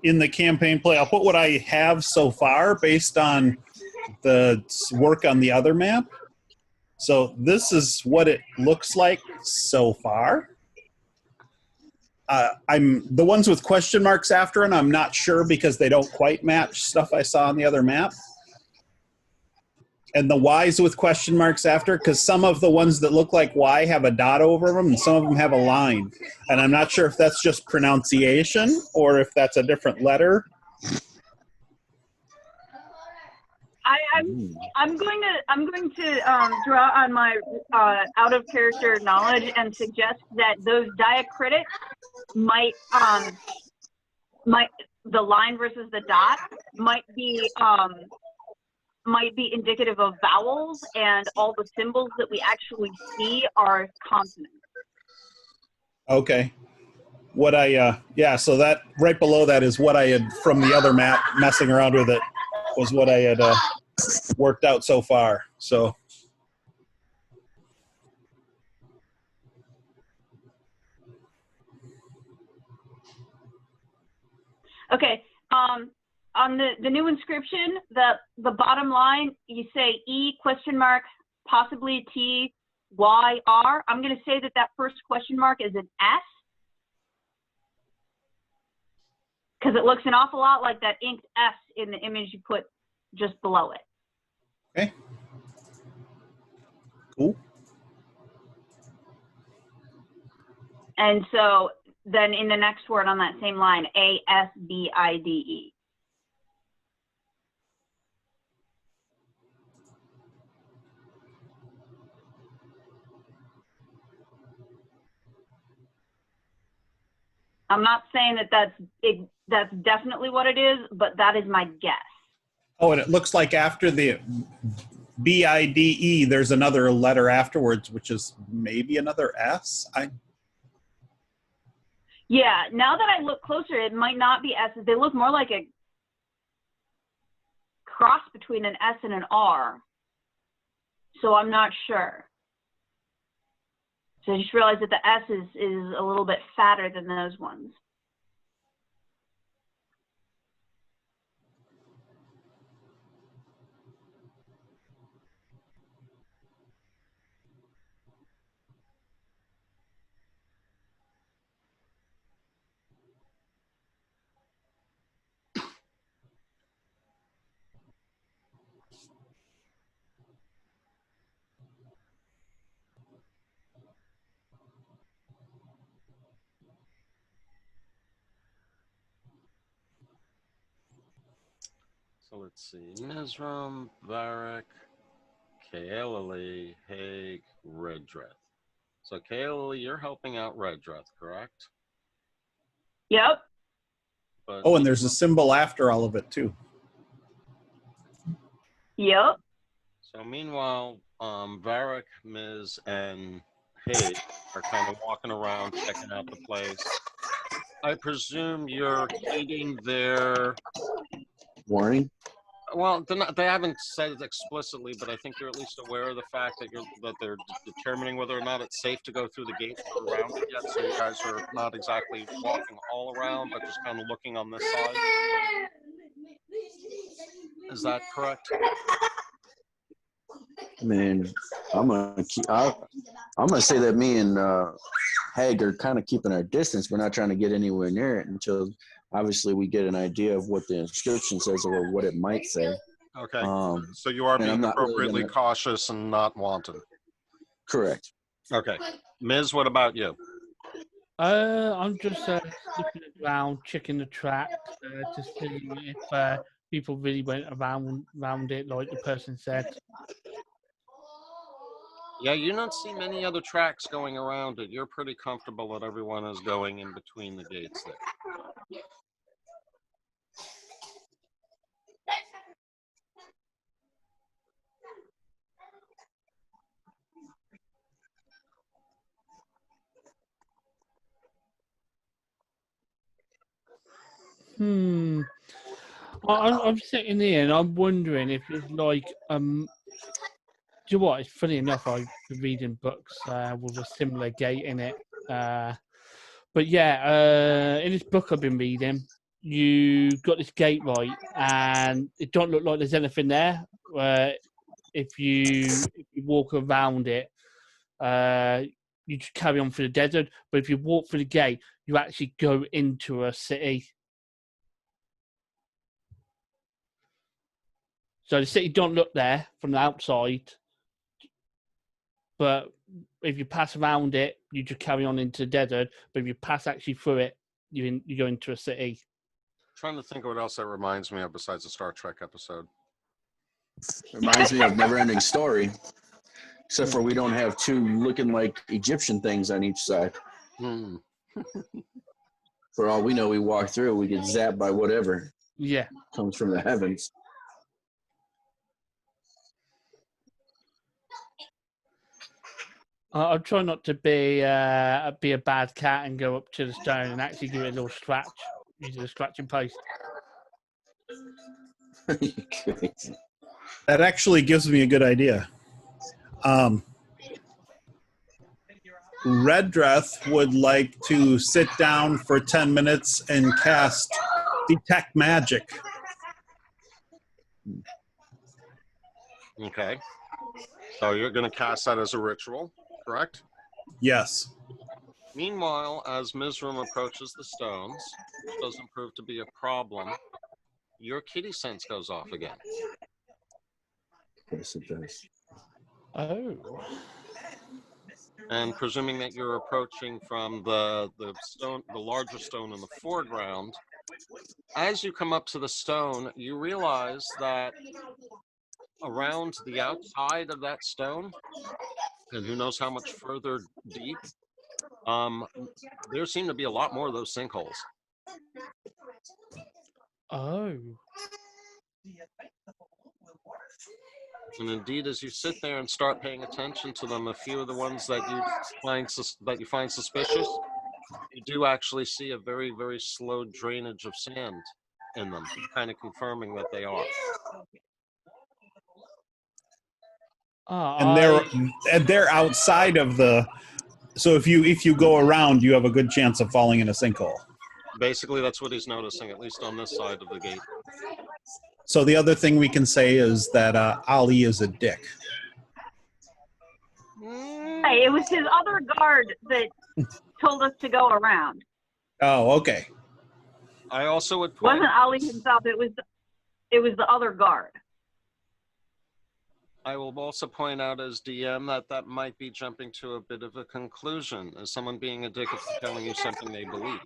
in the campaign play, I'll put what I have so far based on the work on the other map. So this is what it looks like so far. I'm the ones with question marks after, and I'm not sure because they don't quite match stuff I saw on the other map. And the Y's with question marks after, because some of the ones that look like Y have a dot over them, and some of them have a line. And I'm not sure if that's just pronunciation or if that's a different letter. I'm going to draw on my out of character knowledge and suggest that those diacritics might the line versus the dot might be indicative of vowels, and all the symbols that we actually see are consonants. Okay. What so that right below that is what I had from the other map, messing around with it, was what I had worked out so far. So. Okay. On the new inscription, the bottom line, you say E question mark, possibly T, Y, R. I'm going to say that first question mark is an S, because it looks an awful lot like that inked S in the image you put just below it. Okay. Cool. And so then in the next word on that same line, ASBIDE. I'm not saying that's definitely what it is, but that is my guess. Oh, and it looks like after the BIDE, there's another letter afterwards, which is maybe another S. Yeah, now that I look closer, it might not be S's. They look more like a cross between an S and an R. So I'm not sure. So I just realized that the S is a little bit fatter than those ones. So let's see. Mizram, Varric, Kaelili, Haig, Redreth. So Kaelili, you're helping out Redreth, correct? Yep. But Oh, and there's a symbol after all of it too. Yep. so meanwhile, Varric, Miz, and Haig are kind of walking around, checking out the place. I presume you're heeding their. Warning. Well, they haven't said it explicitly, but I think you're at least aware of the fact that they're determining whether or not it's safe to go through the gates around it yet. So you guys are not exactly walking all around, but just kind of looking on this side. Is that correct? I mean, I'm gonna say that me and Hag are kind of keeping our distance. We're not trying to get anywhere near it until obviously we get an idea of what the inscription says or what it might say. Okay. So you are being appropriately really cautious and not wanton. Correct. Okay. Ms., what about you? I'm just looking around, checking the track to see if people really went around it like the person said. Yeah, you don't see many other tracks going around it. You're pretty comfortable that everyone is going in between the gates there. I'm sitting here and I'm wondering if it's like do you know what? It's funny enough. I've been reading books with a similar gate in it. But yeah, in this book I've been reading, you got this gate right, and it don't look like there's anything there. If you walk around it, you just carry on through the desert. But if you walk through the gate, you actually go into a city. So the city don't look there from the outside, but if you pass around it, you just carry on into the desert. But if you pass actually through it, you go into a city. Trying to think of what else that reminds me of besides the Star Trek episode. Reminds me of Never-Ending Story, except for we don't have two looking like Egyptian things on each side. For all we know, we walk through, we get zapped by whatever comes from the heavens. I'll try not to be a bad cat and go up to the stone and actually give it a little scratch using a scratching paste. That actually gives me a good idea. Redreth would like to sit down for 10 minutes and cast Detect Magic. Okay. So you're going to cast that as a ritual, correct? Yes. Meanwhile, as Mizram approaches the stones, which doesn't prove to be a problem, your kitty sense goes off again. Yes, it does. Oh. And presuming that you're approaching from the larger stone in the foreground, as you come up to the stone, you realize that around the outside of that stone, and who knows how much further deep, there seem to be a lot more of those sinkholes. Oh. And indeed, as you sit there and start paying attention to them, a few of the ones that you find suspicious, you do actually see a very, very slow drainage of sand in them, kind of confirming that they are. And they're outside of the. So if you go around, you have a good chance of falling in a sinkhole. Basically, that's what he's noticing, at least on this side of the gate. So the other thing we can say is that Ali is a dick. Hey, it was his other guard that told us to go around. Oh, okay. I also would It wasn't Ali himself. It was the other guard. I will also point out as DM that might be jumping to a bit of a conclusion, as someone being a dick is telling you something they believe.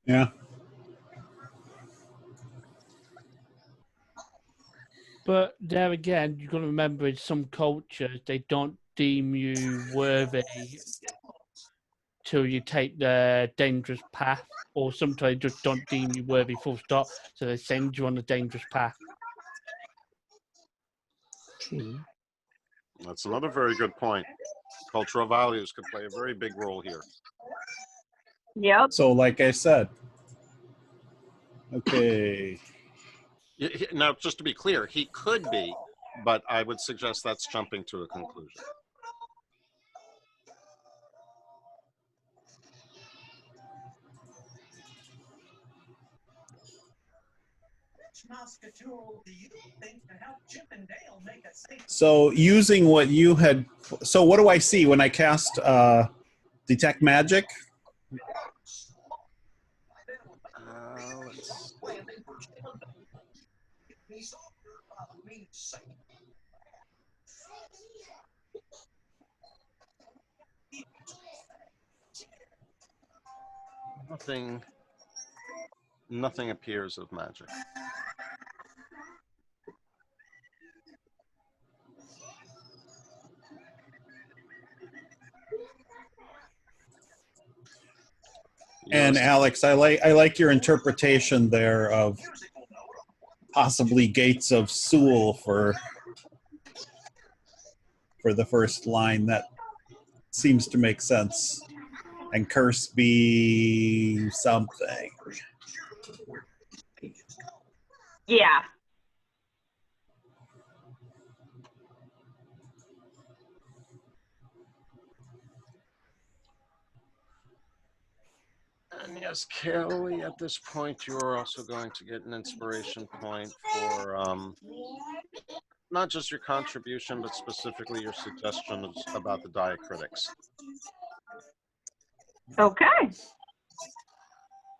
Yeah. But there again, you've got to remember in some cultures, they don't deem you worthy till you take the dangerous path, or sometimes they just don't deem you worthy full stop, so they send you on the dangerous path. That's another very good point. Cultural values could play a very big role here. Yep. So, like I said, okay. Now, just to be clear, he could be, but I would suggest that's jumping to a conclusion. So using what you had, so what do I see when I cast Detect Magic? Let's nothing appears of magic. And Alex, I like your interpretation there of possibly Gates of Sewell for the first line. That seems to make sense. And curse be something. Yeah. And yes, Kelly, at this point, you're also going to get an inspiration point for not just your contribution, but specifically your suggestions about the diacritics. Okay.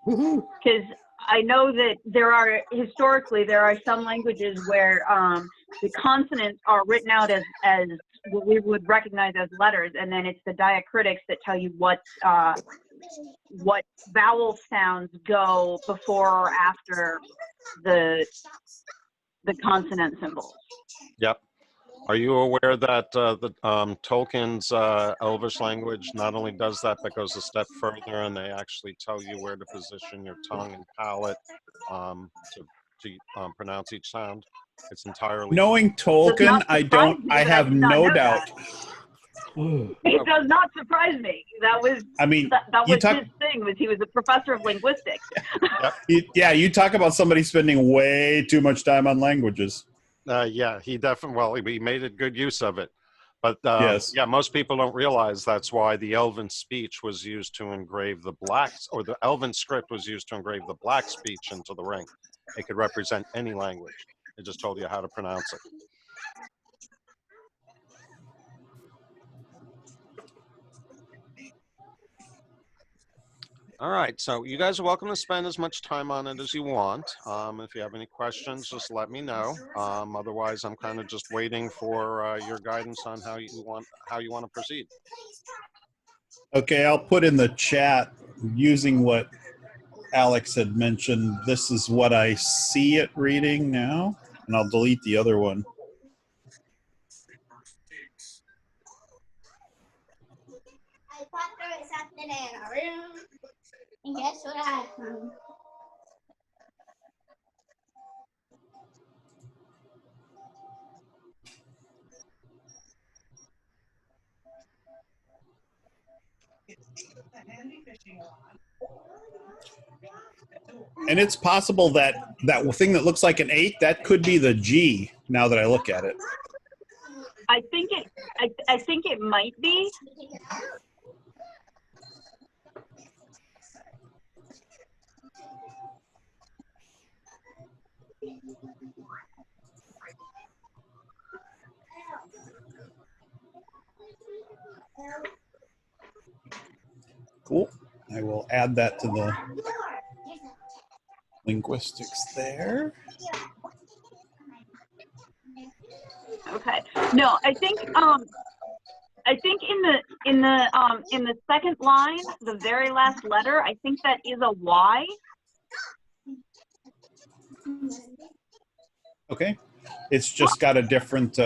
Because I know that historically there are some languages where the consonants are written out as what we would recognize as letters, and then it's the diacritics that tell you what vowel sounds go before or after the consonant symbols. Yep. Are you aware that Tolkien's Elvish language not only does that, but goes a step further, and they actually tell you where to position your tongue and palate to pronounce each sound? It's entirely Knowing Tolkien, I have no doubt. It does not surprise me. That was his thing. Was he was a professor of linguistics. Yeah, you talk about somebody spending way too much time on languages. Yeah, he definitely he made a good use of it. But yes. Yeah, most people don't realize that's why the Elven speech was used to engrave the blacks, or the Elven script was used to engrave the black speech into the ring. It could represent any language. It just told you how to pronounce it. All right, so you guys are welcome to spend as much time on it as you want. If you have any questions, just let me know. Otherwise, I'm kind of just waiting for your guidance on how you want to proceed. Okay, I'll put in the chat using what Alex had mentioned. This is what I see it reading now, and I'll delete the other one. And guess what I found? And it's possible that thing that looks like an 8, that could be the G, now that I look at it. I think it might be. Cool. I will add that to the linguistics there. Okay. No, I think in the second line, the very last letter, I think that is a Y. Okay. It's just got a different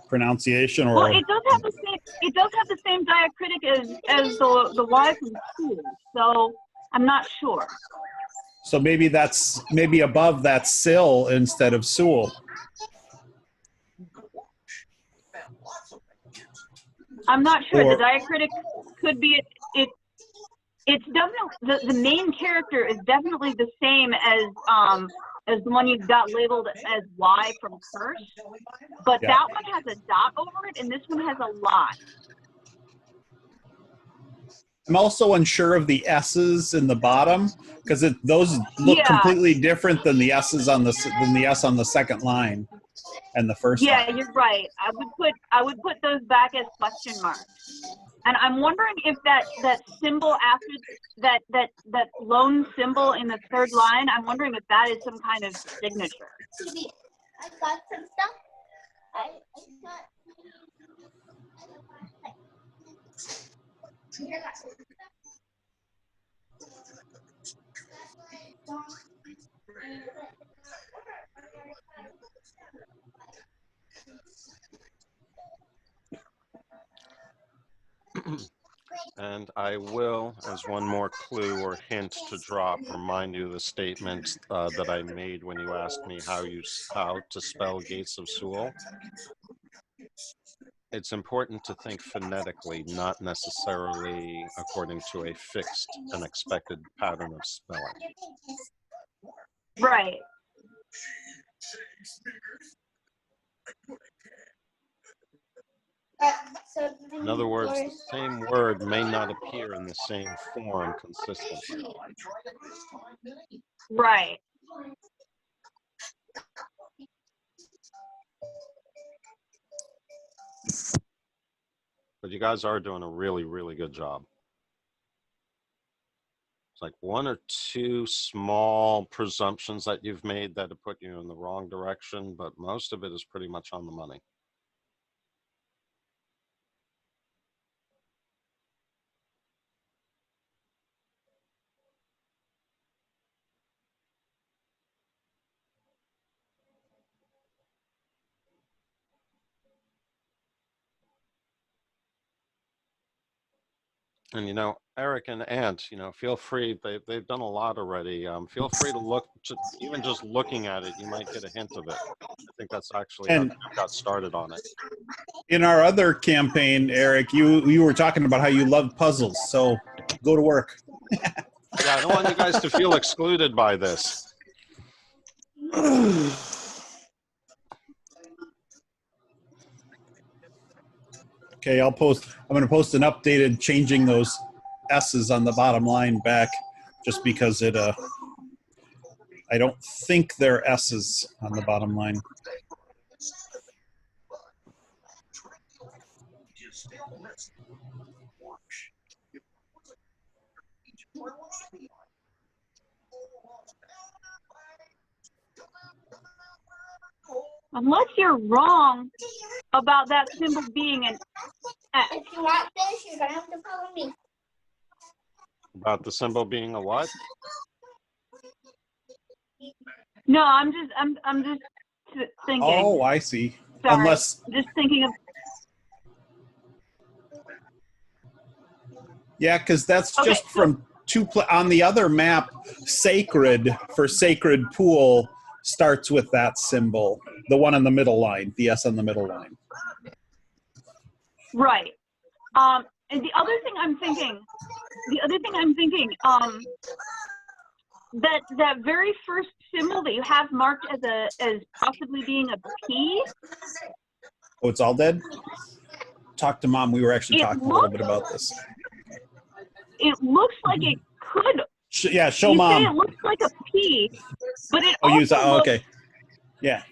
pronunciation, or Well, it does have the same. It does have the same diacritic as the Y from school. So I'm not sure. so maybe that's above that sill instead of Sewell. I'm not sure. Or- The diacritic could be it. It's definitely the main character is definitely the same as the one you've got labeled as Y from Curse, but Yeah. that one has a dot over it, and this one has a lot. I'm also unsure of the S's in the bottom because those look Yeah. completely different than the S's on the S on the second line and the first Yeah, line. you're right. I would put those back as question marks. And I'm wondering if that symbol after that lone symbol in the third line, I'm wondering if that is some kind of signature. I got some stuff. I got. And I will, as one more clue or hint to drop, remind you of the statement that I made when you asked me how to spell Gates of Sewell. It's important to think phonetically, not necessarily according to a fixed and expected pattern of spelling. Right. In other words, the same word may not appear in the same form consistently. Right. But you guys are doing a really, really good job. It's like one or two small presumptions that you've made that have put you in the wrong direction, but most of it is pretty much on the money. And, you know, Eric and Ant, you know, feel free, they've done a lot already. Feel free to look, even just looking at it, you might get a hint of it. I think that's actually how And you got started on it. in our other campaign, Eric, you were talking about how you love puzzles, so go to work. Yeah, I don't want you guys to feel excluded by this. Okay, I'm going to post an updated changing those S's on the bottom line back just because I don't think they're S's on the bottom line. Unless you're wrong about that symbol being an X. If you want this, you're gonna have to follow me. About the symbol being a what? No, I'm just thinking. Oh, I see. Sorry, Unless, just thinking of. yeah, because that's Okay, just from on the other map, Sacred Pool starts with that symbol, the one on the middle line, the S on the middle line. Right. And the other thing I'm thinking, that very first symbol that you have marked as possibly being a P. Oh, it's all dead? Talk to Mom. We were actually talking a little bit about this. It looks like it could. Yeah, show You Mom. say it looks like a P, but it Oh, also looks, okay. Yeah.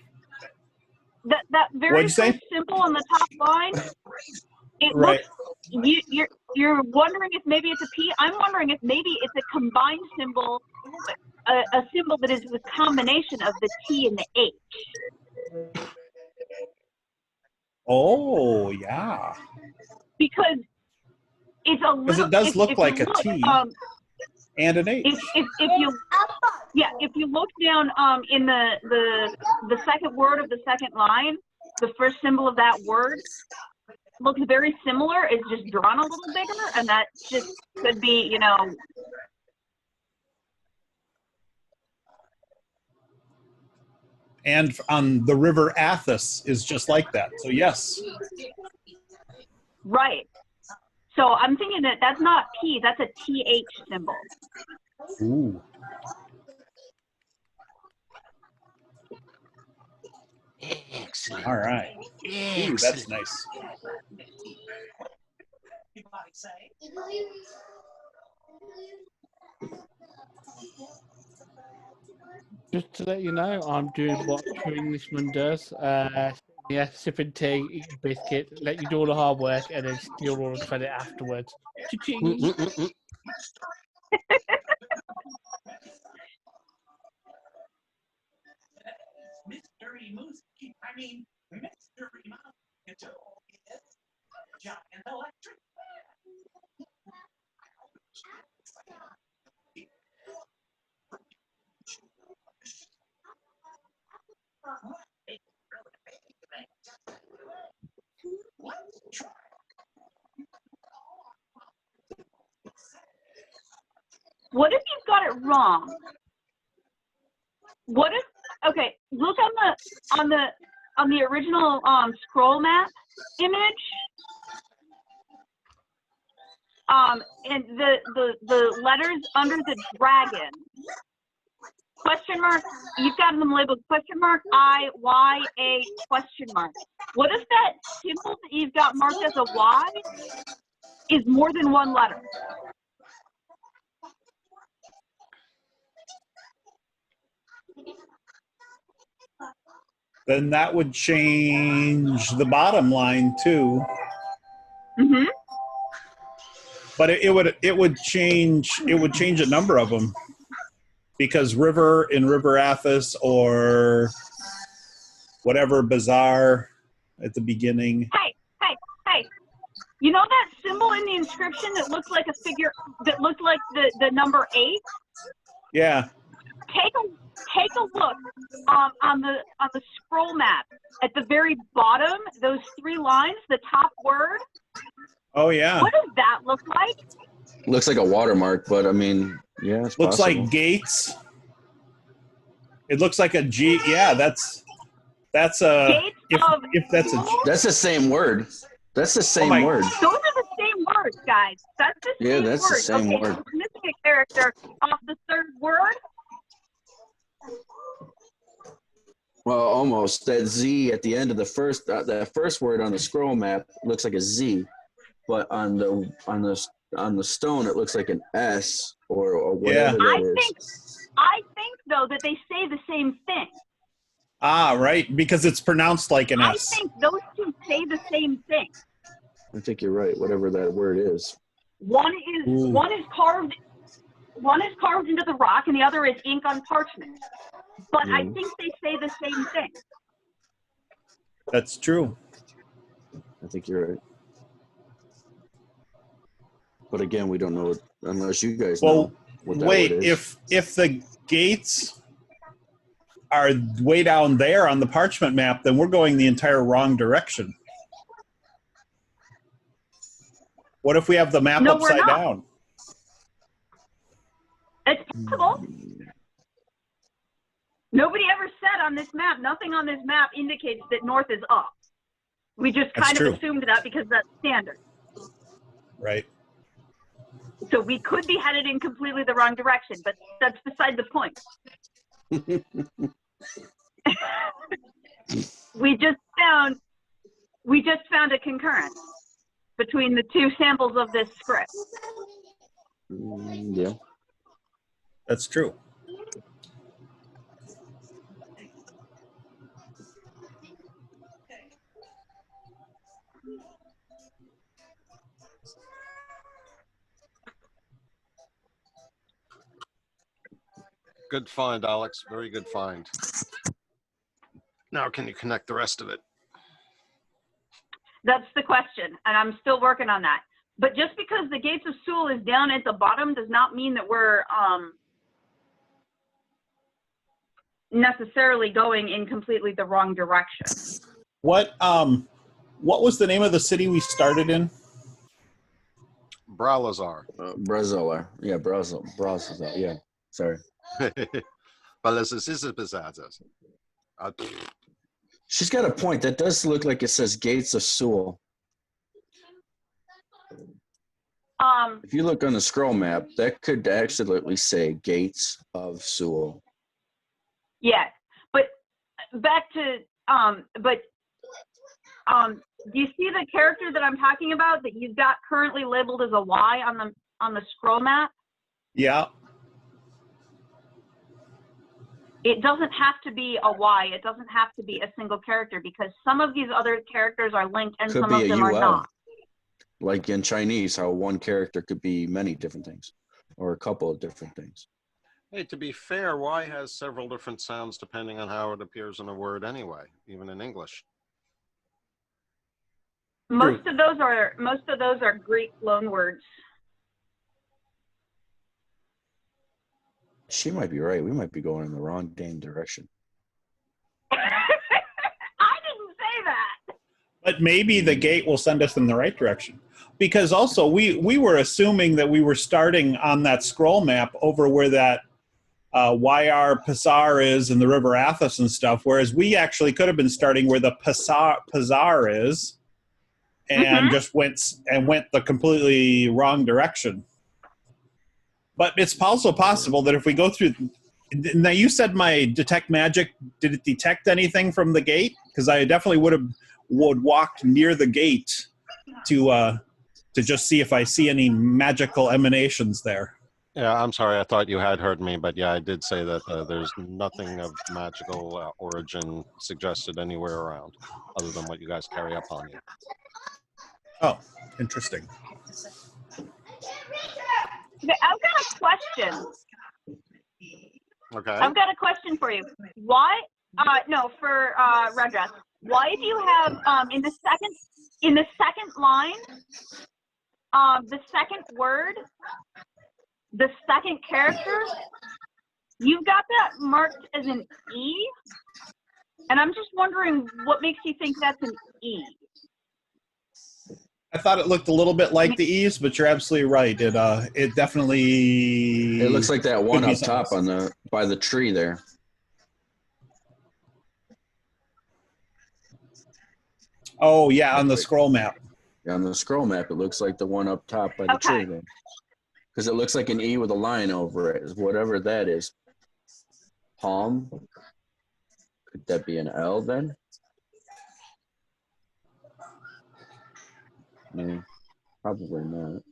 That very What'd you say? first symbol on the top line. It Right. looks. You're wondering if maybe it's a P. I'm wondering if maybe it's a combined symbol, a symbol that is a combination of the T and the H. Oh, yeah. Because it's a little. Because it does look if like you a T. And an H. If you look down in the second word of the second line, the first symbol of that word looks very similar. It's just drawn a little bigger, and that just could be, you know. And on the river Athos is just like that. So yes. Right. So I'm thinking that that's not P, that's a TH symbol. Ooh. Excellent. All right. Ooh, that's nice. Just to let you know, I'm doing what true Englishman does. Yeah, sipping tea, eating biscuit, let you do all the hard work, and then steal all the credit afterwards. Cha-ching. What if you've got it wrong? What if, okay, look on the original scroll map image. And the letters under the dragon, question mark, you've got them labeled question mark, I, Y, A, question mark. What if that symbol that you've got marked as a Y is more than one letter? Then that would change the bottom line too. Mm-hmm. But it would change a number of them, because river in river Athos or whatever bazaar at the beginning. Hey! You know that symbol in the inscription that looked like a figure, that looked like the number 8? Yeah. Take a look on the scroll map at the very bottom, those 3 lines, the top word. Oh yeah. What does that look like? Looks like a watermark, but I mean, yeah, it's Looks possible. like gates. It looks like a G. Yeah, that's a Gates if that's a G. That's the same word. That's the same my- word. Those are the same words, guys. That's the Yeah, same that's word. the same okay, word. We're missing a character off the third word. Well, almost. That Z at the end of the first word on the scroll map looks like a Z, but on the stone it looks like an S or whatever that is. I think though that they say the same thing. Ah, right, because it's pronounced like an S. I think those two say the same thing. I think you're right. Whatever that word is. One is carved into the rock, and the other is ink on parchment. But I think they say the same thing. That's true. I think you're right. But again, we don't know it unless you guys know what that wait, word is. if the gates are way down there on the parchment map, then we're going the entire wrong direction. What if we have the map No, we're upside not. down? It's possible. Nobody ever said on this map, nothing on this map indicates that north is up. We just That's kind true. of assumed that because that's standard. Right. So we could be headed in completely the wrong direction, but that's beside the point. we just found a concurrence between the 2 samples of this script. Yeah. That's true. Good find, Alex. Very good find. Now, can you connect the rest of it? That's the question, and I'm still working on that. But just because the Gates of Sewell is down at the bottom does not mean that we're necessarily going in completely the wrong direction. What was the name of the city we started in? Bralazar. Brazola. Yeah, Brazola. Yeah. Sorry. She's got a point. That does look like it says Gates of Sewell. If you look on the scroll map, that could absolutely say Gates of Sewell. Yes, but back to do you see the character that I'm talking about that you've got currently labeled as a Y on the scroll map? Yeah. It doesn't have to be a Y. It doesn't have to be a single character because some of these other characters are linked and Could some be of a them are UL. not. Like in Chinese, how one character could be many different things or a couple of different things. Hey, to be fair, Y has several different sounds depending on how it appears in a word anyway, even in English. Most of those are Greek loanwords. She might be right. We might be going in the wrong damn direction. I didn't say that. But maybe the gate will send us in the right direction. Because also we were assuming that we were starting on that scroll map over where that YR Pazar is and the River Athos and stuff, whereas we actually could have been starting where the Pazar is and just went the completely wrong direction. But it's also possible that if we go through, now you said my detect magic, did it detect anything from the gate? Because I definitely would walk near the gate to just see if I see any magical emanations there. Yeah, I'm sorry. I thought you had heard me, but yeah, I did say that there's nothing of magical origin suggested anywhere around other than what you guys carry up on you. Oh, interesting. Okay, I've got a question. Okay. I've got a question for you. Why? For Redress. Why do you have in the second line, the second word, the second character, you've got that marked as an E, and I'm just wondering what makes you think that's an E. I thought it looked a little bit like the E's, but you're absolutely right. It definitely. It looks like that one could be up top something. by the tree there. Oh yeah, on the scroll map. On the scroll map, it looks like the one up top by the tree there. Because it looks like an E with a line over it, whatever that is. Palm. Could that be an L then? No, probably not.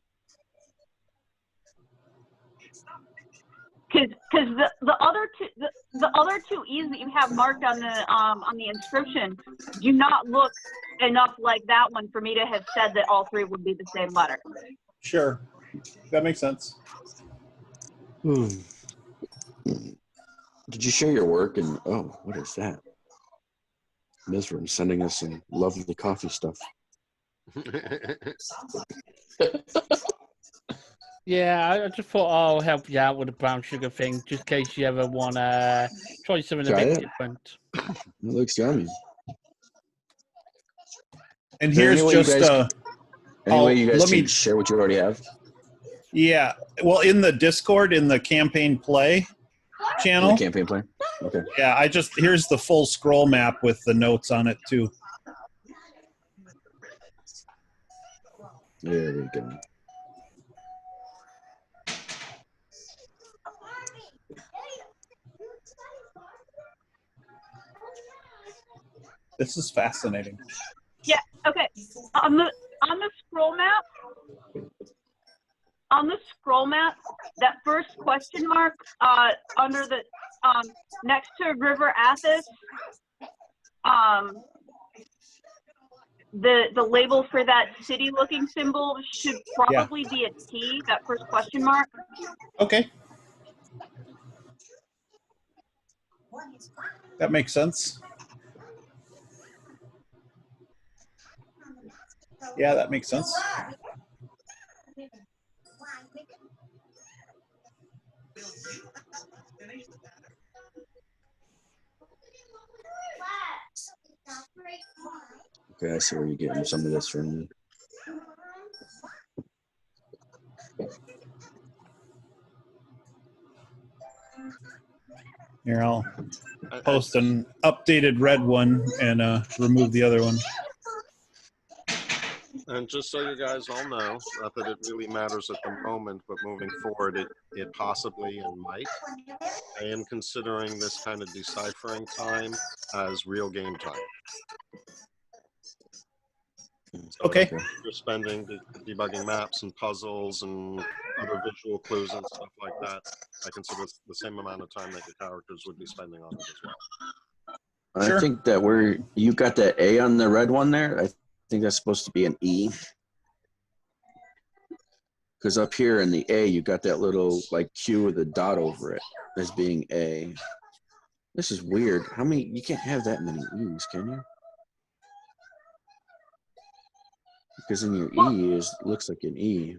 Because the other two E's that you have marked on the inscription do not look enough like that one for me to have said that all three would be the same letter. Sure, that makes sense. Did you share your work? And oh, what is that? Mizram sending us some lovely coffee stuff. Yeah, I just thought I'll help you out with the brown sugar thing, just in case you ever want to try something a bit different. It looks yummy. And here's just any way you guys let me can share what you already have. Yeah, well, in the Discord, in the campaign play channel. In the campaign play. Okay. Yeah, here's the full scroll map with the notes on it too. There we go. This is fascinating. Yeah. Okay. On the scroll map, that first question mark under the next to River Athos, the label for that city-looking symbol should probably be a T. That first question mark. Okay. That makes sense. Yeah, that makes sense. Okay, I see where you're getting some of this from. Here, I'll post an updated red one and remove the other one. And just so you guys all know, not that it really matters at the moment, but moving forward, it possibly and might. I am considering this kind of deciphering time as real game time. So Okay. you're spending debugging maps and puzzles and other visual clues and stuff like that. I consider the same amount of time that your characters would be spending on it as well. Sure. I think that where you got that A on the red one there, I think that's supposed to be an E. Because up here in the A, you got that little like Q with a dot over it as being A. This is weird. How many? You can't have that many E's, can you? Because in your E looks like an E.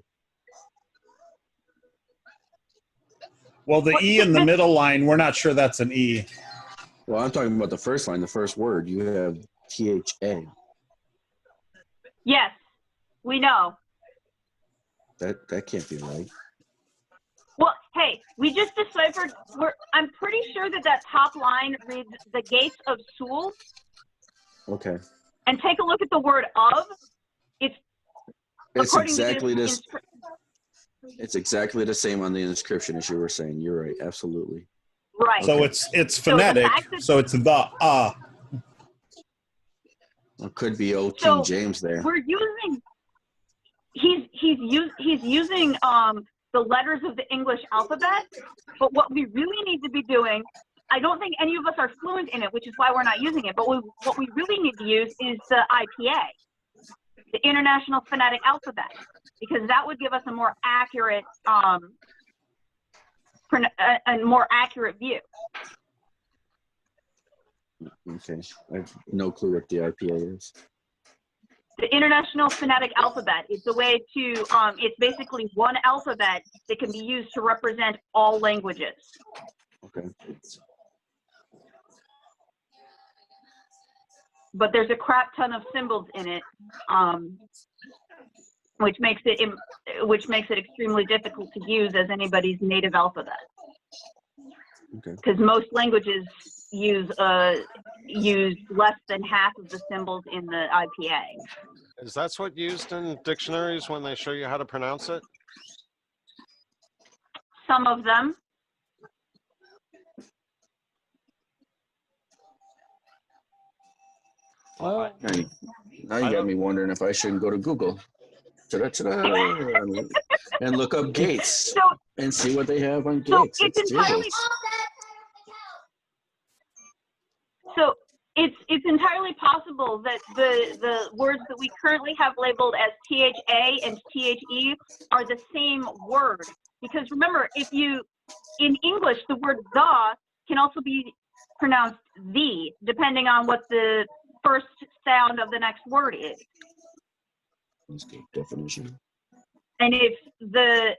Well, the E in the middle line, we're not sure that's an E. Well, I'm talking about the first line, the first word. You have THA. Yes, we know. That can't be right. Well, hey, we just deciphered. I'm pretty sure that top line reads the gates of Sul. Okay. And take a look at the word of. It's exactly this. It's exactly the same on the inscription as you were saying. You're right. Absolutely. Right. So Okay. it's phonetic. So it's the It could be old King James there. We're using. He's using the letters of the English alphabet, but what we really need to be doing, I don't think any of us are fluent in it, which is why we're not using it, but what we really need to use is the IPA, the International Phonetic Alphabet, because that would give us a more accurate view. Okay. I have no clue what the IPA is. The International Phonetic Alphabet is the way to, it's basically one alphabet that can be used to represent all languages. Okay. But there's a crap ton of symbols in it, which makes it extremely difficult to use as anybody's native alphabet. Okay. Because most languages use less than half of the symbols in the IPA. Is that what's used in dictionaries when they show you how to pronounce it? Some of them. Now you got me wondering if I shouldn't go to Google and look up gates and see what they have on gates. So it's entirely possible that the words that we currently have labeled as THA and THE are the same word. Because remember, in English, the word the can also be pronounced the, depending on what the first sound of the next word is. Let's get definition. And if the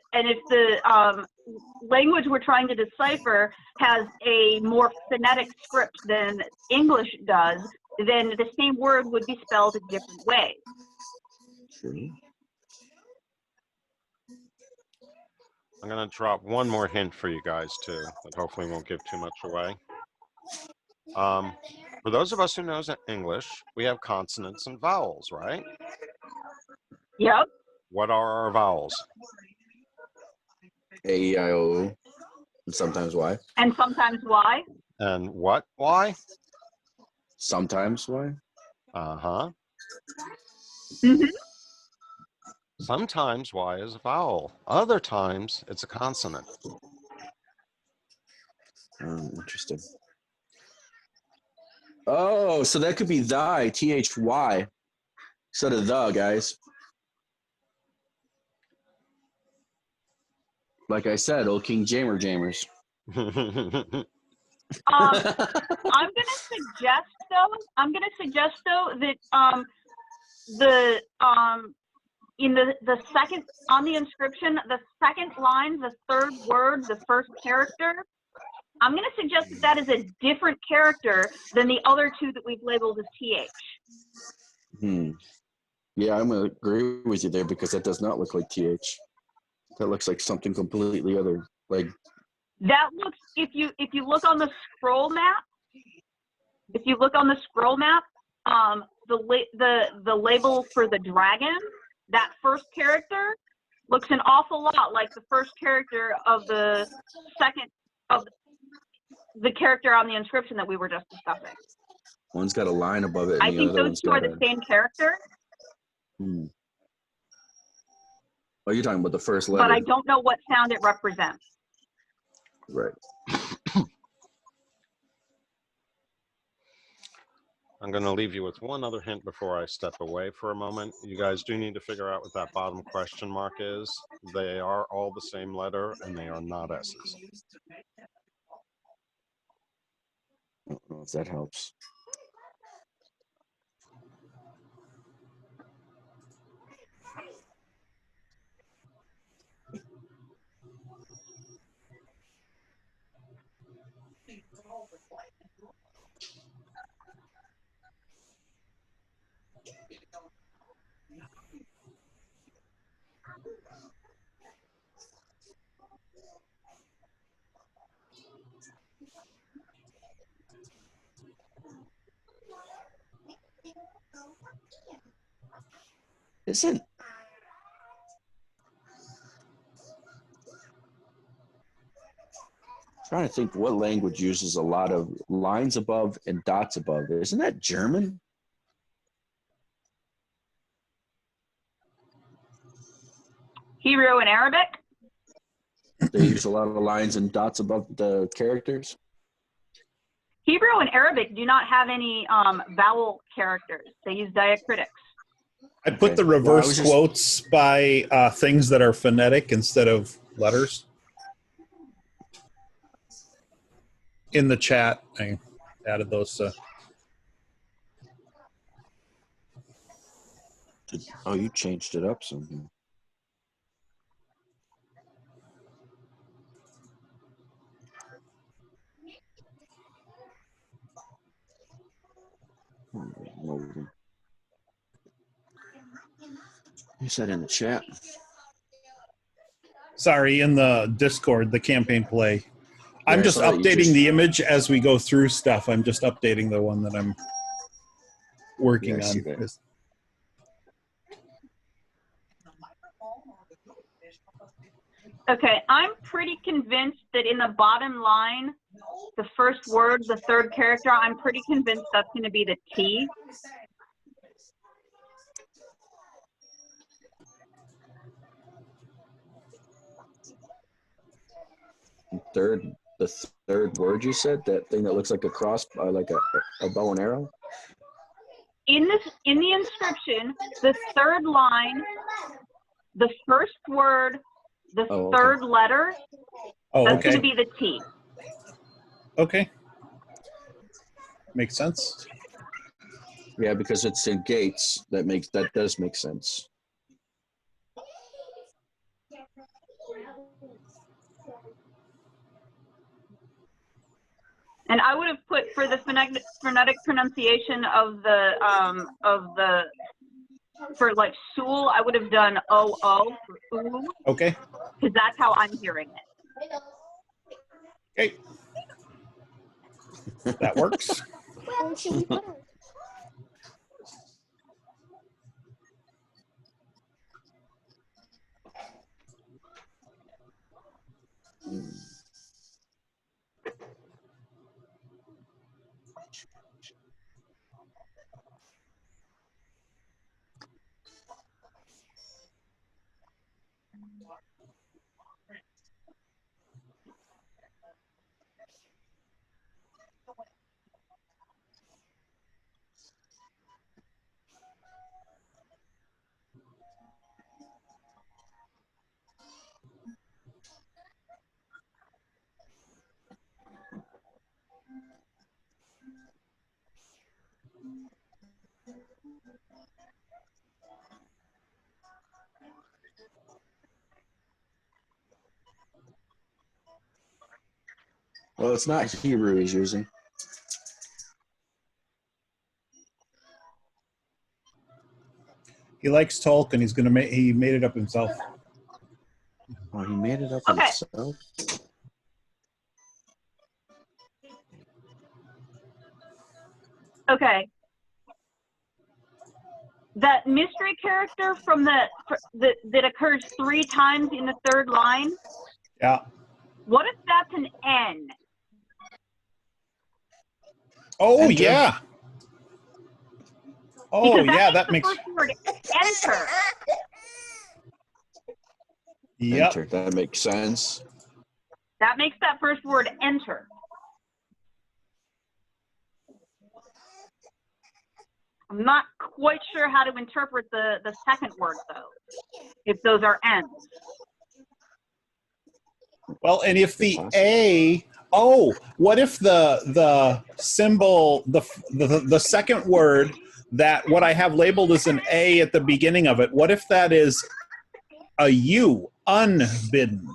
language we're trying to decipher has a more phonetic script than English does, then the same word would be spelled in different ways. Sure. I'm going to drop one more hint for you guys too, that hopefully won't give too much away. For those of us who knows English, we have consonants and vowels, right? Yep. What are our vowels? A, E, I, O, U, and sometimes Y. And sometimes Y. And what Y? Sometimes Y. Uh-huh. Mm-hmm. Sometimes Y is a vowel. Other times it's a consonant. Interesting. Oh, so that could be thy, THY, instead of the, guys. Like I said, old King Jamers. I'm gonna suggest though that in the second, on the inscription, the second line, the third word, the first character, I'm going to suggest that that is a different character than the other two that we've labeled as TH. Yeah, I'm going to agree with you there because that does not look like TH. That looks like something completely other. Like that looks, if you look on the scroll map, the label for the dragon, that first character looks an awful lot like the first character of the second of the character on the inscription that we were just discussing. one's got a line above it, and I the think other those one's two are got the same character, Oh, you're talking about the first letter, but I don't know what sound it represents. right? I'm going to leave you with one other hint before I step away for a moment. You guys do need to figure out what that bottom question mark is. They are all the same letter, and they are not S's. I don't know if that helps. Isn't trying to think what language uses a lot of lines above and dots above. Isn't that German? Hebrew and Arabic? They use a lot of lines and dots above the characters. Hebrew and Arabic do not have any vowel characters. They use diacritics. I put Okay. the Well, I reverse was just- quotes by things that are phonetic instead of letters. In the chat, I added those. Oh, you changed it up somehow. You said in the chat. Sorry, in the Discord, the campaign play. I'm Yeah, I just saw that you updating just- the image as we go through stuff. I'm just updating the one that I'm working Yeah, I see on. that. Okay, I'm pretty convinced that in the bottom line, the first word, the third character, I'm pretty convinced that's going to be the T. The third word you said, that thing that looks like a cross, like a bow and arrow. In the inscription, the third line, the first word, the Oh, okay. third letter, Oh, that's okay. going to be the T. Okay. Makes sense. Yeah, because it's in gates. That does make sense. And I would have put for the phonetic pronunciation of the for like Sul, I would have done O for ooh, Okay. because that's how I'm hearing it. Okay. That works. Well, it's not Hebrew he's using. He likes Tolkien. He's gonna make. He made it up himself. Oh, he made it up Okay. himself. Okay. That mystery character from that occurs 3 times in the 3rd line. Yeah. What if that's an N? Oh Enter. yeah. Oh Because yeah, that makes. the first word enter. Yep. Enter. That makes sense. That makes that first word enter. I'm not quite sure how to interpret the second word though, if those are N's. Well, and if the A, what if the symbol, the second word, that what I have labeled as an A at the beginning of it, what if that is a U, unbidden?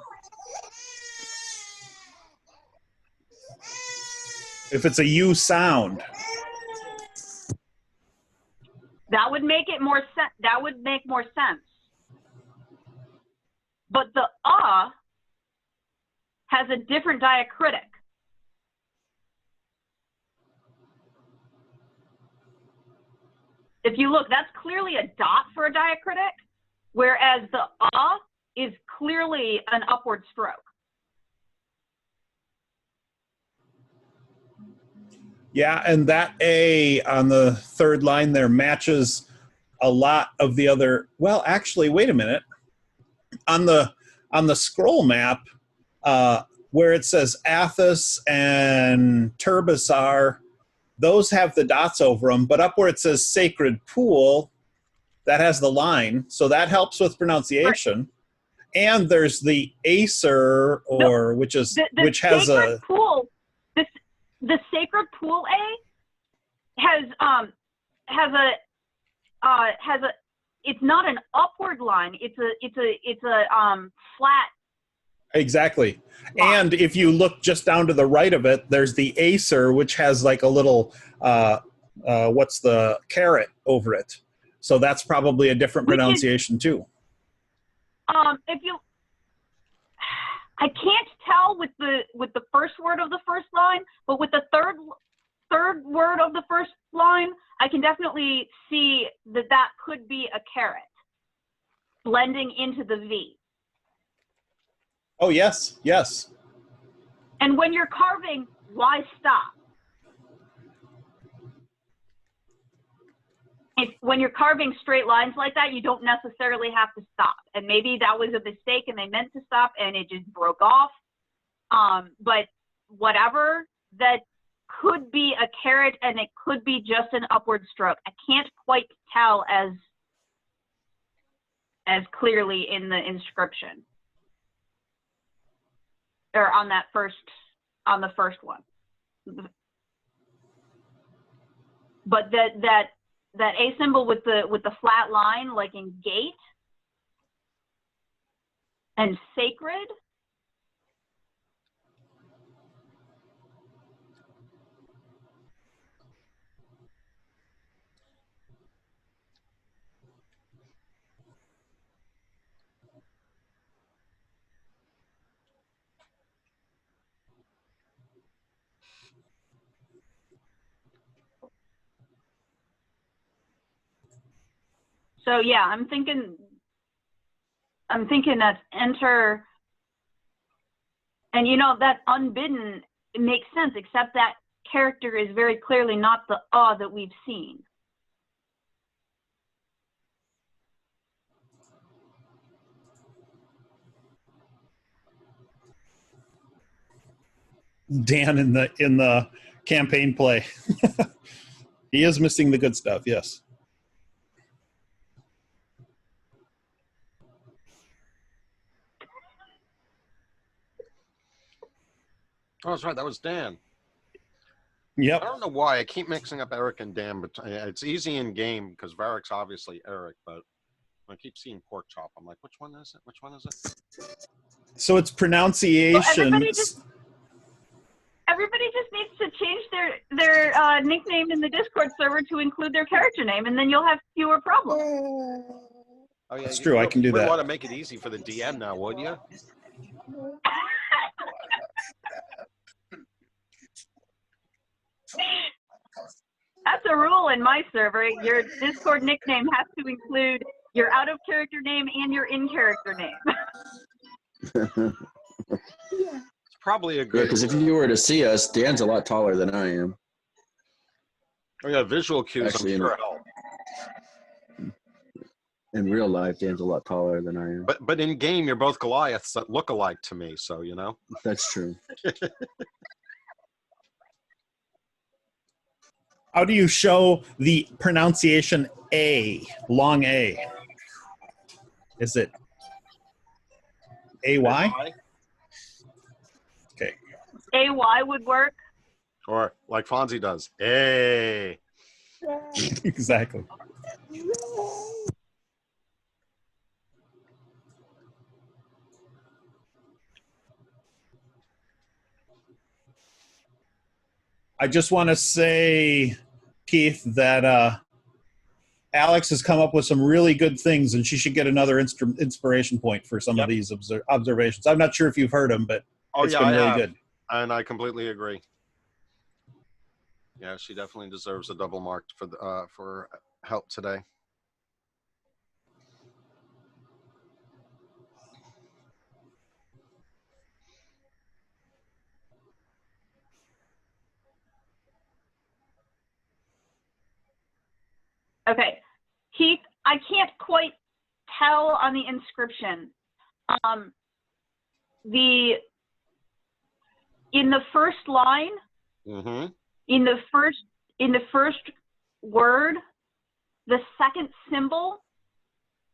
If it's a U sound. That would make it more sense. That would make more sense. But the has a different diacritic. If you look, that's clearly a dot for a diacritic, whereas the is clearly an upward stroke. Yeah, and that A on the 3rd line there matches a lot of the other. Well, actually, wait a minute. On the scroll map, where it says Athos and Turbasar, those have the dots over them. But up where it says Sacred Pool, that has the line, so that helps with pronunciation. Right. And there's the Acer, or which is which has a pool. The Sacred Pool A has a it's not an upward line, it's a flat. Exactly. And if you look just down to the right of it, there's the Acer, which has like a little what's the caret over it. So that's probably a different pronunciation too. If you I can't tell with the first word of the first line, but with the third word of the first line, I can definitely see that could be a caret blending into the V. Oh, yes, yes. And when you're carving, why stop? When you're carving straight lines like that, you don't necessarily have to stop. And maybe that was a mistake and they meant to stop and it just broke off. But whatever, that could be a caret and it could be just an upward stroke. I can't quite tell as clearly in the inscription or on the first one. But that A symbol with the flat line, like in gate and sacred. So yeah, I'm thinking that's enter, and you know that unbidden, it makes sense, except that character is very clearly not the that we've seen. Dan in the campaign play. He is missing the good stuff, yes. Oh, that's right. That was Dan. Yep. I don't know why I keep mixing up Eric and Dan, but it's easy in game because Varric's obviously Eric, but I keep seeing pork chop. I'm like, which one is it? Which one is it? So it's pronunciations. their nickname in the Discord server to include their character name, and then you'll have fewer problems. Oh yeah, That's true. I can do you would that. want to make it easy for the DM now, wouldn't you? That's a rule in my server. Your Discord nickname has to include your out of character name and your in character name. It's probably a Yeah, good. because if you were to see us, Dan's a lot taller than I am. Oh yeah, visual cues. Actually, I'm sure help. In real life, Dan's a lot taller than I am. But in game, you're both Goliaths that look alike to me. So you know. That's true. How do you show the pronunciation A, long A? Is it AY? Okay. AY would work. Or like Fonzie does. Hey. Exactly. I just want to say, Keith, that Alex has come up with some really good things, and she should get another inspiration point for some of these observations. I'm not sure if you've heard them, but it's been really good. And I completely agree. Yeah, she definitely deserves a double mark for help today. Okay. Keith, I can't quite tell on the inscription. In the first line, Mm-hmm. in the first word, the second symbol,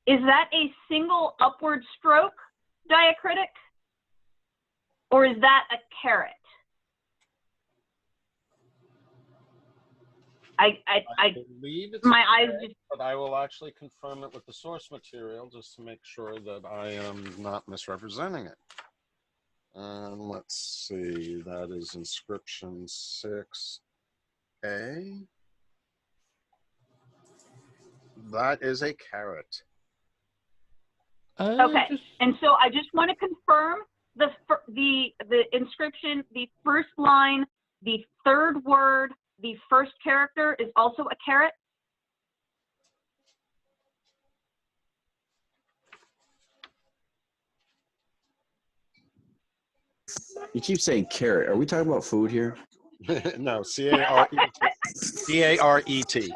is that a single upward stroke diacritic, or is that a caret? I believe it's my eyes just. but I will actually confirm it with the source material just to make sure that I am not misrepresenting it. Let's see, that is inscription 6A. That is a caret. Okay, and so I just want to confirm the inscription, the first line, the third word, the first character is also a caret. You keep saying carrot. Are we talking about food here? No, C-A-R-E-T. C-A-R-E-T.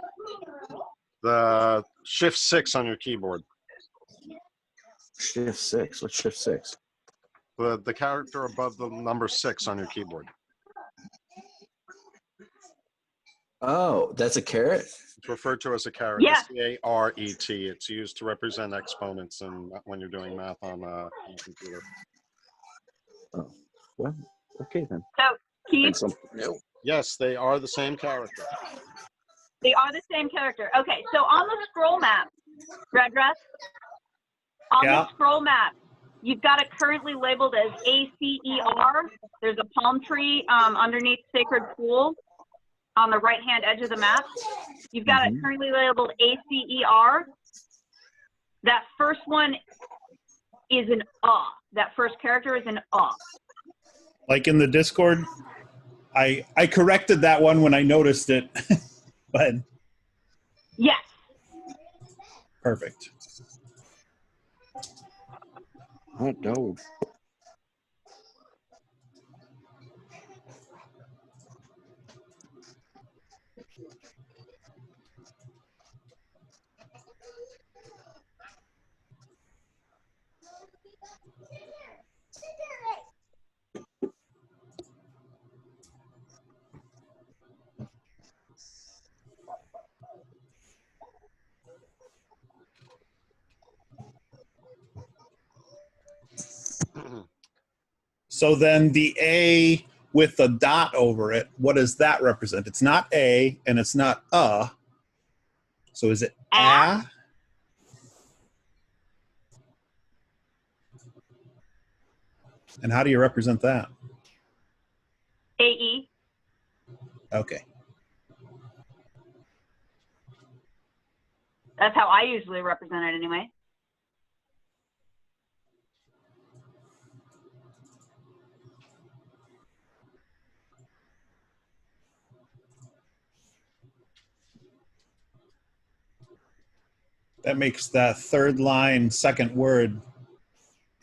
The shift 6 on your keyboard. Shift 6. What's shift 6? The character above the number 6 on your keyboard. Oh, that's a carrot? It's referred to as a caret. Yeah. C-A-R-E-T. It's used to represent exponents and when you're doing math on a computer. Oh, well, okay then. So, Keith, Yes, they are the same character. they are the same character. Okay, so on the scroll map, Redress, on Yeah. the scroll map, you've got it currently labeled as ACER. There's a palm tree underneath Sacred Pool on the right-hand edge of the map. You've got it currently labeled ACER. That first one is an That first character is an Like in the Discord, I corrected that one when I noticed it, but Yes. perfect. Hot dog. So then the A with the dot over it, what does that represent? It's not A and it's not So is it a? And how do you represent that? AE. Okay. That's how I usually represent it anyway. That makes that third line, second word,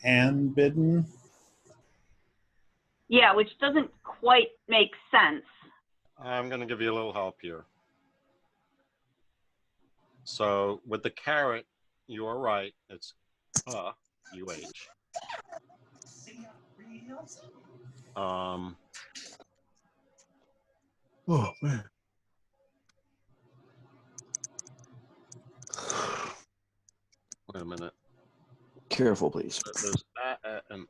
anbidden. Yeah, which doesn't quite make sense. I'm going to give you a little help here. So with the caret, you are right. It's UH. Oh man. Wait a minute. Careful, please. There's and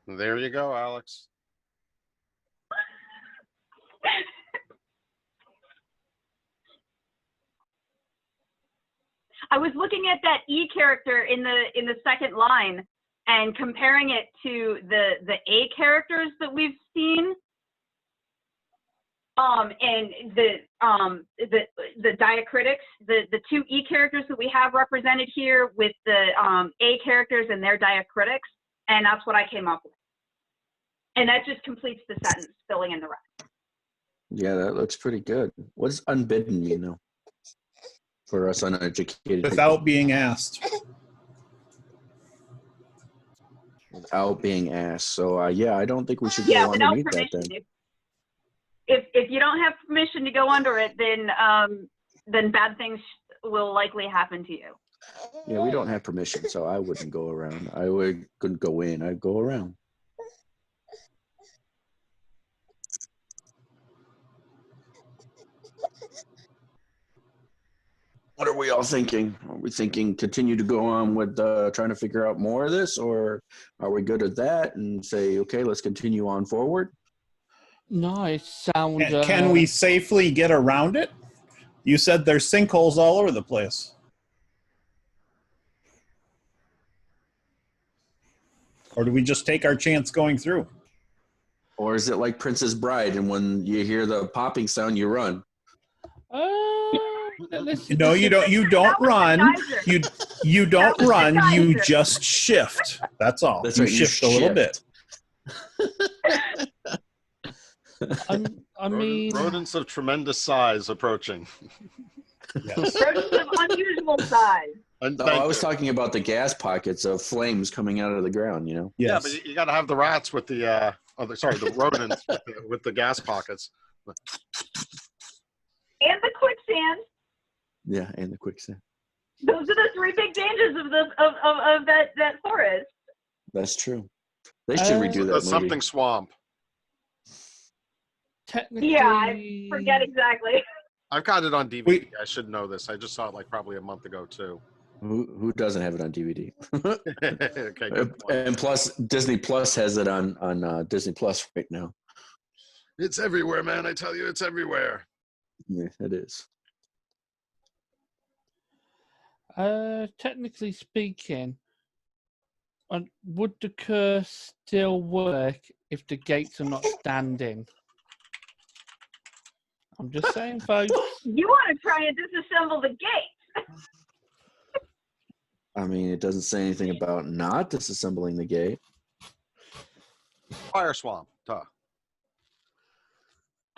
There you go, Alex. I was looking at that E character in the second line and comparing it to the A characters that we've seen. And the diacritics, the two E characters that we have represented here with the A characters and their diacritics, and that's what I came up with. And that just completes the sentence, filling in the rest. Yeah, that looks pretty good. What does unbidden mean, though? For us uneducated Without being asked. without being asked. So yeah, I don't think we should Yeah, go without underneath that permission. then. If you don't have permission to go under it, then bad things will likely happen to you. Yeah, we don't have permission, so I wouldn't go around. Couldn't go in. I'd go around. What are we all thinking? Are we thinking continue to go on with trying to figure out more of this, or are we good at that and say, okay, let's continue on forward? No, it sounds. Can we safely get around it? You said there's sinkholes all over the place. Or do we just take our chance going through? Or is it like Princess Bride, and when you hear the popping sound, you run? No, you don't. You don't run. You don't run. You just shift. That's all. That's you right, you shift a little bit. I mean, rodents of tremendous size approaching. Yes. Rodents of unusual size. And No, I was talking about the gas pockets of flames coming out of the ground, you know? Yes. Yeah, but you got to have the rats with the the rodents with the gas pockets. And the quicksand. Yeah, and the quicksand. Those are the three big dangers of that forest. That's true. They should redo that The movie. something swamp. technically. Yeah, I forget exactly. I've got it on DVD. I should know this. I just saw it like probably a month ago too. Who doesn't have it on DVD? Okay, good point. And plus, Disney Plus has it on Disney Plus right now. It's everywhere, man. I tell you, it's everywhere. Yeah, it is. Technically speaking, would the curse still work if the gates are not standing? I'm just saying, folks. You want to try and disassemble the gate. I mean, it doesn't say anything about not disassembling the gate. Fire swamp. Duh.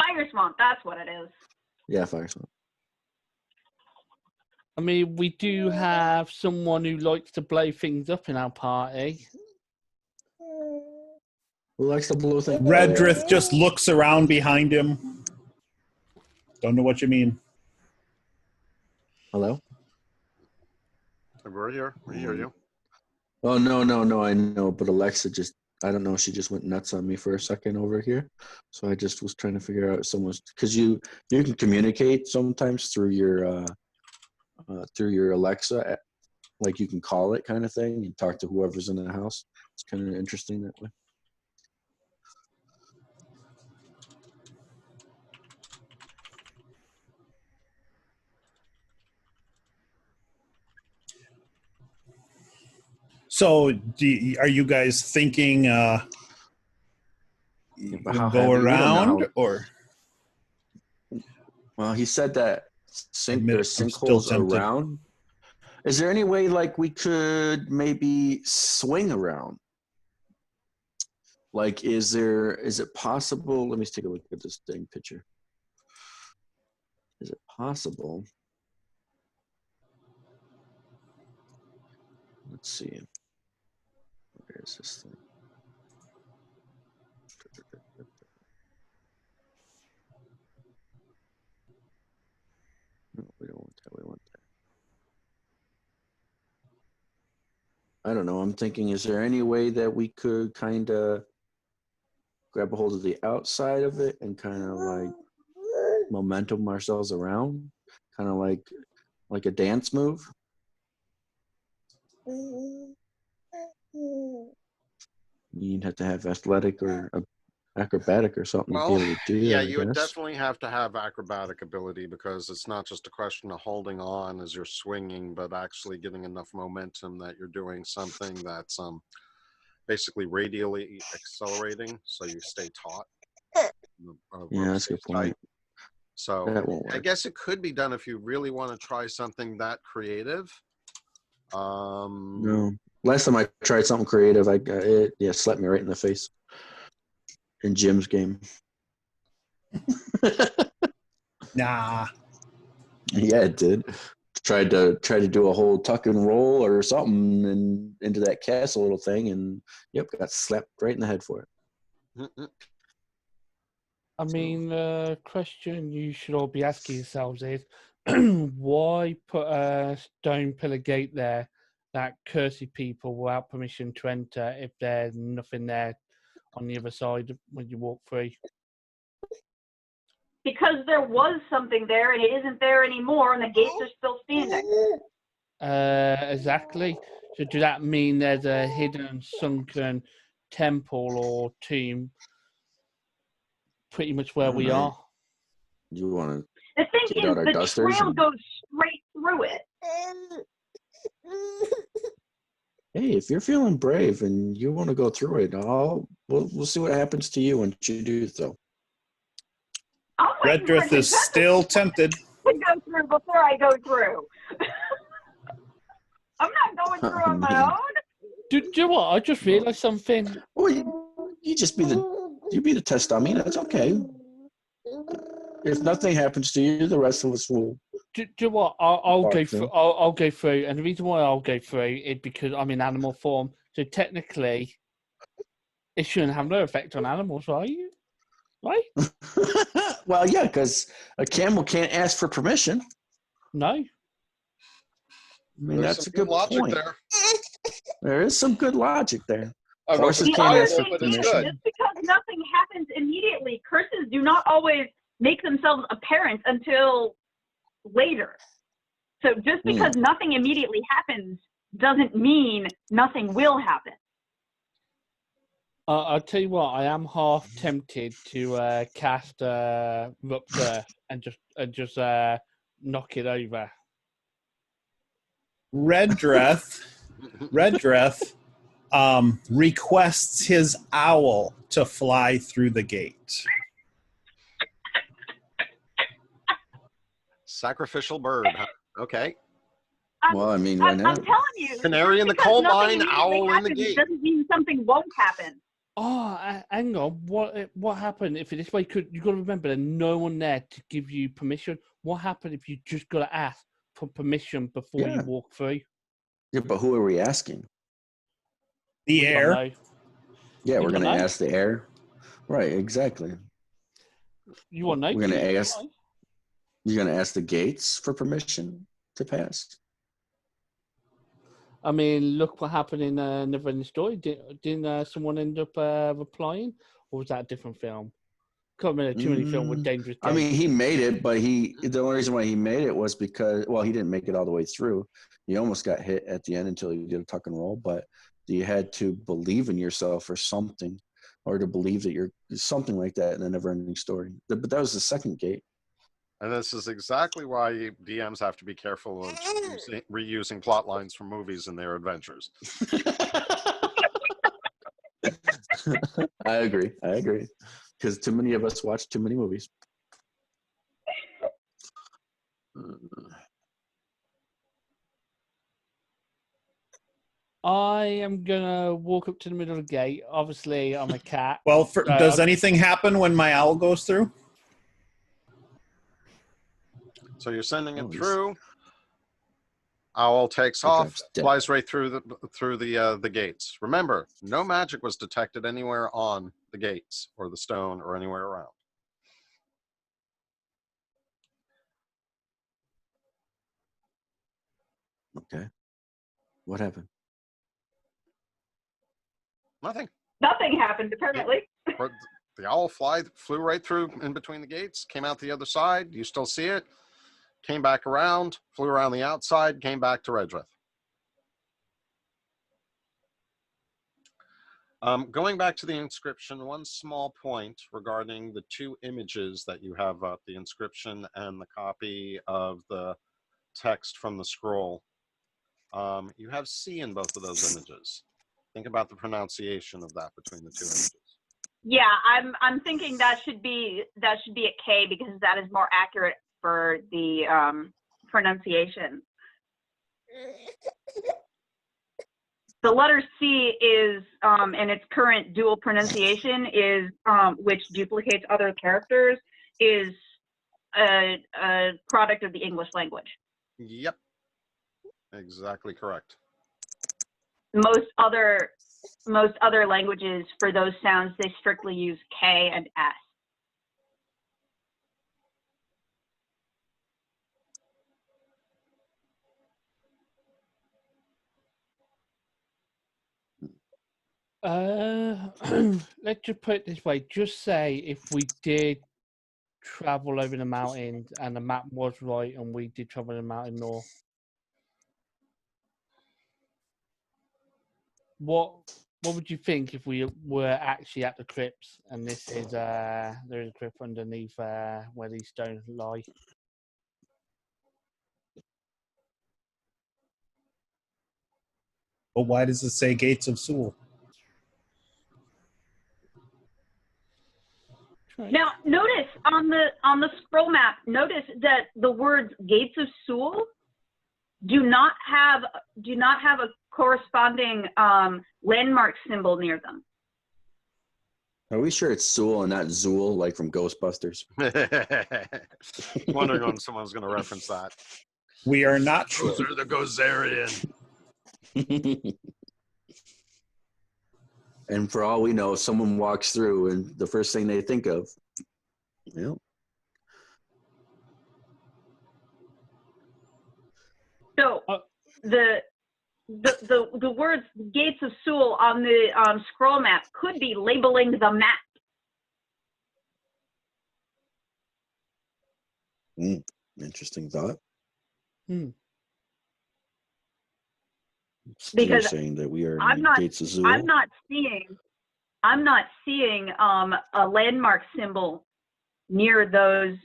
Fire swamp, that's what it is. Yeah, fire swamp. I mean, we do have someone who likes to blow things up in our party. Who likes to blow things? Redrith just looks around behind him. Don't know what you mean. Hello? We're here. We hear you. Oh, no, I know. But Alexa I don't know, she just went nuts on me for a second over here. So I just was trying to figure out because you can communicate sometimes through your Alexa like you can call it kind of thing and talk to whoever's in the house. It's kind of interesting that way. So, are you guys thinking But how go heavy? We don't know around how- or? Well, he said that Admit there's I'm still sinkholes tempted. around. Is there any way like we could maybe swing around? Like, is it possible? Let me take a look at this dang picture. Is it possible? Let's see. Where is this thing? No, we don't want that. We want that. I don't know. I'm thinking, is there any way that we could kind of grab a hold of the outside of it and kind of like momentum ourselves around, kind of like a dance move? You'd have to have athletic or acrobatic or something to Well, be able to do yeah, that, I you would guess. definitely have to have acrobatic ability because it's not just a question of holding on as you're swinging, but actually getting enough momentum that you're doing something that's basically radially accelerating, so you stay taut. Yeah, that's a good point. So That won't I work. guess it could be done if you really want to try something that creative. No. Last time I tried something creative, it slapped me right in the face in Jim's game. Nah. Yeah, it did. Tried to do a whole tuck and roll or something and into that castle little thing, and yep, got slapped right in the head for it. I mean, the question you should all be asking yourselves is, why put a stone pillar gate there that curses people without permission to enter if there's nothing there on the other side when you walk through? Because there was something there and it isn't there anymore, and the gates are still standing. Exactly. So does that mean there's a hidden sunken temple or tomb pretty much where we are? You want The thing Get out is, our the dusters trail and- goes straight through it. hey, if you're feeling brave and you want to go through it, we'll see what happens to you once you do so. I'm waiting for Redrith is Nintendo still tempted. to go through before I go through. I'm not going through on my own. Do you know what? I just realised something. Well, you just be the test dummy. That's okay. If nothing happens to you, the rest of us will. Do you know what? I'll go Bark, through. no? I'll go through, and the reason why I'll go through is because I'm in animal form. So technically, it shouldn't have no effect on animals, right? Right? Well, yeah, because a camel can't ask for permission. No. I mean, There's that's some a good logic point. there. There is some good logic there. I don't know if Horses it's The can't other ask for thing is, permission. just because nothing happens immediately, curses do not always make themselves apparent until later. So just because nothing immediately happens doesn't mean nothing will happen. I'll tell you what. I am half tempted to cast Rupture and just knock it over. Redrith requests his owl to fly through the gate. Sacrificial bird. Huh? Okay. Well, I mean, why I'm not? telling you, Canary in the because coal nothing mine, immediately owl in the happens gate. doesn't mean something won't happen. Oh, hang on. What happened if this way? You got to remember there's no one there to give you permission. What happened if you just got to ask for permission before you Yeah. walk through? Yeah, but who are we asking? The We don't air. know. Yeah, You we're don't going to know? ask the air. Right, exactly. You want to know? We're gonna You ask- know. You're going to ask the gates for permission to pass? I mean, look what happened in Never Ending Story. Didn't someone end up replying, or was that a different film? Can't remember too many films with dangerous gates. I mean, he made it, but the only reason why he made it was because, well, he didn't make it all the way through. He almost got hit at the end until he did a tuck and roll, but you had to believe in yourself or something, or to believe that you're something like that in a never-ending story. But that was the second gate. And this is exactly why DMs have to be careful of reusing plot lines from movies in their adventures. I agree. Because too many of us watch too many movies. I am gonna walk up to the middle of the gate. Obviously, I'm a cat. Well, does anything happen when my owl goes through? So you're sending it through. Owl takes off, flies right through the gates. Remember, no magic was detected anywhere on the gates or the stone or anywhere around. Okay. What happened? Nothing. Nothing happened, apparently. The owl flew right through in between the gates, came out the other side. You still see it. Came back around, flew around the outside, came back to Redrith. Going back to the inscription, one small point regarding the two images that you have up, the inscription and the copy of the text from the scroll. You have C in both of those images. Think about the pronunciation of that between the two images. Yeah, I'm thinking that should be a K because that is more accurate for the pronunciation. The letter C is, in its current dual pronunciation, is which duplicates other characters, is a product of the English language. Yep, exactly correct. Most other languages, for those sounds, they strictly use K and S. Let's just put it this way. Just say if we did travel over the mountains and the map was right and we did travel the mountain north. What would you think if we were actually at the crypts and this is there is a crypt underneath where these stones lie? But why does it say Gates of Sewell? Now, notice on the scroll map, notice that the words Gates of Sewell do not have a corresponding landmark symbol near them. Are we sure it's Sewell and not Zool, like from Ghostbusters? Wondering when someone's going to reference that. We are not sure. Those are the Gozerian. And for all we know, someone walks through and the first thing they think of, So the words Gates of Sewell on the scroll map could be labeling the map. Interesting thought. Because you're saying that we are I'm in not, Gates of Zool? I'm not seeing a landmark symbol near those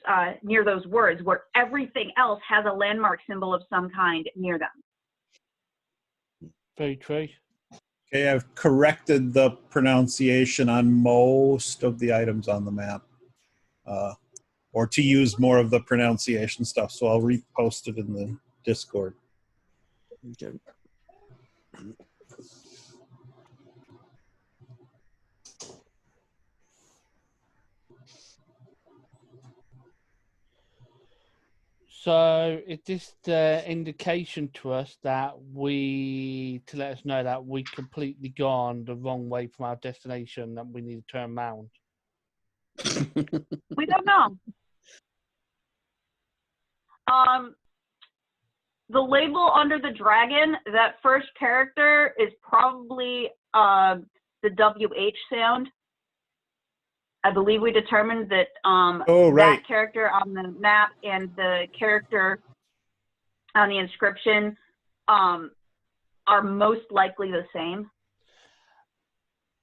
words where everything else has a landmark symbol of some kind near them. Very true. Okay, I've corrected the pronunciation on most of the items on the map, or to use more of the pronunciation stuff. So I'll repost it in the Discord. Okay. So is this the indication to us that to let us know that we completely gone the wrong way from our destination, that we need to turn around? We don't know. The label under the dragon, that first character is probably the WH sound. I believe we determined that Oh, right. that character on the map and the character on the inscription are most likely the same.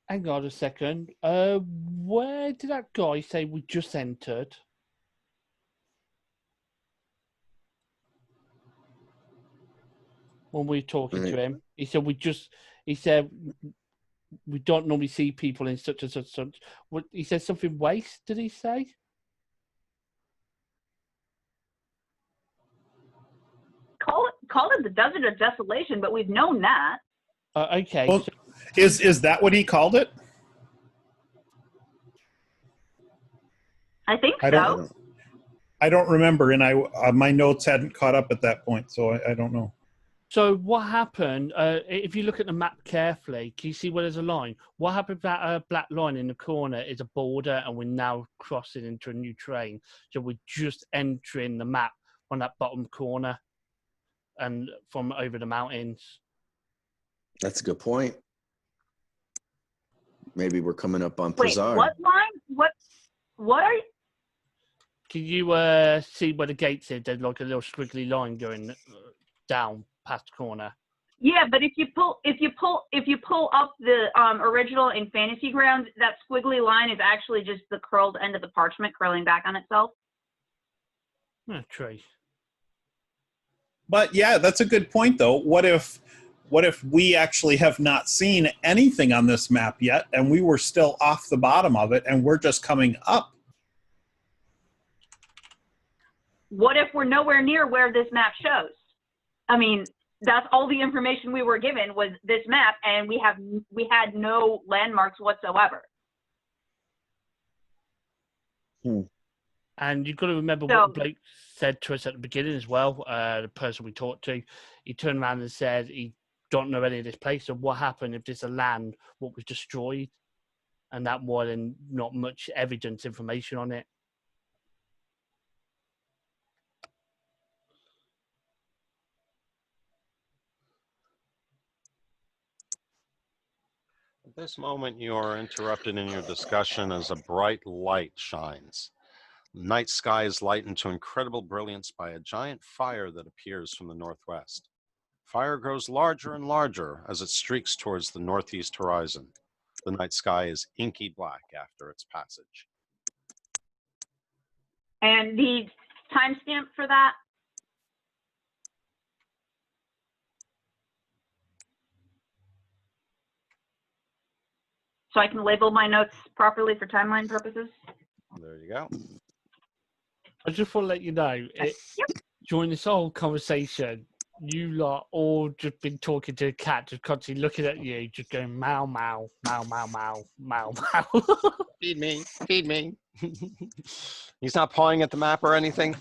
Hang on a second. Where did that guy say we just entered? When we were talking to him, he said he said we don't normally see people in such and such. What he said, something waste, did he say? Call it the Desert of Desolation, but we've known that. Okay. Well, is that what he called it? I think I so. don't. I don't remember, and my notes hadn't caught up at that point, so I don't know. So what happened, if you look at the map carefully, can you see where there's a line? What happened with that black line in the corner is a border, and we're now crossing into a new terrain. So we're just entering the map on that bottom corner and from over the mountains. That's a good point. Maybe we're coming up on Wait, Pazar. what line? What are you? Can you see where the gates is? There's like a little squiggly line going down past the corner. Yeah, but if you pull up the original in Fantasy Grounds, that squiggly line is actually just the curled end of the parchment curling back on itself. True. But yeah, that's a good point, though. What if we actually have not seen anything on this map yet, and we were still off the bottom of it, and we're just coming up? What if we're nowhere near where this map shows? I mean, that's all the information we were given was this map, and we had no landmarks whatsoever. And you've got to remember what Blake said to us at the beginning as well. The person we talked to, he turned around and said he don't know any of this place. So what happened if there's a land what was destroyed, and that wasn't not much evidence information on it. At this moment, you are interrupted in your discussion as a bright light shines. The night sky is lightened to incredible brilliance by a giant fire that appears from the northwest. Fire grows larger and larger as it streaks towards the northeast horizon. The night sky is inky black after its passage. And the timestamp for that? So I can label my notes properly for timeline purposes? There you go. I just want to let you know, during this whole conversation, you lot all just been talking to the cat, just constantly looking at you, just going meow, meow, meow, meow, meow, meow, meow. Feed me, feed me. He's not pawing at the map or anything.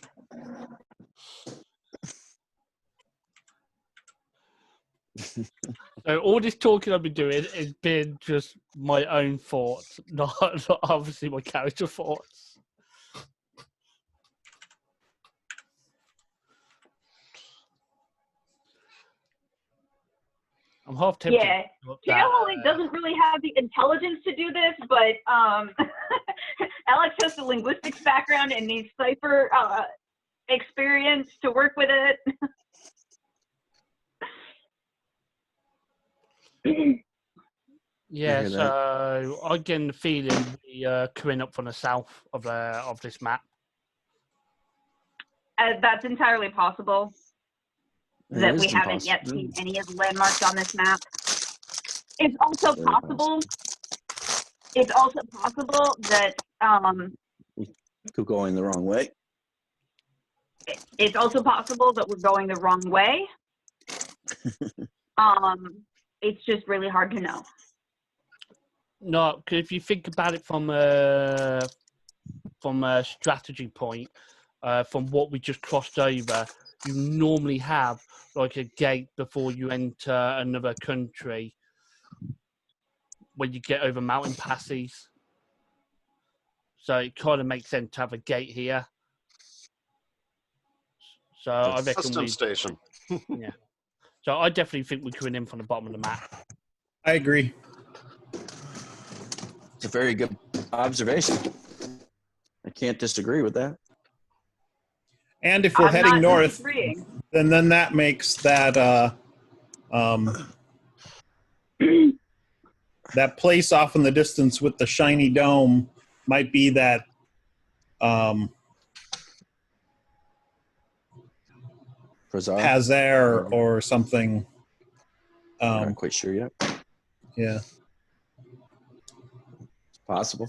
So all this talking I've been doing has been just my own thoughts, not obviously my character thoughts. I'm half tempted. Yeah, Taylor doesn't really have the intelligence to do this, but Alex has the linguistics background and needs cipher experience to work with it. Yeah, so I'm getting the feeling we are coming up from the south of this map. That's entirely possible. That we haven't yet seen any of the landmarks on this map. It's also possible. It's also possible that could go in the wrong way. It's also possible that we're going the wrong way. It's just really hard to know. No, because if you think about it from a strategy point, from what we just crossed over, you normally have like a gate before you enter another country when you get over mountain passes. So it kind of makes sense to have a gate here. So I reckon Custom station. Yeah. So I definitely think we're coming in from the bottom of the map. I agree. It's a very good observation. I can't disagree with that. And if we're I'm heading not north, disagreeing. then that makes that that place off in the distance with the shiny dome might be that Prazar? Hazer or something. I'm not quite sure yet. Yeah. It's possible.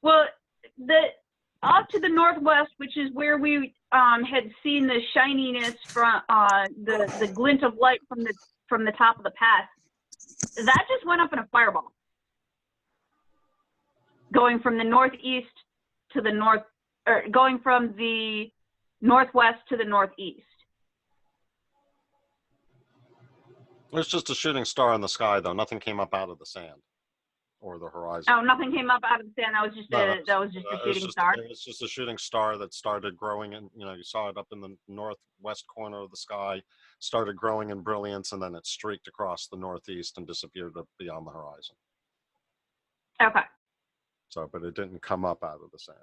Well, off to the northwest, which is where we had seen the shininess from the glint of light from the top of the pass, that just went up in a fireball, going from the northeast to the north, or going from the northwest to the northeast. It's just a shooting star in the sky, though. Nothing came up out of the sand or the horizon. Oh, nothing came up out of the sand. That was just a shooting star. It's just a shooting star that started growing, and you saw it up in the northwest corner of the sky, started growing in brilliance, and then it streaked across the northeast and disappeared up beyond the horizon. Okay. So, but it didn't come up out of the sand.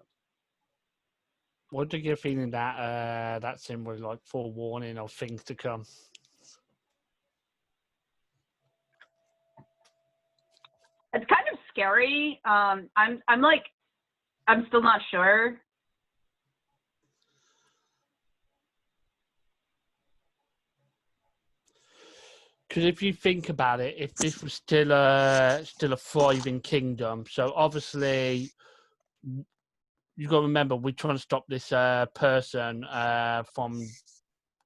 What do you get feeling that that symbol is like forewarning of things to come? It's kind of scary. I'm still not sure. Because if you think about it, if this was still a thriving kingdom, so obviously you got to remember we're trying to stop this person from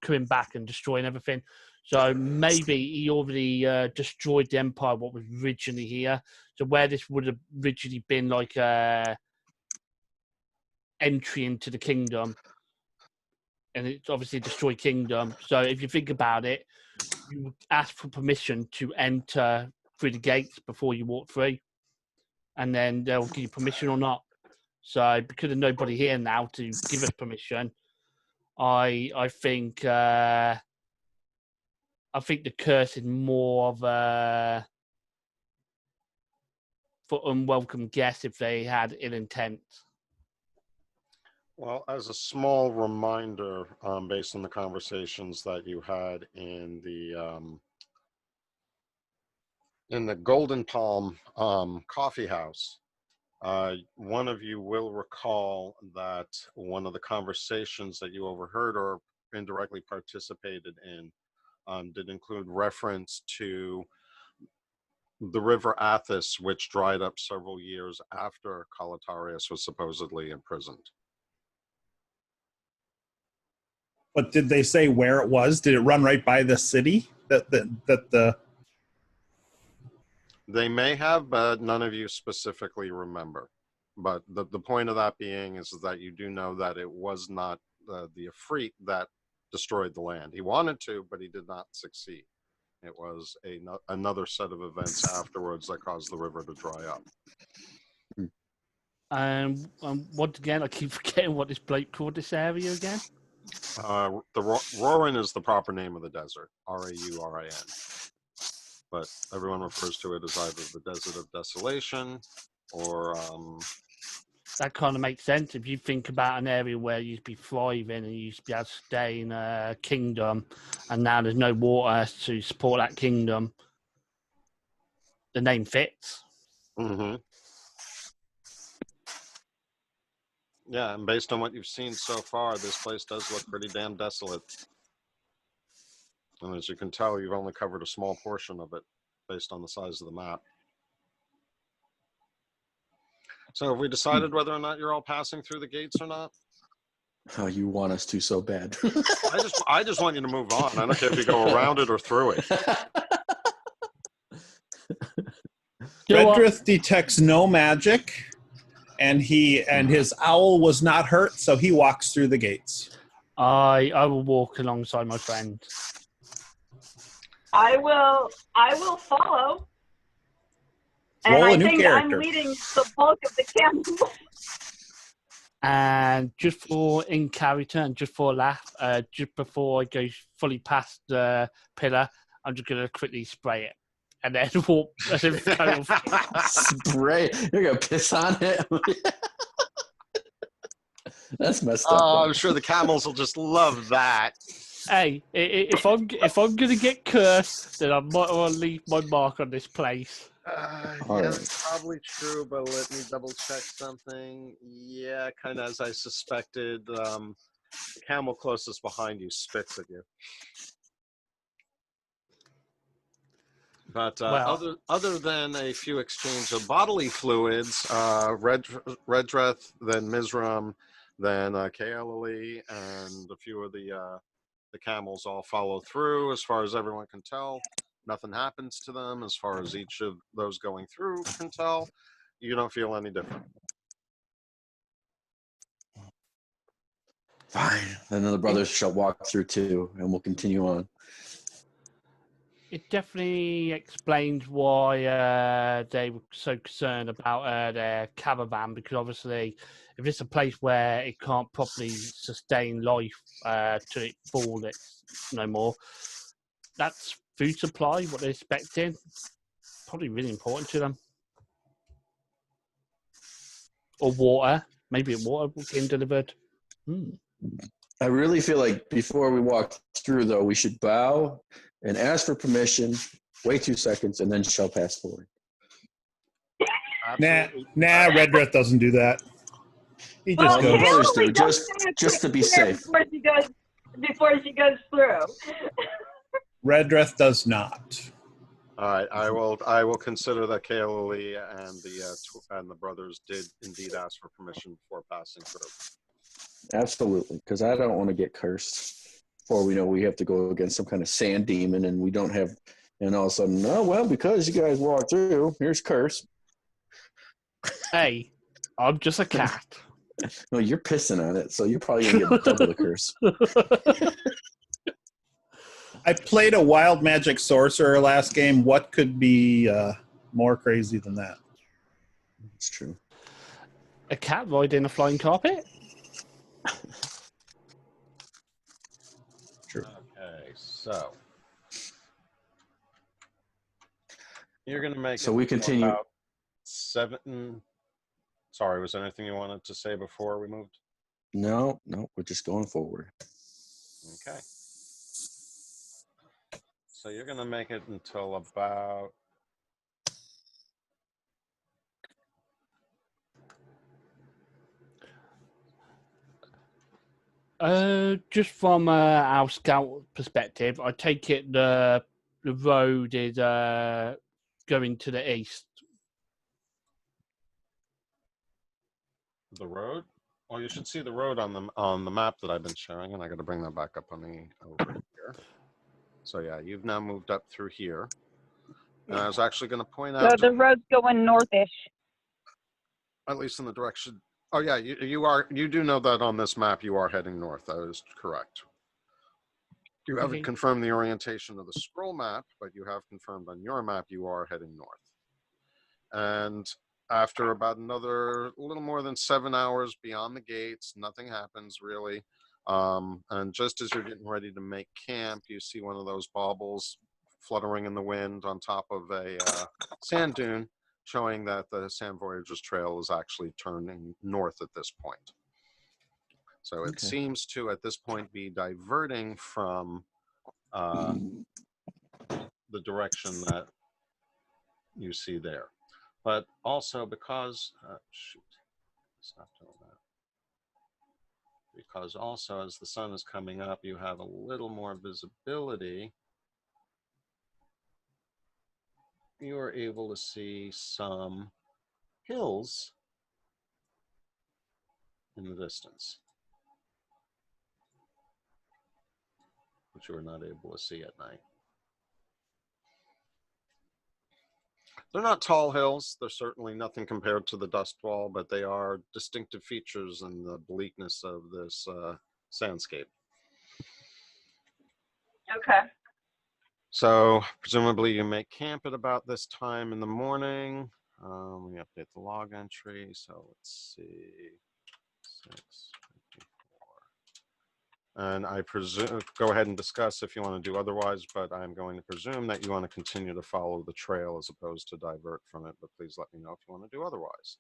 coming back and destroying everything. So maybe he already destroyed the empire, what was originally here. So where this would have originally been like entry into the kingdom, and it's obviously a destroyed kingdom. So if you think about it, you would ask for permission to enter through the gates before you walk through, and then they'll give you permission or not. So because there's nobody here now to give us permission, I think the curse is more of a for unwelcome guests if they had ill intent. Well, as a small reminder, based on the conversations that you had in the Golden Palm coffee house, one of you will recall that one of the conversations that you overheard or indirectly participated in did include reference to the river Athos, which dried up several years after Calatarius was supposedly imprisoned. But did they say where it was? Did it run right by the city? They may have, but none of you specifically remember. But the point of that being is that you do know that it was not the Ifrit that destroyed the land. He wanted to, but he did not succeed. It was another set of events afterwards that caused the river to dry up. Once again, I keep forgetting what this bloke called this area again. The Raurin is the proper name of the desert, Raurin. But everyone refers to it as either the Desert of Desolation or... That kind of makes sense. If you think about an area where you used to be thriving and you used to be able to stay in a kingdom, and now there's no water to support that kingdom, the name fits. Mm-hmm. Yeah, and based on what you've seen so far, this place does look pretty damn desolate. And as you can tell, you've only covered a small portion of it based on the size of the map. So have we decided whether or not you're all passing through the gates or not? Oh, you want us to so bad. I just want you to move on. I don't care if you go around it or through it. Redrith detects no magic, and his owl was not hurt, so he walks through the gates. I will walk alongside my friend. I will follow. Roll And a I new think character. I'm leading the bulk of the camp. And just for in character and just for a laugh, just before I go fully past the pillar, I'm just going to quickly spray it. and then walk as if going off. Spray. You're gonna piss on it. That's messed up. Oh, I'm sure the camels will just love that. Hey, if I'm gonna get cursed, then I might want to leave my mark on this place. All Yeah, right. that's probably true, but let me double check something. Yeah, kind of as I suspected. The camel closest behind you spits at you. But Well, other than a few exchange of bodily fluids, Redreth, then Mizram, then Kaelali, and a few of the camels all follow through. As far as everyone can tell, nothing happens to them. As far as each of those going through can tell, you don't feel any different. Fine. And then the brothers shall walk through too, and we'll continue on. it definitely explains why they were so concerned about their caravan, because obviously, if it's a place where it can't properly sustain life to it fall, it's no more. That's food supply, what they're expecting. Probably really important to them. Or water. Maybe water getting delivered. I really feel like before we walk through, though, we should bow and ask for permission, wait 2 seconds, and then shall pass forward. Nah, Redreth doesn't do that. He just Well, the goes. brothers do, Kaelali does just to be say safe. before she goes through. Redreth does not. All right, I will consider that Kaelali and the brothers did indeed ask for permission before passing through. Absolutely, because I don't want to get cursed. Before we know, we have to go against some kind of sand demon, and we don't have. And all of a sudden, oh well, because you guys walked through, here's curse. Hey, I'm just a cat. No, you're pissing on it, so you're probably gonna get double the curse. I played a wild magic sorcerer last game. What could be more crazy than that? It's true. A cat riding a flying carpet? True. Okay, so you're going to make. So we continue. About 7. Sorry, was there anything you wanted to say before we moved? No, we're just going forward. Okay. So you're going to make it until about. Just from our scout perspective, I take it the road is going to the east. The road? Well, you should see the road on the map that I've been showing, and I got to bring that back up on the over here. So yeah, you've now moved up through here. And I was actually going to point So out, the road's going northish. at least in the direction. Oh yeah, you do know that on this map you are heading north. That is correct. You haven't confirmed the orientation of the scroll map, but you have confirmed on your map you are heading north. And after about another little more than 7 hours beyond the gates, nothing happens really. And just as you're getting ready to make camp, you see one of those baubles fluttering in the wind on top of a sand dune, showing that the Sand Voyagers Trail is actually turning north at this point. So it seems to, at this point, be diverting from the direction that you see there. But also because, stop doing that. Because also as the sun is coming up, you have a little more visibility. You are able to see some hills in the distance, which you are not able to see at night. They're not tall hills. They're certainly nothing compared to the dust wall, but they are distinctive features in the bleakness of this sandscape. Okay. So presumably you make camp at about this time in the morning. We update the log entry. So let's see. 6:54. And I presume, go ahead and discuss if you want to do otherwise, but I'm going to presume that you want to continue to follow the trail as opposed to divert from it, but please let me know if you want to do otherwise.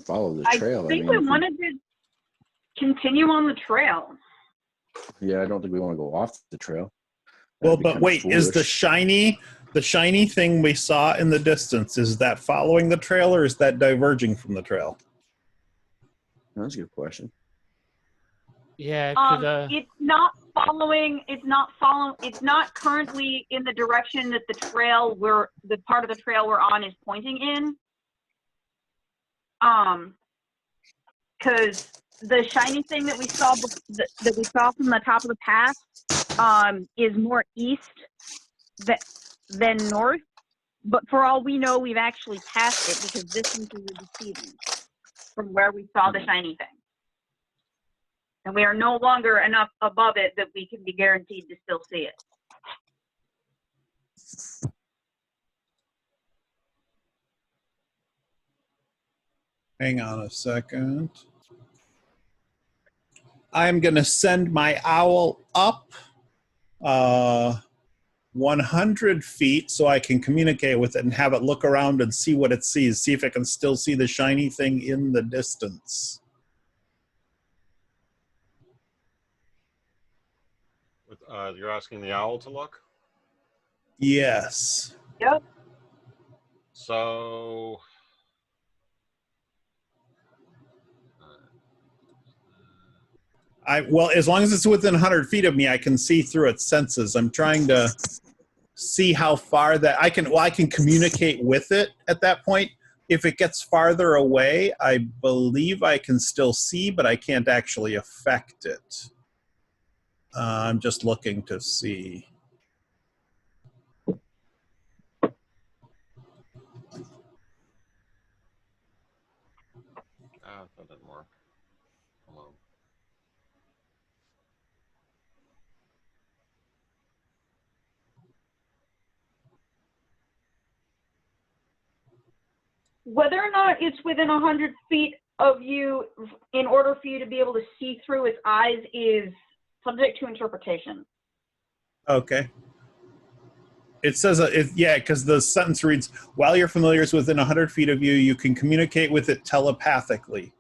Follow the I trail. think mean, we wanted to continue on the trail. yeah, I don't think we want to go off the trail. Well, That'd be but kinda wait, is the foolish. shiny thing we saw in the distance, is that following the trail or is that diverging from the trail? That's a good question. Yeah, because It's not following. It's not currently in the direction that the part of the trail we're on is pointing in. Because the shiny thing that we saw from the top of the path is more east than north. But for all we know, we've actually passed it because distances are deceiving from where we saw the shiny thing. And we are no longer enough above it that we can be guaranteed to still see it. Hang on a second. I'm going to send my owl up 100 feet so I can communicate with it and have it look around and see what it sees. See if it can still see the shiny thing in the distance. You're asking the owl to look? Yes. Yep. So Well, as long as it's within 100 feet of me, I can see through its senses. I'm trying to see how far that I can communicate with it at that point. If it gets farther away, I believe I can still see, but I can't actually affect it. I'm just looking to see. that didn't work. Come on. Whether or not it's within 100 feet of you, in order for you to be able to see through its eyes, is subject to interpretation. Okay. It says, yeah, because the sentence reads, while your familiar is within 100 feet of you, you can communicate with it telepathically.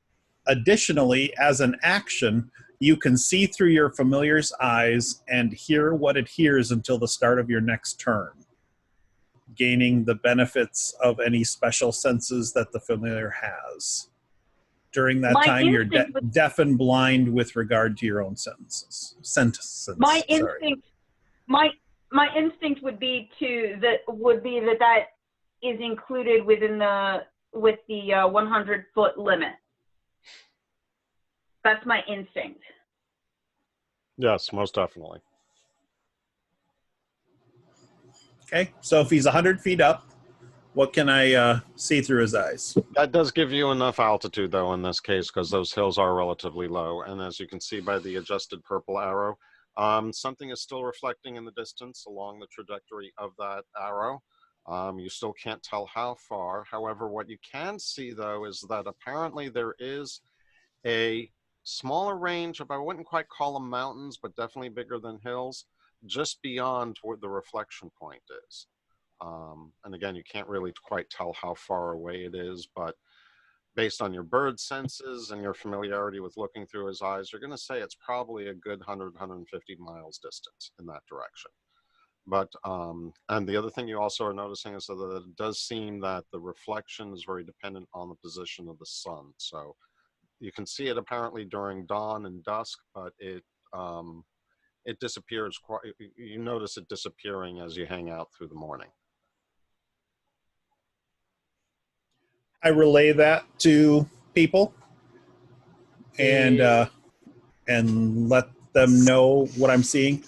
Additionally, as an action, you can see through your familiar's eyes and hear what it hears until the start of your next turn, gaining the benefits of any special senses that the familiar has. During that time, you're deaf and blind with regard to your own senses. My instinct would be that is included with the 100-foot limit. That's my instinct. Yes, most definitely. Okay, so if he's 100 feet up, what can I see through his eyes? That does give you enough altitude, though, in this case, because those hills are relatively low. And as you can see by the adjusted purple arrow, something is still reflecting in the distance along the trajectory of that arrow. You still can't tell how far. However, what you can see, though, is that apparently there is a smaller range of, I wouldn't quite call them mountains, but definitely bigger than hills, just beyond where the reflection point is. And again, you can't really quite tell how far away it is, but based on your bird senses and your familiarity with looking through his eyes, you're going to say it's probably a good 100, 150 miles distance in that direction. But, and the other thing you also are noticing is that it does seem that the reflection is very dependent on the position of the sun. So you can see it apparently during dawn and dusk, but it disappears you notice it disappearing as you hang out through the morning. I relay that to people and let them know what I'm seeing.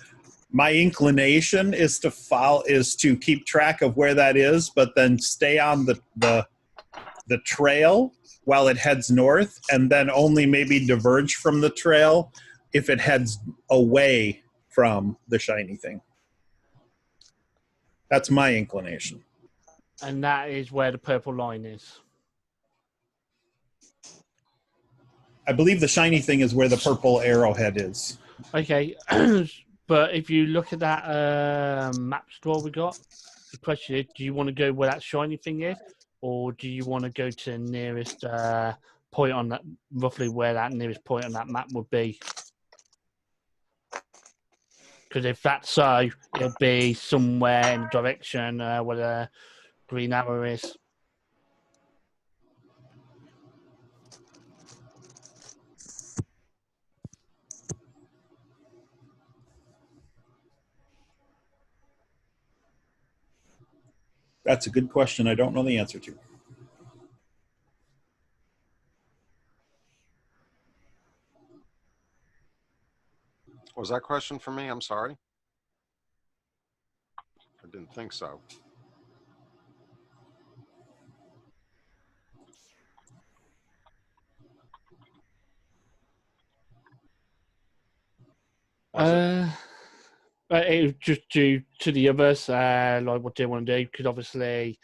My inclination is to keep track of where that is, but then stay on the trail while it heads north, and then only maybe diverge from the trail if it heads away from the shiny thing. That's my inclination. And that is where the purple line is. I believe the shiny thing is where the purple arrowhead is. Okay, but if you look at that map store we got, the question is, do you want to go where that shiny thing is, or do you want to go to the nearest point on that, roughly where that nearest point on that map would be? Because if that's so, it'll be somewhere in the direction where the green arrow is. That's a good question. I don't know the answer to. Was that question for me? I'm sorry. I didn't think so. It was just due to the others, like what they want to do, because obviously,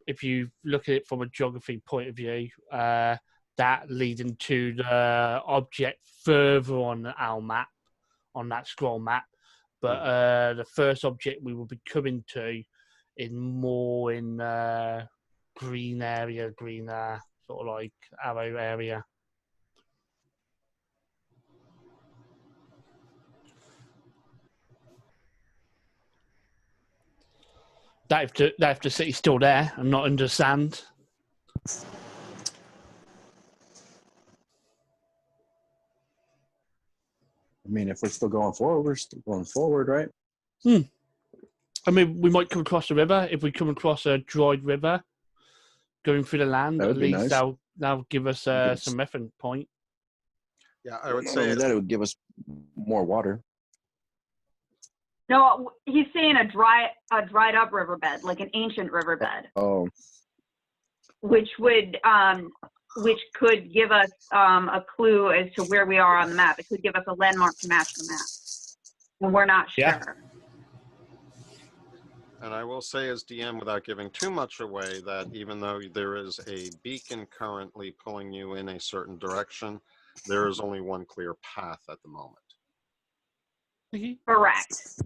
if you look at it from a geography point of view, that leading to the object further on our map, on that scroll map. But the first object we will be coming to is more in green area, green sort of like arrow area. That if the city's still there and not under sand. I mean, if we're still going forward, we're still going forward, right? I mean, we might come across a river. If we come across a dried river going through the land, That at would be least nice. that'll give us some reference point. Yeah, I would Not say only that, it would give us more water. No, he's saying a dried up riverbed, like an ancient riverbed, Oh, which could give us a clue as to where we are on the map. It could give us a landmark to match the map, and we're not sure. Yeah. and I will say as DM, without giving too much away, that even though there is a beacon currently pulling you in a certain direction, there is only one clear path at the moment. Correct.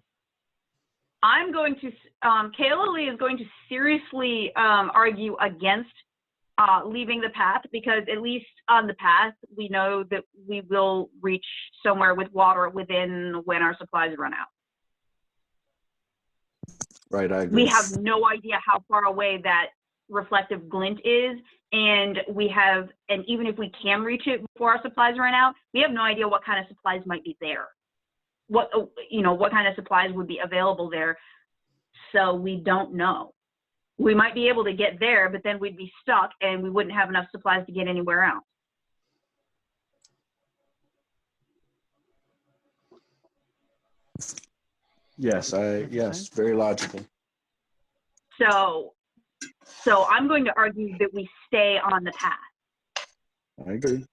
I'm going to, Kayla Lee is going to seriously argue against leaving the path, because at least on the path, we know that we will reach somewhere with water within when our supplies run out. right. I agree. We have no idea how far away that reflective glint is, and even if we can reach it before our supplies run out, we have no idea what kind of supplies might be there. What kind of supplies would be available there. So we don't know. We might be able to get there, but then we'd be stuck and we wouldn't have enough supplies to get anywhere else. Yes, very logical. So I'm going to argue that we stay on the path. I agree.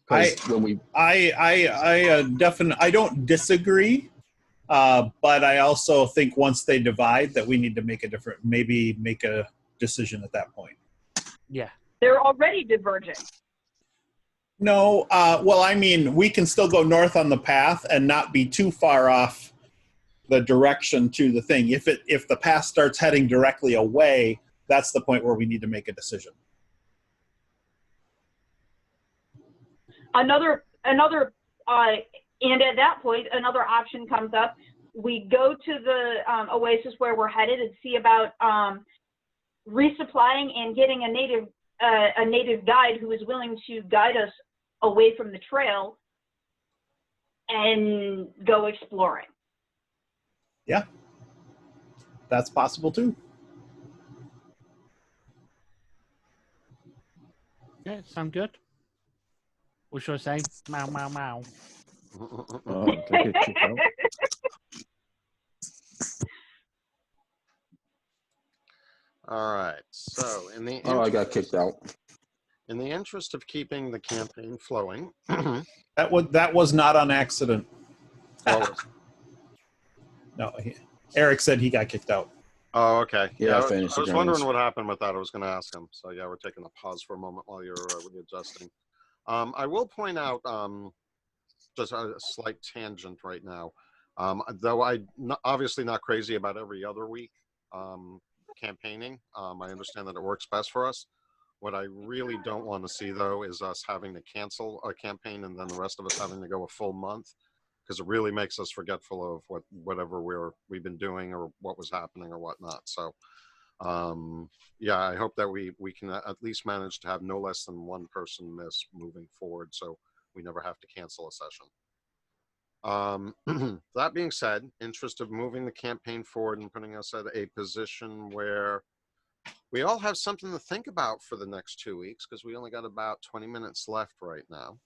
I don't disagree, but I also think once they divide that we need to make a decision at that point. Yeah. They're already diverging. No, well, I mean, we can still go north on the path and not be too far off the direction to the thing. If the path starts heading directly away, that's the point where we need to make a decision. And at that point, another option comes up. We go to the oasis where we're headed and see about resupplying and getting a native guide who is willing to guide us away from the trail and go exploring. Yeah, that's possible too. Yeah, sound good. Or should I say, meow, meow, meow? Oh, did I get kicked out? All right. So I got kicked out. in the interest of keeping the campaign flowing, That was not on accident. well, No, Eric said he got kicked out. Oh, okay. Yeah, I was fantasy wondering tournaments. what happened with that. I was going to ask him. So yeah, we're taking a pause for a moment while you're readjusting. I will point out just a slight tangent right now. Though obviously not crazy about every other week campaigning. I understand that it works best for us. What I really don't want to see though is us having to cancel a campaign and then the rest of us having to go a full month, because it really makes us forgetful of whatever we've been doing or what was happening or whatnot. So yeah, I hope that we can at least manage to have no less than one person miss moving forward, so we never have to cancel a session. That being said, interest of moving the campaign forward and putting us at a position where we all have something to think about for the next 2 weeks, because we only got about 20 minutes left right now.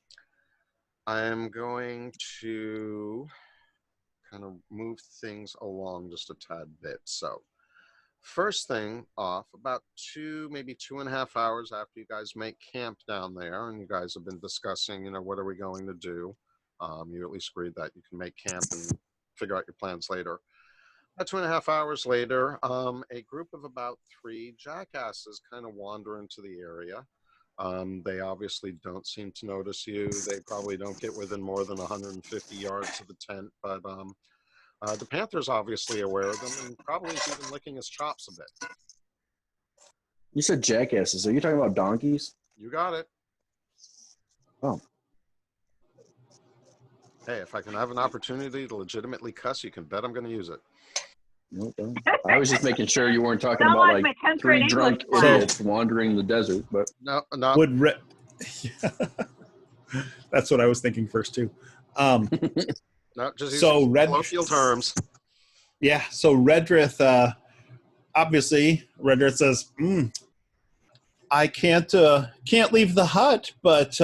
I am going to kind of move things along just a tad bit. So first thing off, about maybe 2.5 hours after you guys make camp down there, and you guys have been discussing, what are we going to do? You at least agreed that you can make camp and figure out your plans later. About 2.5 hours later, a group of about 3 jackasses kind of wander into the area. They obviously don't seem to notice you. They probably don't get within more than 150 yards of the tent, but the Panther's obviously aware of them and probably is even licking his chops a bit. You said jackasses. Are you talking about donkeys? You got it. Oh. Hey, if I can have an opportunity to legitimately cuss, you can bet I'm going to use it. Okay. I was just making sure you weren't talking Sound about like like my 10th 3 grade drunk English class. idiots wandering the desert, but No. That's what I was thinking first too. No, just So using colloquial terms. Yeah, so Redrith, obviously, Redrith says, I can't leave the hut, but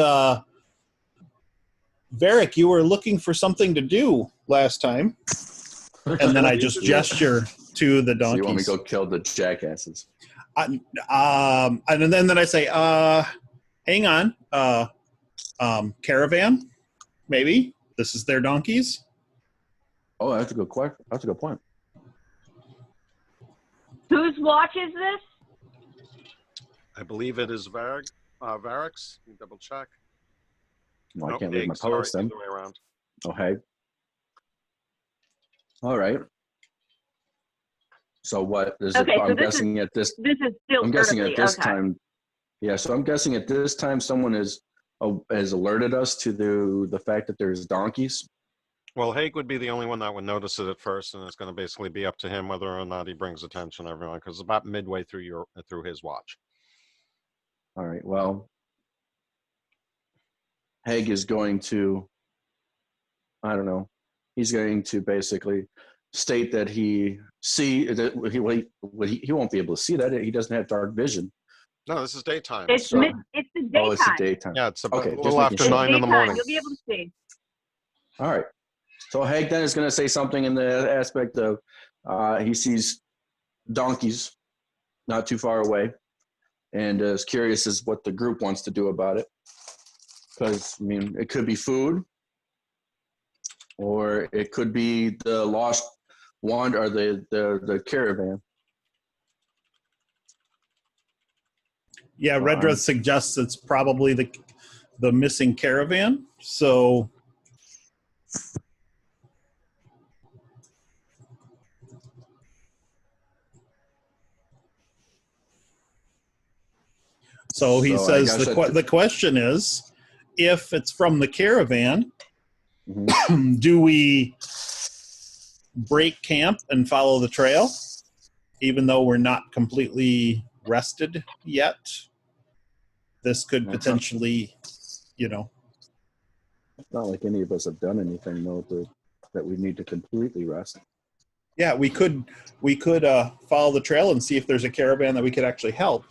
Varric, you were looking for something to do last time. And then I just gesture to the donkeys. so you want me to go kill the jackasses? And then I say, hang on, caravan, maybe? This is their donkeys? Oh, that's a good question. That's a good point. Whose watch is this? I believe it is Varric's. You double check. No, I Nope, can't leave my sorry, post then. other way around. Oh, hey. All right. So what is Okay, it? so I'm guessing at this. This is still I'm guessing early. at this Okay. time. Yeah, so I'm guessing at this time someone has alerted us to the fact that there's donkeys. Well, Haig would be the only one that would notice it at first, and it's going to basically be up to him whether or not he brings attention to everyone, because it's about midway through his watch. All right. Well, Haig is going to, I don't know, he's going to basically state that he won't be able to see that. He doesn't have dark vision. No, this is daytime. It's So- it's the daytime. Oh, it's the daytime. Yeah, it's about Okay, a just little making after sure. 9 in the Daytime. morning. You'll be able to see. All right. So Haig then is going to say something in the aspect of he sees donkeys not too far away and is curious as what the group wants to do about it. Because, I mean, it could be food or it could be the lost wand or the caravan. Yeah, Redrith suggests it's probably the missing caravan. So he So I says guess the question is, if it's from the caravan, Mhm. do we break camp and follow the trail, even though we're not completely rested yet? This could That's potentially, It's not like any of us have done anything, though, that we need to completely rest. yeah, we could follow the trail and see if there's a caravan that we could actually help.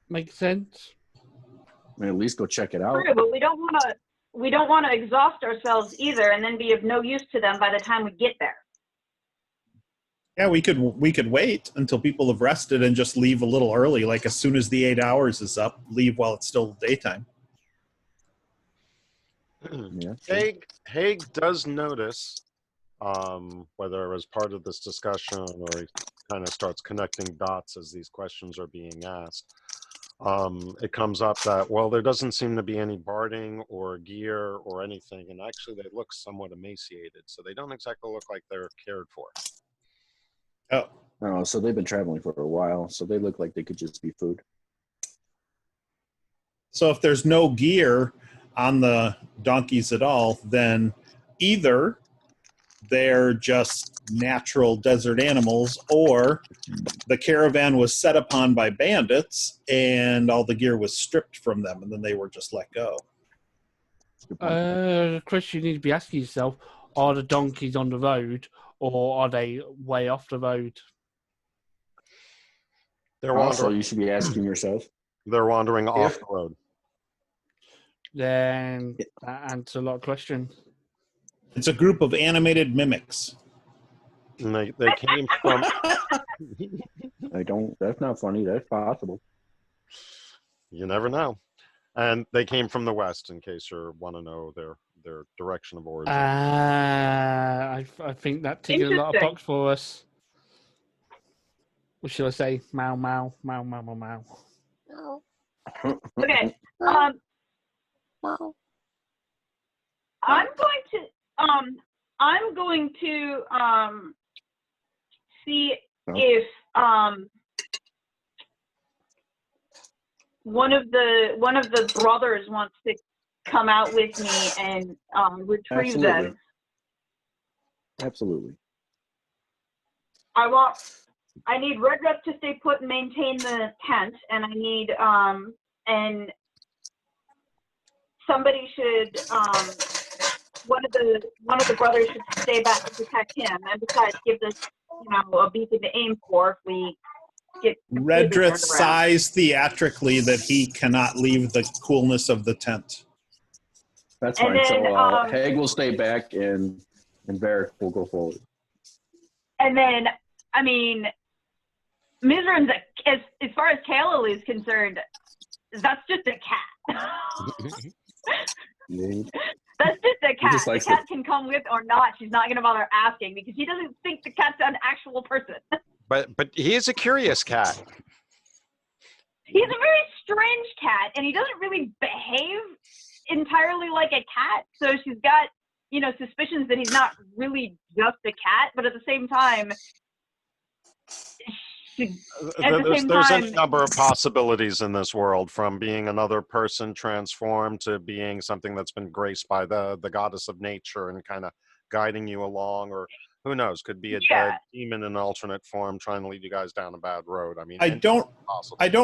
Makes sense. I mean, at least go check it out. True, but we don't want to exhaust ourselves either, and then be of no use to them by the time we get there. Yeah, we could wait until people have rested and just leave a little early, like as soon as the 8 hours is up, leave while it's still daytime. Yeah. Haig does notice whether as part of this discussion or he kind of starts connecting dots as these questions are being asked. It comes up that, well, there doesn't seem to be any barding or gear or anything, and actually they look somewhat emaciated, so they don't exactly look like they're cared for. Oh, so they've been traveling for a while, so they look like they could just be food. So if there's no gear on the donkeys at all, then either they're just natural desert animals, or the caravan was set upon by bandits and all the gear was stripped from them and then they were just let go. The question you need to be asking yourself, are the donkeys on the road or are they way off the road? They're Also, wandering, you should be asking yourself, they're wandering off the road. Then that answers a lot of questions. It's a group of animated mimics. And they came from, that's not funny, that's possible. you never know. And they came from the west, in case you want to know their direction of origin. I think that ticked a lot of Interesting. box for us. What should I say? Meow, meow, meow, meow, meow, meow. Okay. I'm going to see if one of the brothers wants to come out with me and retrieve them. Absolutely. I need Red Rep to stay put and maintain the tent, and I need and somebody should one of the brothers should stay back to protect him, and besides give this a beacon to aim for if we get Redrith sighs theatrically that he cannot leave the coolness of the tent. That's And fine. then, So Hag will stay back and Varric will go forward. And then, I mean, Mizran's, as far as Kalil is concerned, that's just a cat. That's just a cat. The cat can come with or not. She's not going to bother asking because she doesn't think the cat's an actual person. But he is a curious cat. He's a very strange cat, and he doesn't really behave entirely like a cat. So she's got, suspicions that he's not really just a cat, but at the same time, there's any number of possibilities in this world, from being another person transformed to being something that's been graced by the goddess of nature and kind of guiding you along, or who knows, could be a dead demon in alternate form trying to lead you guys down a bad road. I mean, I don't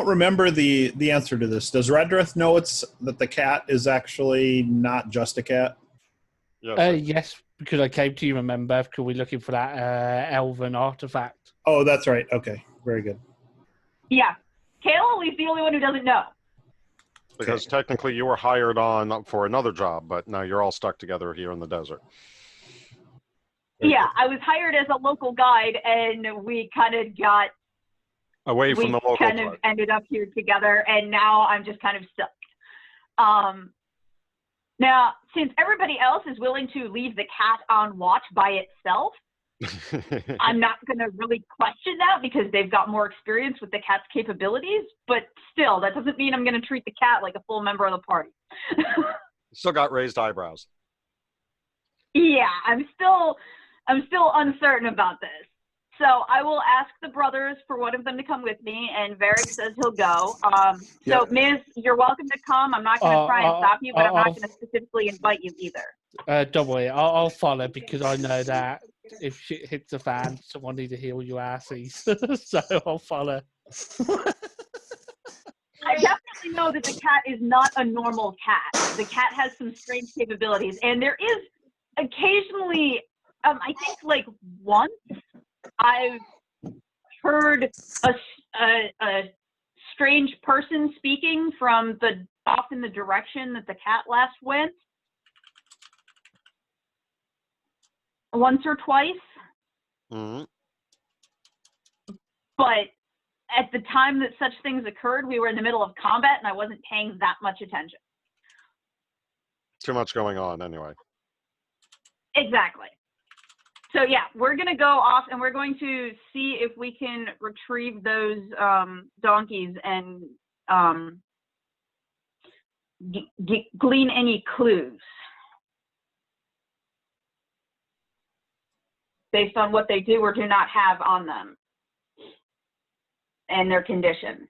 remember the answer to this. Does Redrith know that the cat is actually not just a cat? Yes, because I came to you, remember, because we're looking for that elven artifact. Oh, that's right. Okay, very good. Yeah. Kalil is the only one who doesn't know. Because technically you were hired on for another job, but now you're all stuck together here in the desert. Yeah, I was hired as a local guide, and we kind of got away from the local. We kind of ended up here together, and now I'm just kind of stuck. Now, since everybody else is willing to leave the cat on watch by itself, I'm not going to really question that because they've got more experience with the cat's capabilities. But still, that doesn't mean I'm going to treat the cat like a full member of the party. Still got raised eyebrows. Yeah, I'm still uncertain about this. So I will ask the brothers for one of them to come with me, and Varric says he'll go. So, Miz, you're welcome to come. I'm not going to try and stop you, but I'm not going to specifically invite you either. Don't worry, I'll follow because I know that if shit hits the fan, someone needs to heal your asses. So I'll follow. I definitely know that the cat is not a normal cat. The cat has some strange capabilities, and there is occasionally, I think like once, I've heard a strange person speaking from off in the direction that the cat last went. Once or twice. Mm-hmm. But at the time that such things occurred, we were in the middle of combat and I wasn't paying that much attention. Too much going on anyway. Exactly. So yeah, we're gonna go off and we're going to see if we can retrieve those donkeys and glean any clues based on what they do or do not have on them and their condition.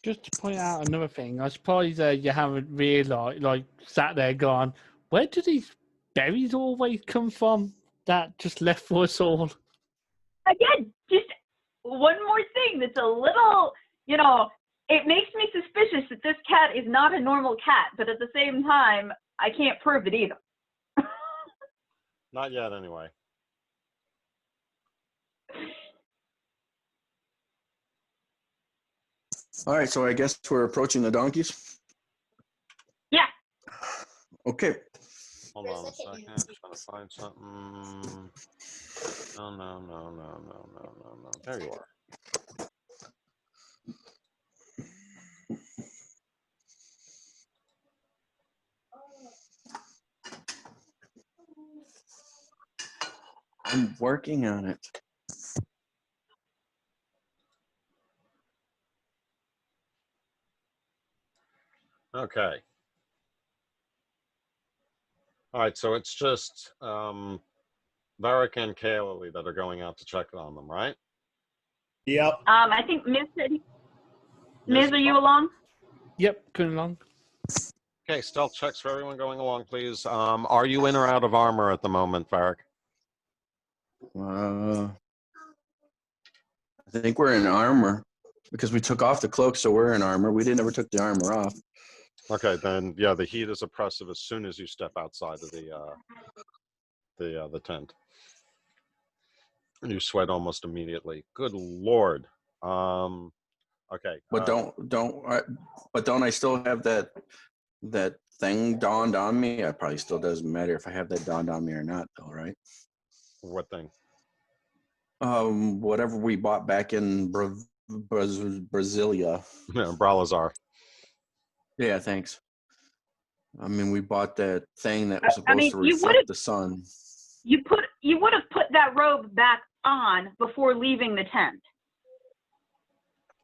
Just to point out another thing, I suppose you haven't realised, like, sat there gone, where do these berries always come from that just left for us all? Again, just one more thing that's a little, you know, it makes me suspicious that this cat is not a normal cat, but at the same time, I can't prove it either. Not yet, anyway. All right, so I guess we're approaching the donkeys. Yeah. Okay. Hold on a second. Trying to find something. No. There you are. I'm working on it. Okay. All right, so it's just Varric and Kaylee that are going out to check on them, right? Yep. I think Miz said, Miz, Miz, are you along? Yep, coming along. Okay, stealth checks for everyone going along, please. Are you in or out of armor at the moment, Varric? I think we're in armor because we took off the cloak, so we're in armor. We never took the armor off. Okay, then yeah, the heat is oppressive as soon as you step outside of the tent. And you sweat almost immediately. Good Lord. Okay. But don't I still have that thing dawned on me? It probably still doesn't matter if I have that dawned on me or not, though, right? What thing? Whatever we bought back in Brasilia. Bralazar. Yeah, thanks. I mean, we bought that thing that was supposed to you reflect the sun. You would have put that robe back on before leaving the tent.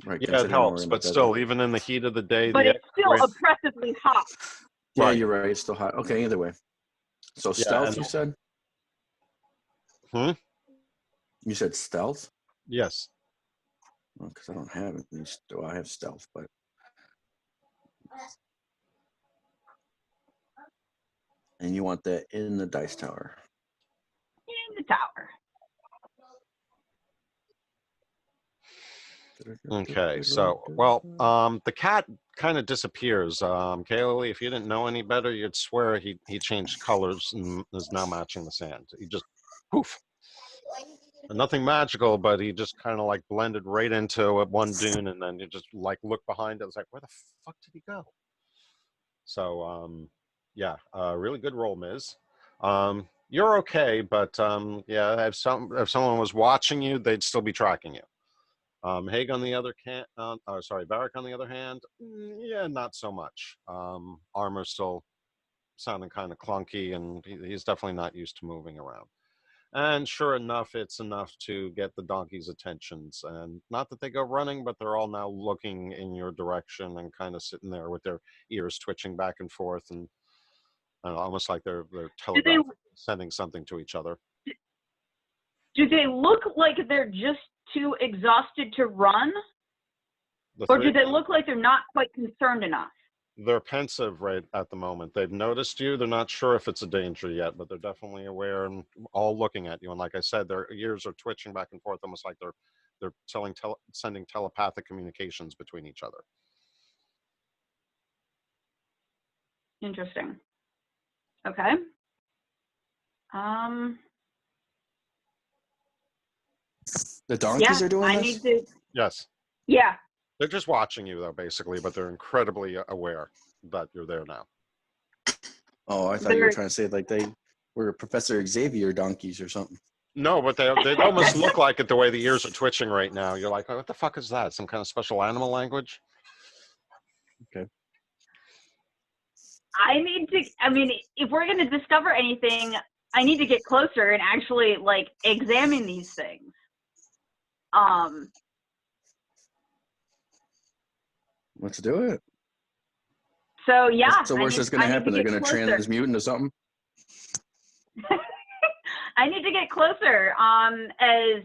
Right, Yeah, it helps, but still, even in the heat of the day, But it's still oppressively hot. Yeah, Right. you're right. It's still hot. Okay, either way. So Yeah, stealth, and- you said? Hmm? You said stealth? Yes. Because I don't have it. Well, I have stealth, but and you want that in the dice tower. In the tower. Okay, so, well, the cat kind of disappears. Kaylee, if you didn't know any better, you'd swear he changed colors and is now matching the sand. He just, poof. Nothing magical, but he just kind of like blended right into one dune, and then you just like look behind it. It's like, where the fuck did he go? So, yeah, really good roll, Miz. You're okay, but yeah, if someone was watching you, they'd still be tracking you. Haig on the other Varric on the other hand, yeah, not so much. Armor's still sounding kind of clunky, and he's definitely not used to moving around. And sure enough, it's enough to get the donkeys' attentions. And not that they go running, but they're all now looking in your direction and kind of sitting there with their ears twitching back and forth, and almost like they're sending something to each other. Do they look like they're just too exhausted to run? Or do they look like they're not quite concerned enough? They're pensive right at the moment. They've noticed you. They're not sure if it's a danger yet, but they're definitely aware and all looking at you. And like I said, their ears are twitching back and forth, almost like they're sending telepathic communications between each other. Interesting. Okay. The donkeys are doing this? Yes. Yeah. They're just watching you, though, basically, but they're incredibly aware that you're there now. Oh, I thought you were trying to say like they were Professor Xavier donkeys or something. No, but they almost look like it the way the ears are twitching right now. You're like, oh, what the fuck is that? Some kind of special animal language? Okay. I mean, if we're going to discover anything, I need to get closer and actually, like, examine these things. Let's do it. So, yeah. What's the worst that's going to happen? They're going to closer. transmute into something? I need to get closer as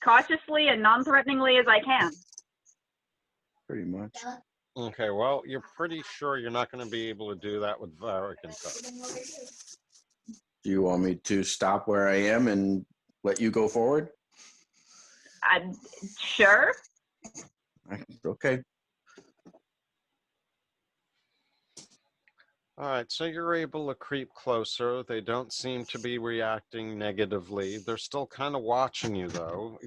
cautiously and non-threateningly as I can. Pretty much. Okay, well, you're pretty sure you're not going to be able to do that with Varric and stuff. Do you want me to stop where I am and let you go forward? Sure. Okay. All right, so you're able to creep closer. They don't seem to be reacting negatively. They're still kind of watching you, though.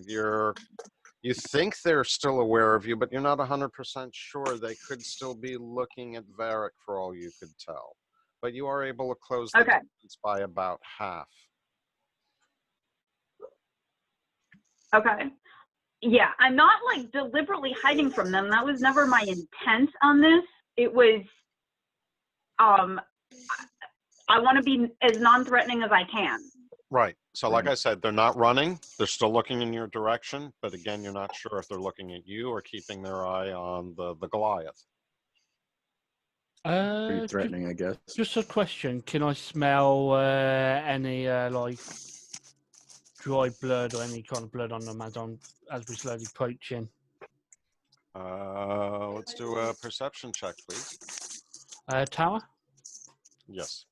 You think they're still aware of you, but you're not 100% sure. They could still be looking at Varric for all you could tell. But you are able to close the distance by about half. Okay. Yeah, I'm not, like, deliberately hiding from them. That was never my intent on this. It was, I want to be as non-threatening as I can. Right. So like I said, they're not running. They're still looking in your direction. But again, you're not sure if they're looking at you or keeping their eye on the Goliath. Pretty threatening, I guess. Just a question. Can I smell any, like, dry blood or any kind of blood on them as we slowly approach in? Let's do a perception check, please. Tower? Yes.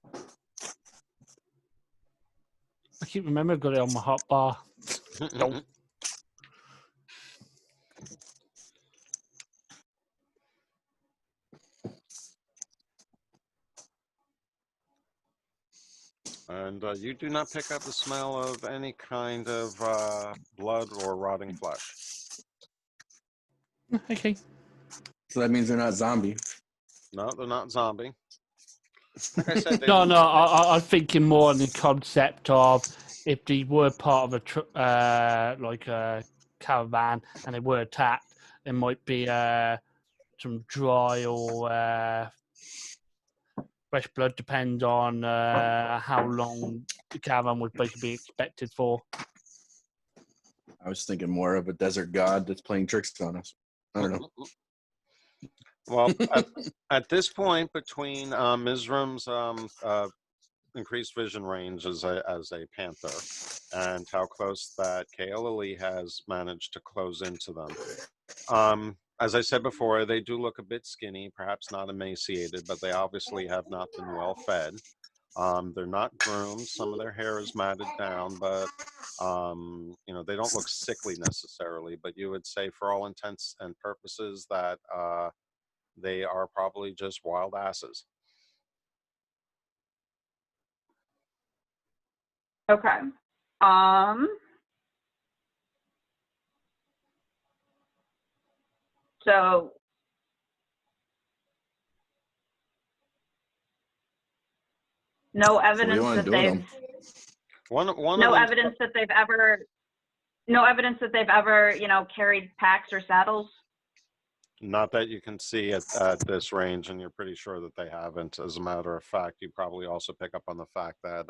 I keep remembering I've got it on my hot bar. Nope. And you do not pick up the smell of any kind of blood or rotting flesh. Okay. So that means they're not zombie. No, they're not zombie. Like I said, No, I'm thinking more on the concept of if they were part of a like a caravan and they were attacked, there might be some dry or fresh blood, depends on how long the caravan would basically be expected for. I was thinking more of a desert god that's playing tricks on us. I don't know. Well, at this point, between Mizram's increased vision range as a panther and how close that Kael'Eli has managed to close into them, as I said before, they do look a bit skinny, perhaps not emaciated, but they obviously have not been well fed. They're not groomed. Some of their hair is matted down, but you know, they don't look sickly necessarily. But you would say, for all intents and purposes, that they are probably just wild asses. Okay. So no evidence wanna that do with they've them? no evidence that they've ever, you know, carried packs or saddles. Not that you can see at this range, and you're pretty sure that they haven't. As a matter of fact, you probably also pick up on the fact that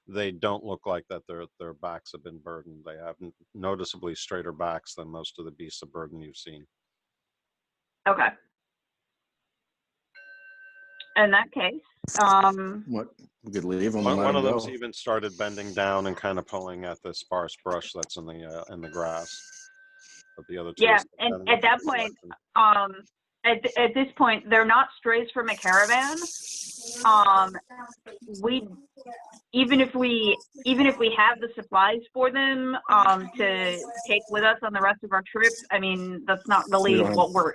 they don't look like that their backs have been burdened. They have noticeably straighter backs than most of the beasts of burden you've seen. Okay. In that case, What? We could leave them. One of them them's go. even started bending down and kind of pulling at the sparse brush that's in the grass. But the other two, yeah, and at that point, at this point, they're not strays from a caravan. Even if we have the supplies for them to take with us on the rest of our trip, I mean, that's not really what we're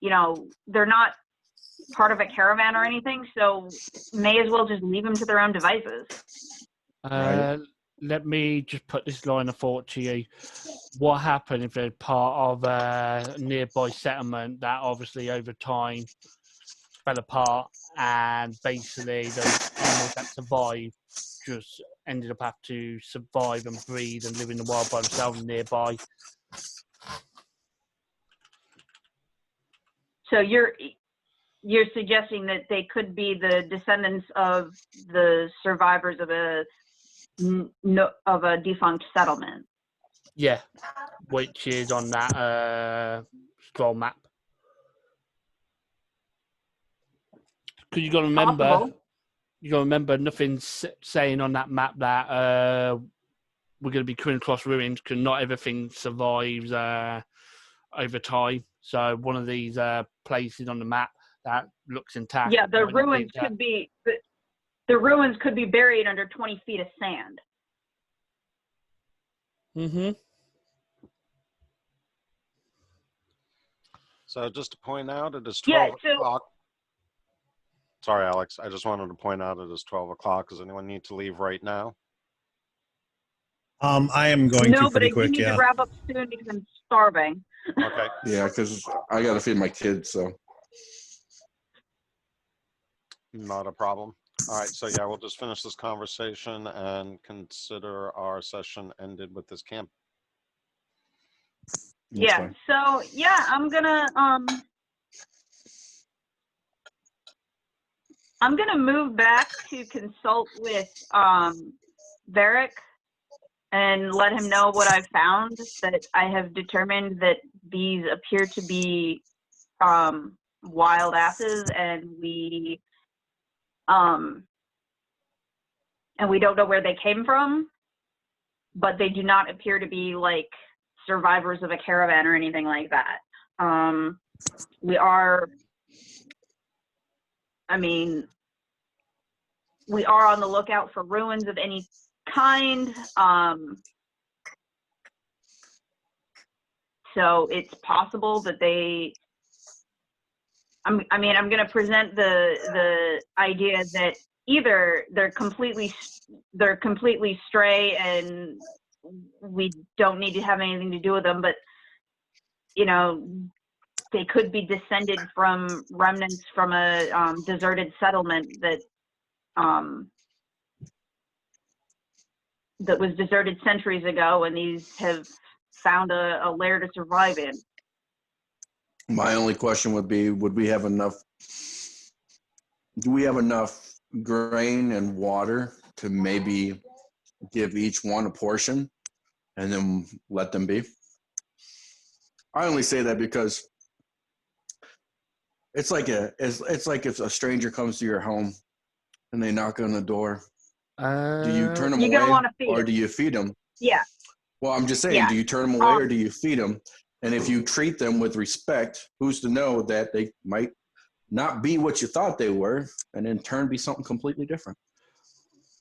you know, they're not part of a caravan or anything, so may as well just leave them to their own devices. Right. let me just put this line of thought to you. What happened if they're part of a nearby settlement that obviously over time fell apart, and basically those animals that survived just ended up having to survive and breed and live in the wild by themselves nearby? So you're suggesting that they could be the descendants of the survivors of a defunct settlement. Yeah, which is on that scroll map. Because you got to remember, Possible. nothing's saying on that map that we're going to be coming across ruins, because not everything survives over time. So one of these places on the map that looks intact. Yeah, the ruins could be buried under 20 feet of sand. Mm-hmm. So just to point out, it is 12 o'clock. Sorry, Alex. I just wanted to point out it is 12 o'clock. Does anyone need to leave right now? I am going to pretty quick, No, but I do need yeah. to wrap up soon because I'm starving. Okay. Yeah, because I got to feed my kids, so. Not a problem. All right, so yeah, we'll just finish this conversation and consider our session ended with this camp. That's Yeah, fine. so yeah, I'm gonna move back to consult with Varric and let him know what I've found, that I have determined that these appear to be wild asses, and we don't know where they came from, but they do not appear to be like survivors of a caravan or anything like that. We are on the lookout for ruins of any kind. So it's possible that I'm going to present the idea that either they're completely stray and we don't need to have anything to do with them, but they could be descended from remnants from a deserted settlement that was deserted centuries ago, and these have found a lair to survive in. My only question would be, do we have enough grain and water to maybe give each one a portion and then let them be? I only say that because it's like if a stranger comes to your home and they knock on the door. Do you turn them You're away, gonna feed or them. do you feed them? Yeah. Well, I'm just saying, Yeah. do you turn them away or do you feed them? And if you treat them with respect, who's to know that they might not be what you thought they were, and in turn be something completely different?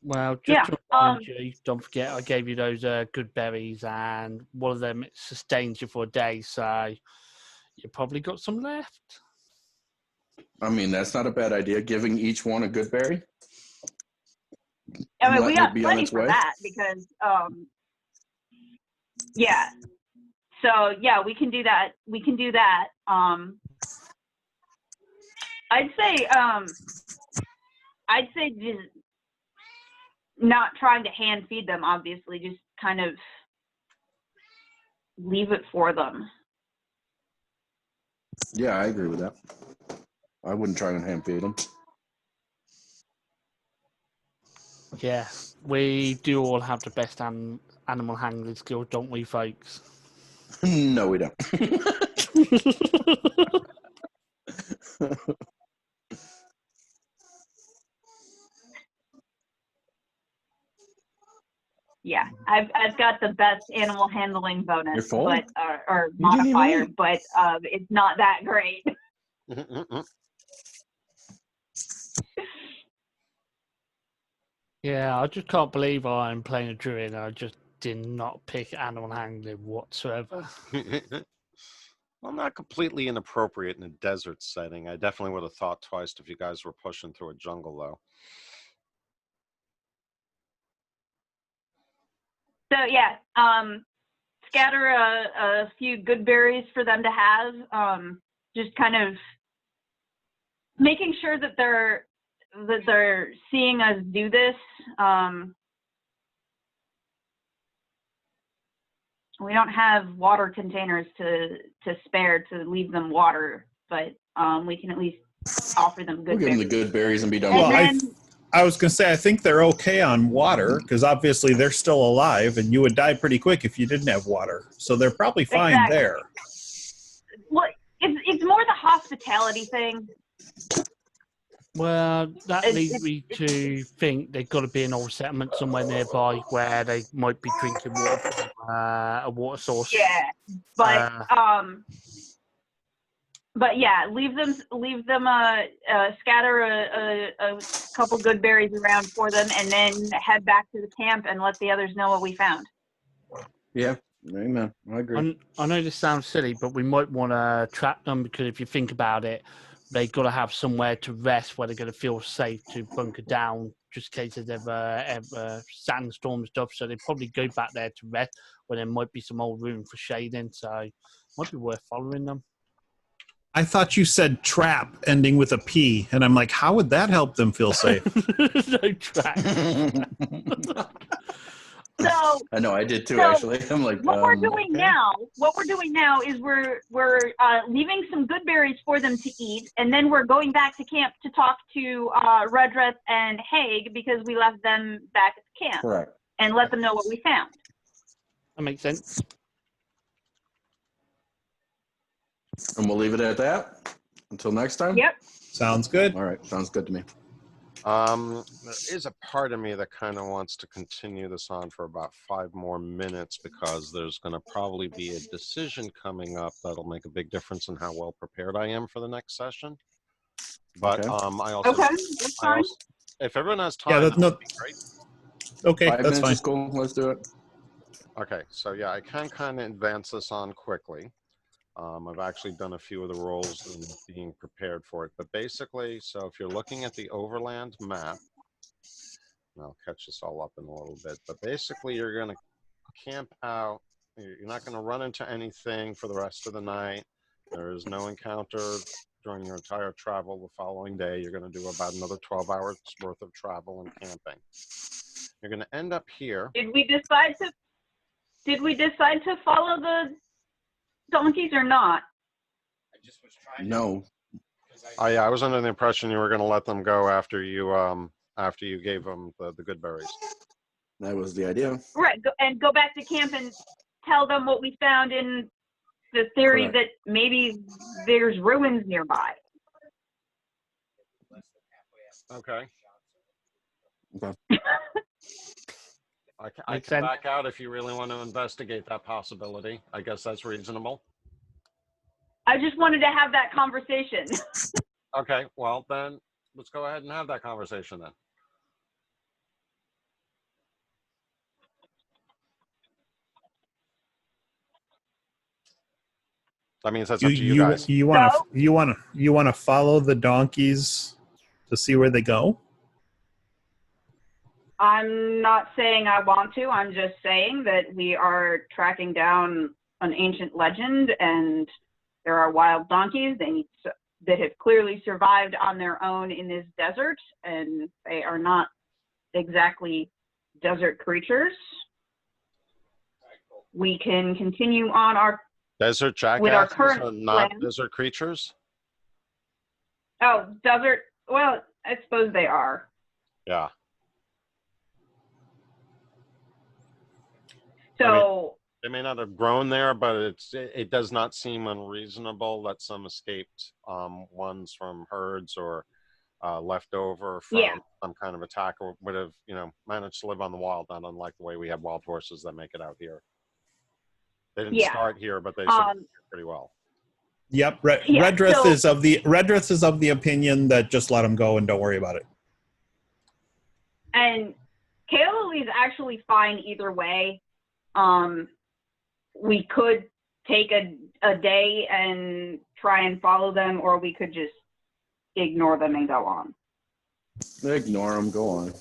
Well, just to remind you, don't forget I gave you those good berries, and one of them sustains you for a day, so you probably got some left. I mean, that's not a bad idea, giving each one a good berry. I mean, we got it be on plenty its for way. that because, yeah. So yeah, we can do that. I'd say just not trying to hand feed them, obviously, just kind of leave it for them. Yeah, I agree with that. I wouldn't try and hand feed them. Yeah, we do all have the best animal handling skills, don't we, folks? No, we don't. Yeah, I've got the best animal handling bonus, You're full? but or You didn't even modifier, eat. but it's not that great. Yeah, I just can't believe I'm playing a druid and I just did not pick animal handling whatsoever. Well, not completely inappropriate in a desert setting. I definitely would have thought twice if you guys were pushing through a jungle, though. So yeah, scatter a few good berries for them to have. Just kind of making sure that they're seeing us do this. We don't have water containers to spare to leave them water, but we can at least offer them good We'll give them the berries. good berries and be done And with it. then, I was going to say, I think they're okay on water because obviously they're still alive and you would die pretty quick if you didn't have water. So they're probably fine Exactly. there. well, it's more the hospitality thing. Well, that It's- leads me to think there's got to be an old settlement somewhere nearby where they might be drinking water from a water source. Yeah, but yeah, leave them scatter a couple good berries around for them, and then head back to the camp and let the others know what we found. Yeah, amen. I agree. I know this sounds silly, but we might want to trap them because if you think about it, they've got to have somewhere to rest where they're going to feel safe to bunker down just in case there's ever sandstorm and stuff. So they probably go back there to rest where there might be some old room for shading. So it might be worth following them. I thought you said trap ending with a P, and I'm like, how would that help them feel safe? No trap. So I know, I did too, So, actually. I'm like, what we're doing okay. now is we're leaving some good berries for them to eat, and then we're going back to camp to talk to Redreth and Haig because we left them back at the camp Correct. and let them know what we found. That makes sense. And we'll leave it at that until next time? Yep. Sounds good. All right, sounds good to me. There is a part of me that kind of wants to continue this on for about 5 more minutes because there's going to probably be a decision coming up that'll make a big difference in how well prepared I am for the next session. But Okay. I also, Okay, that's fine. if everyone has time, Yeah, that would be great. Okay, 5 that's minutes fine. is cool. Let's do it. Okay, so yeah, I can kind of advance this on quickly. I've actually done a few of the roles and being prepared for it. But basically, so if you're looking at the overland map, and I'll catch this all up in a little bit, but basically you're going to camp out. You're not going to run into anything for the rest of the night. There is no encounter during your entire travel the following day. You're going to do about another 12 hours worth of travel and camping. You're going to end up here. Did we decide to follow the donkeys or not? No. Oh yeah, I was under the impression you were going to let them go after you gave them the good berries. That was the idea. Right, go back to camp and tell them what we found in the theory Correct. that maybe there's ruins nearby. Okay. Okay. I Makes can sense. back out if you really want to investigate that possibility. I guess that's reasonable. I just wanted to have that conversation. Okay, well then let's go ahead and have that conversation then. That means that's up to you guys. You want to follow the donkeys to see where they go? I'm not saying I want to. I'm just saying that we are tracking down an ancient legend, and there are wild donkeys that have clearly survived on their own in this desert, and they are not exactly desert creatures. We can continue on our Desert with our jackasses current are not plan. desert creatures? desert. Well, I suppose they are. Yeah. So They may not have grown there, but it does not seem unreasonable that some escaped ones from herds or left over from some kind of attack or would have, managed to live on the wild, not unlike the way we have wild horses that make it out here. They didn't start here, but they survived pretty well. Yep. Redreth is of the opinion that just let them go and don't worry about it. And Kaoli's actually fine either way. We could take a day and try and follow them, or we could just ignore them and go on. Ignore them. Go on.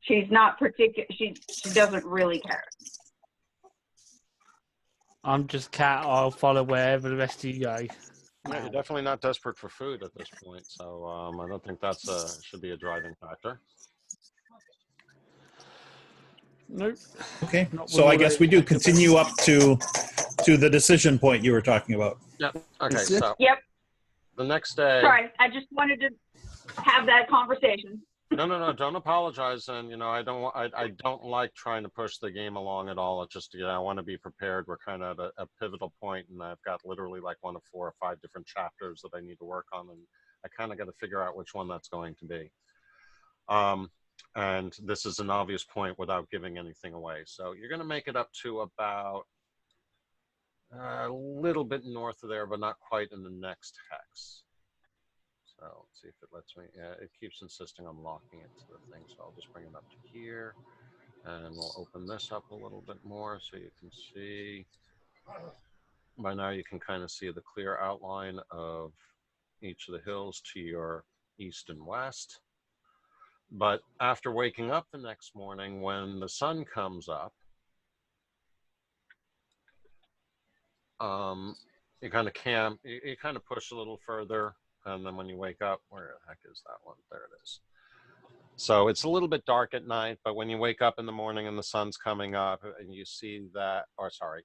she's not particular. She doesn't really care. I'm just cat. I'll follow wherever the rest of you go. Yeah, you're definitely not desperate for food at this point, so I don't think that's should be a driving factor. Nope. Okay, Not so with I all guess those we do chicken continue up to the decision point you were talking about. Yeah. Okay. Is it? So Yep. the next day. Sorry, I just wanted to have that conversation. No. Don't apologize. And I don't like trying to push the game along at all. It's just I want to be prepared. We're kind of at a pivotal point, and I've got literally like 1 of 4 or 5 different chapters that I need to work on, and I kind of got to figure out which one that's going to be. And this is an obvious point without giving anything away. So you're going to make it up to about a little bit north of there, but not quite in the next hex. So let's see if it lets me. Yeah, it keeps insisting on locking it to the thing. So I'll just bring it up to here, and we'll open this up a little bit more so you can see. By now you can kind of see the clear outline of each of the hills to your east and west. But after waking up the next morning, when the sun comes up, you kind of camp, you kind of push a little further, and then when you wake up, where the heck is that one? There it is. So it's a little bit dark at night, but when you wake up in the morning and the sun's coming up, and you see that, or sorry,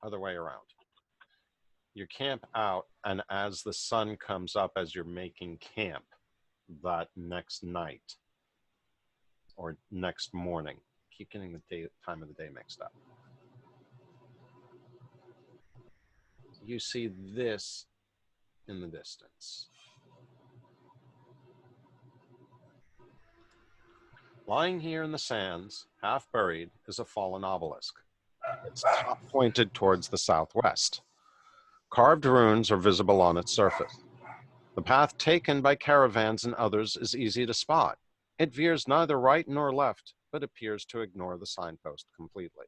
other way around. You camp out, and as the sun comes up, as you're making camp that next night, or next morning, keep getting the time of the day mixed up. You see this in the distance. Lying here in the sands, half buried, is a fallen obelisk. Its top pointed towards the southwest. Carved runes are visible on its surface. The path taken by caravans and others is easy to spot. It veers neither right nor left, but appears to ignore the signpost completely.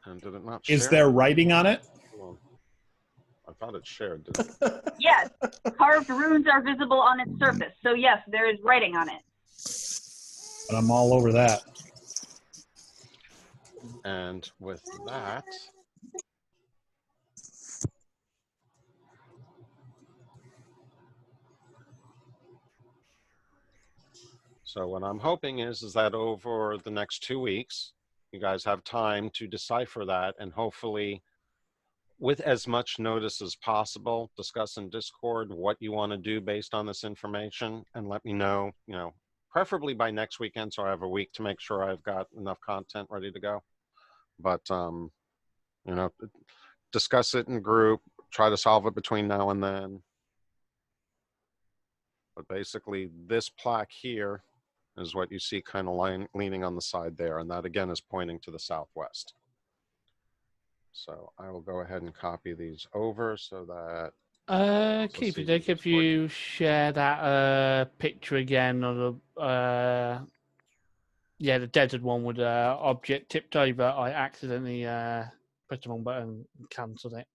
And did it not share? Is there writing on it? Hold on. I thought it shared, didn't it? Yes, carved runes are visible on its surface. So yes, there is writing on it. But I'm all over that. And with that, so what I'm hoping is that over the next 2 weeks, you guys have time to decipher that, and hopefully with as much notice as possible, discuss in Discord what you want to do based on this information, and let me know, preferably by next weekend, so I have a week to make sure I've got enough content ready to go. But, discuss it in group, try to solve it between now and then. But basically, this plaque here is what you see kind of leaning on the side there, and that again is pointing to the southwest. So I will go ahead and copy these over so that Keep it, Dick, if you share that picture again of the the desert one with object tipped over. I accidentally pressed the wrong button and cancelled it.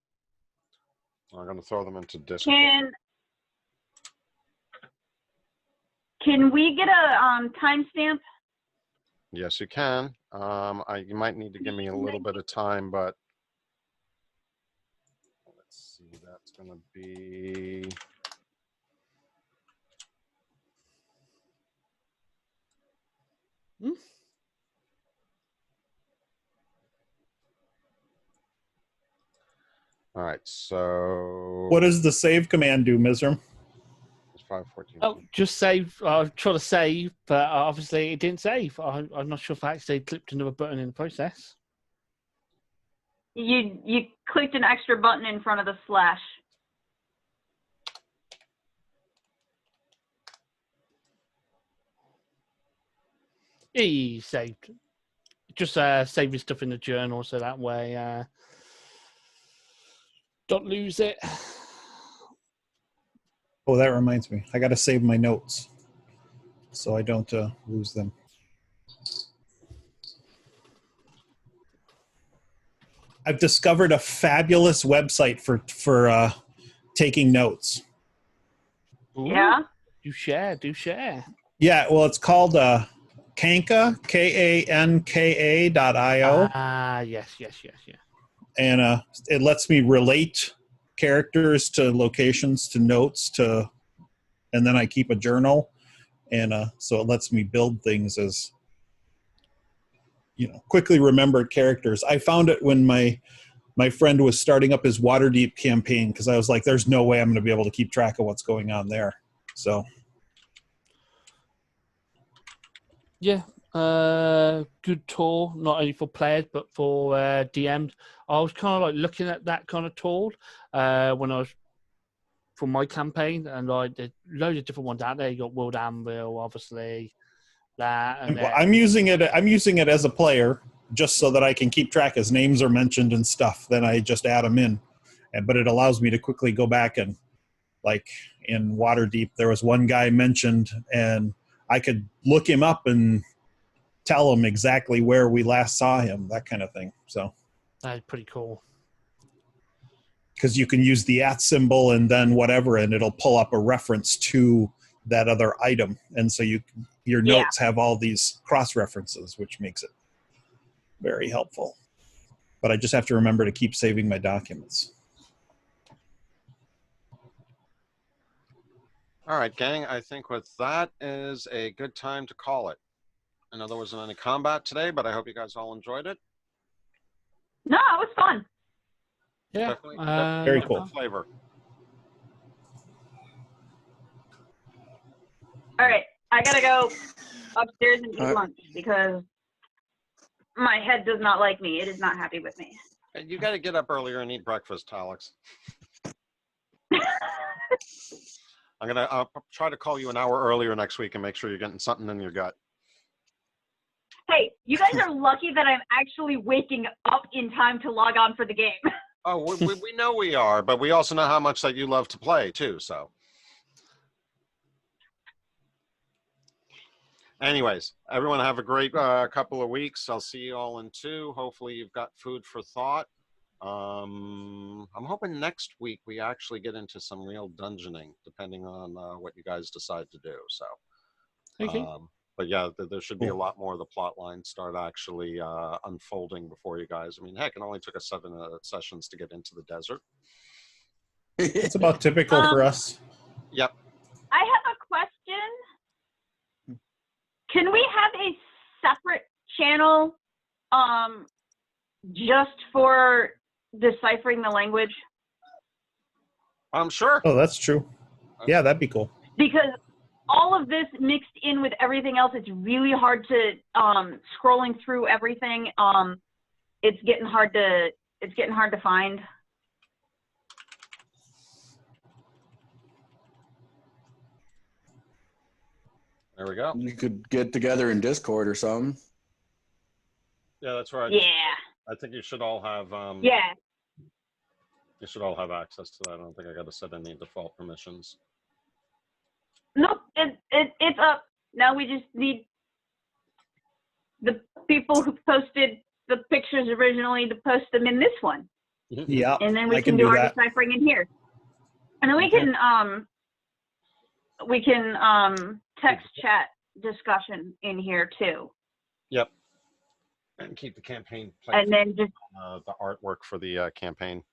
I'm going to throw them into Discord. Can we get a timestamp? Yes, you can. You might need to give me a little bit of time, but let's see. That's going to be. All right, so What does the save command do, Mizram? it's 5:14. Oh, just save. I was trying to save, but obviously it didn't save. I'm not sure if I actually clicked another button in the process. You clicked an extra button in front of the slash. He saved. Just save your stuff in the journal so that way don't lose it. Oh, that reminds me. I got to save my notes so I don't lose them. I've discovered a fabulous website for taking notes. Ooh, Yeah. Do share. Do share. Yeah, well, it's called Kanka, KANKA.io. Yes. And it lets me relate characters to locations to notes to, and then I keep a journal, and so it lets me build things as quickly remembered characters. I found it when my friend was starting up his Waterdeep campaign, because I was like, there's no way I'm going to be able to keep track of what's going on there. So Yeah. Good tool, not only for players but for DMs. I was kind of like looking at that kind of tool when I was for my campaign, and like there's loads of different ones out there. You got World Anvil, obviously, that, and then, I'm using it as a player just so that I can keep track as names are mentioned and stuff. Then I just add them in, but it allows me to quickly go back and, like in Waterdeep, there was one guy mentioned, and I could look him up and tell him exactly where we last saw him, that kind of thing. So that's pretty cool. because you can use the @ symbol and then whatever, and it'll pull up a reference to that other item, and so your notes have all these cross references, which makes it very helpful. But I just have to remember to keep saving my documents. All right, gang. I think with that is a good time to call it. I know there wasn't any combat today, but I hope you guys all enjoyed it. No, it was fun. Yeah. Definitely Very different cool. flavor. All right, I gotta go upstairs and eat All right. lunch because my head does not like me. It is not happy with me. And you got to get up earlier and eat breakfast, Alex. I'll try to call you an hour earlier next week and make sure you're getting something in your gut. Hey, you guys are lucky that I'm actually waking up in time to log on for the game. Oh, we know we are, but we also know how much that you love to play too. So, anyways, everyone have a great couple of weeks. I'll see you all in 2. Hopefully, you've got food for thought. I'm hoping next week we actually get into some real dungeoning, depending on what you guys decide to do. So, Okay. but yeah, there should be a lot more of the plot lines start actually unfolding before you guys. I mean, heck, it only took us 7 sessions to get into the desert. It's about typical for us. Yep. I have a question. Can we have a separate channel just for deciphering the language? I'm sure. Oh, that's true. Yeah, that'd be cool. Because all of this mixed in with everything else, it's really hard to scrolling through everything. It's getting hard to find. There we go. You could get together in Discord or something. Yeah, that's right. Yeah. I think you should all have. Yeah. You should all have access to that. I don't think I got to set any default permissions. Nope. It's up. Now we just need the people who posted the pictures originally to post them in this one. Yeah, And then we I can do our deciphering in here. And then we can text chat discussion in here too. Yep. And keep the campaign And then just the artwork for the campaign.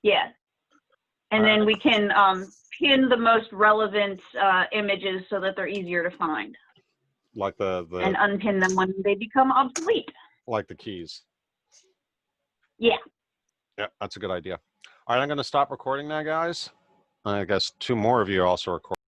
yeah. And then we can pin the most relevant images so that they're easier to find. Like the and unpin them when they become obsolete. Like the keys. Yeah. Yeah, that's a good idea. All right, I'm going to stop recording now, guys. I guess 2 more of you are also recording.